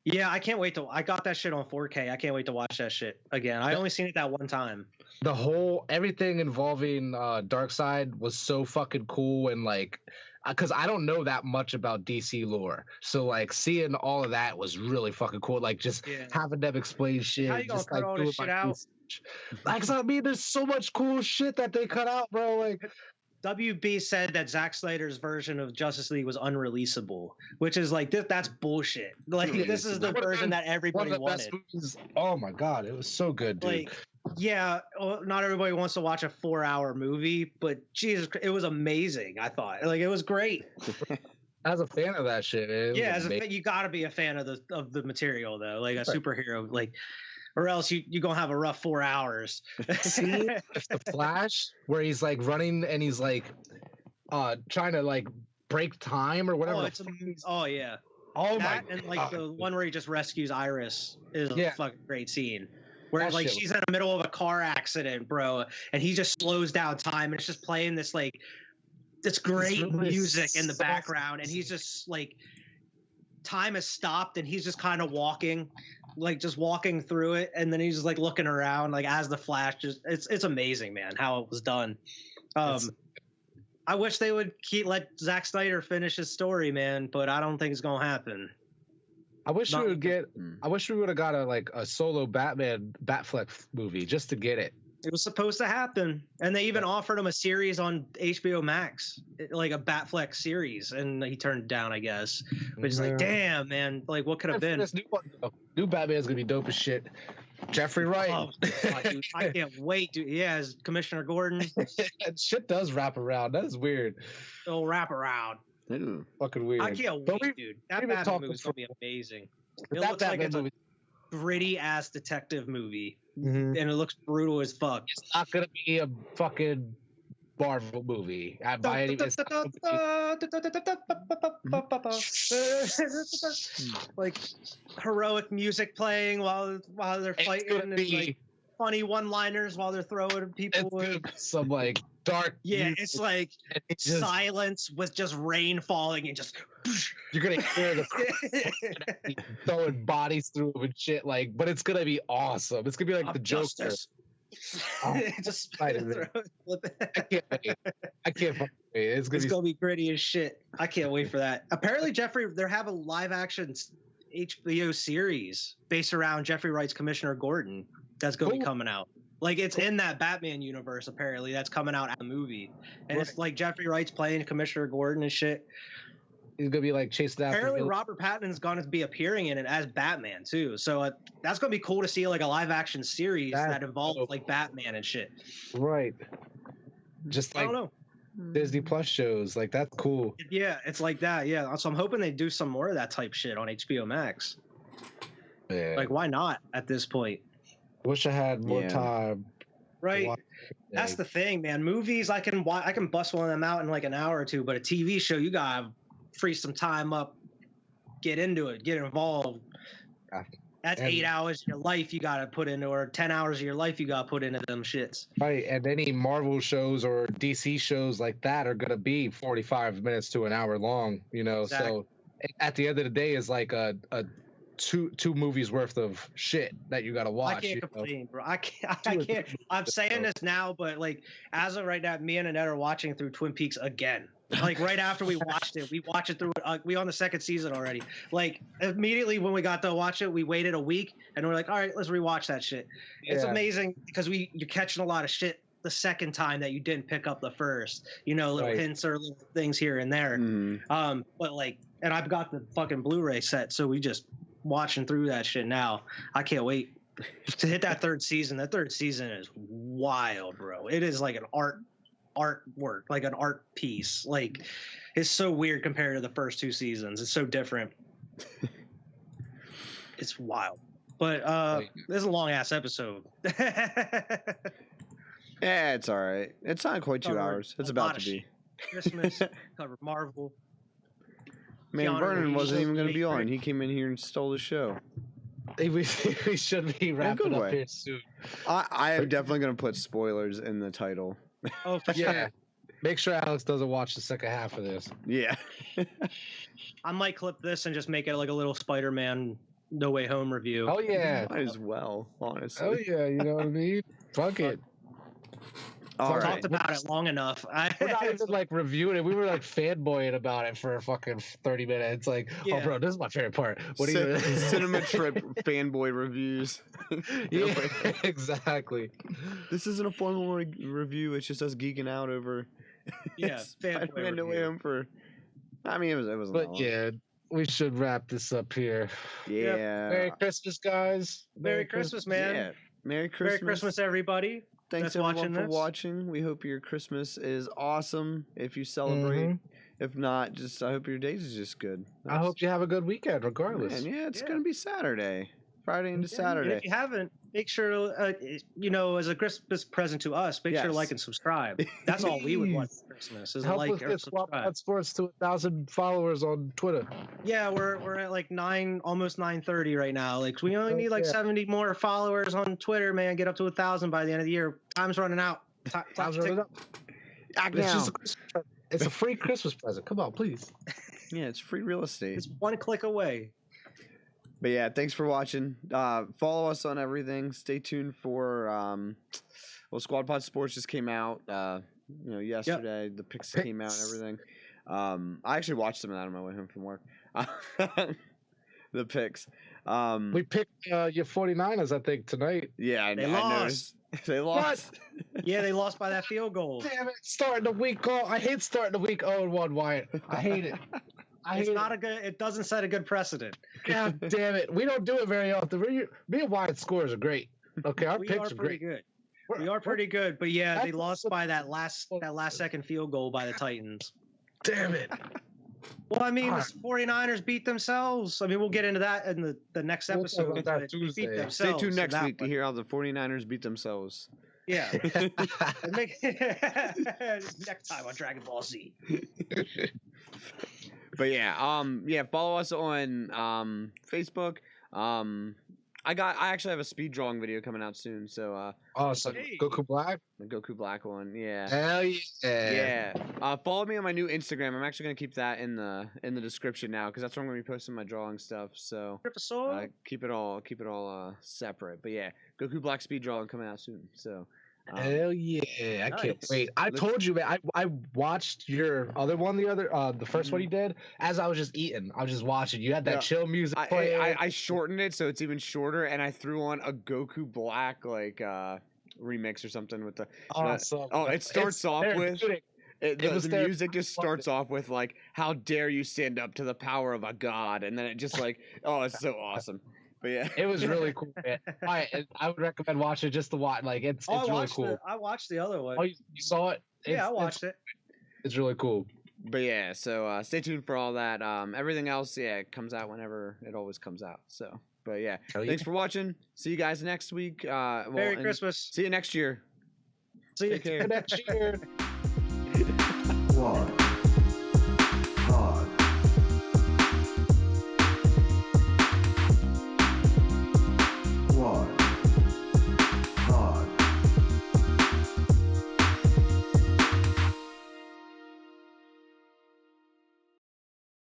Yeah, I can't wait I got that shit on 4K. I can't wait to watch that shit again. I only seen it that one time. Everything involving Darkseid was so fucking cool, and because I don't know that much about DC lore. So like seeing all of that was really fucking cool. Like just having them explain shit. How you gonna just cut like all doing this shit my out? research. Like, so, I mean, there's so much cool shit that they cut out, bro. Like, WB said that Zack Snyder's version of Justice League was unreleasable, which is like that's bullshit. Like this is the version that everybody wanted. Oh my god, it was so good, dude. Like, yeah, well, not everybody wants to watch a 4-hour movie, but Jesus, it was amazing. I thought, like, it was great. As a fan of that shit, you got to be a fan of the material though, like a superhero, like. Or else you're going to have a rough 4 hours. See, the Flash, where he's like running and he's like trying to like break time or whatever. Oh, yeah. Oh, that, my and like God. the one where he just rescues Iris is a fucking great scene. Where That like shit she's in the middle of a car accident, bro, and he just slows down time and it's just playing this like this great really music in the soft. background, and he's just like time has stopped and he's just kind of walking through it, and then he's just like looking around like as the Flash. Just it's amazing, man, how it was done. I wish they would let Zack Snyder finish his story, man, but I don't think it's gonna happen. I wish we would have got a solo Batfleck movie just to get it. It was supposed to happen, and they even offered him a series on HBO Max, like a Batfleck series, and he turned it down, I guess. Which is like, damn, man, like what could have been? This new Batman's gonna be dope as shit. Jeffrey Wright. Oh, God, dude, I can't wait, dude. Yeah, as Commissioner Gordon. That shit does wrap around. That is weird. It'll wrap around. Ooh. Fucking weird. I can't wait, dude. That Batman movie is gonna be amazing. It looks like it's a gritty ass detective movie. Mm-hmm. And it looks brutal as fuck. It's not gonna be a fucking Marvel movie. By any means, like heroic music playing while they're fighting, and like funny one-liners while they're throwing people. Some like dark. It's like just, silence with just rain falling and just. You're gonna hear the throwing bodies through them and shit. Like, but it's gonna be awesome. It's gonna be like the Joker. Just I can't wait. I can't wait. It's gonna be gritty as shit. I can't wait for that. Apparently, they have a live-action HBO series based around Jeffrey Wright's Commissioner Gordon that's going to be coming out. Like, it's in that Batman universe, apparently, that's coming out as a movie. And it's like Jeffrey Wright's playing Commissioner Gordon and shit. He's going to be like chasing after. Apparently, Robert Pattinson's going to be appearing in it as Batman, too. So that's going to be cool to see, like, a live-action series that involves, like, Batman and shit. Right. Just like I don't know. Disney Plus shows. Like, that's cool. Yeah, it's like that. Yeah. So I'm hoping they do some more of that type shit on HBO Max. Yeah. Like, why not at this point? Wish I had more time. Right. That's the thing, man. Movies, I can bust one of them out in like an hour or two, but a TV show, you gotta free some time up, get into it, get involved. That's 8 hours of your life you gotta put into, or 10 hours of your life you gotta put into them shits. Right, and any Marvel shows or DC shows like that are gonna be 45 minutes to an hour long, you know. Exactly. So at the end of the day, is like a two movies worth of shit that you gotta watch. I can't complain, bro. I can't. I'm saying this now, but like as of right now, me and Annette are watching through Twin Peaks again. Like right after we watched it, we watched it through. We on the second season already. Like immediately when we got to watch it, we waited a week and we're like, all right, let's rewatch that shit. Yeah. It's amazing because you're catching a lot of shit the second time that you didn't pick up the first. You know, little hints or little things here and there. Mm-hmm. But like, and I've got the fucking Blu-ray set, so we just watching through that shit now. I can't wait to hit that third season. That third season is wild, bro. It is like an artwork, like an art piece. Like it's so weird compared to the first two seasons. It's so different. It's wild. But this is a long ass episode. Yeah, it's all right. It's not quite 2 hours. It's about to be. Christmas, covered Marvel. Man, Vernon wasn't even going to be on. He came in here and stole the show. We should be wrapping up here soon. I am definitely going to put spoilers in the title. Oh, for sure. Make sure Alex doesn't watch the second half of this. Yeah. I might clip this and just make it like a little Spider-Man No Way Home review. Oh, yeah. Might as well, honestly. Oh, yeah. You know what I mean? Fuck it. All We right. talked about it long enough. We're not even like reviewing it. We were like fanboying about it for fucking 30 minutes. Like, Yeah. oh, bro, this is my favorite part. What do you Cinema Trip fanboy reviews. Yeah, exactly. This isn't a formal review. It's just us geeking out over. Yeah, Spider-Man No Way review. Home for. I mean, it wasn't that But long. yeah, we should wrap this up here. Yeah. Merry Christmas, guys. Merry Christmas, man. Yeah. Merry Christmas. Merry Christmas, everybody. Thanks that's everyone watching for this. watching. We hope your Christmas is awesome if you celebrate. Mhm. If not, just I hope your days is just good. I hope you have a good weekend, regardless. Man, yeah, it's Yeah. gonna be Saturday, Friday into And Saturday. if you haven't, make sure to, as a Christmas present to us, make sure to Yes. like and subscribe. That's all we would want for Christmas is a Help like us or get Squad subscribe. Pod Sports to 1,000 followers on Twitter. Yeah, we're at like almost 930 right now. Like we only need like Yeah. 70 more followers on Twitter, man. Get up to 1,000 by the end of the year. Time's running out. Time's running up. Act It's now. just a Christmas present. It's a free Christmas present. Come on, please. Yeah, it's free real estate. It's one click away. But yeah, thanks for watching. Follow us on everything. Stay tuned for Squad Pod Sports just came out. Yesterday. The picks came out and everything. I actually watched them on my way home from work. The picks. We picked your 49ers, I think, tonight. Yeah, They I lost. noticed. They lost. Yeah, they lost by that field goal. Damn it! Starting the week off. I hate starting the week 0-1, Wyatt. I hate it. It's not a good. It doesn't set a good precedent. God damn it. We don't do it very often. Me and Wyatt's scores are great. Okay, our We picks are are pretty great. good. We are pretty good, but yeah, they That's lost so- by that last second field goal by the Titans. Damn it. Well, I mean, All the 49ers beat themselves. I mean, we'll get into that in the next We'll talk episode. about that but they Tuesday. beat Stay themselves tuned in next that week to one. hear how the 49ers beat themselves. Yeah. Next time on Dragon Ball Z. But yeah, follow us on Facebook. I actually have a speed drawing video coming out soon, so Awesome. Hey. Goku Black? the Goku Black one. Yeah. Hell yeah. Yeah. Follow me on my new Instagram. I'm actually gonna keep that in the description now because that's where I'm gonna be posting my drawing stuff. So Rip a soul. keep it all separate. But yeah, Goku Black speed drawing coming out soon. So Hell yeah. I can't Nice. wait. I told you, man, I watched your other one the first one you did as I was just eating. I was just watching. You had that Yeah. chill music playing. I shortened it so it's even shorter, and I threw on a Goku Black remix or something with the. Awesome. It starts off with. therapeutic. The music just starts off with like, "How dare you stand up to the power of a god," and then it just like, oh, it's so awesome. But yeah, It was really cool, man. I would recommend watching it just to watch. Like it's really cool. I watched the other one. Oh, you saw it? Yeah, I watched it. It's really cool. but yeah. So stay tuned for all that. Everything else, it comes out whenever it always comes out. So, but yeah, Hell yeah. thanks for watching. See you guys next week. Merry and Christmas. See you next year. See you. Take care. Next year. Squad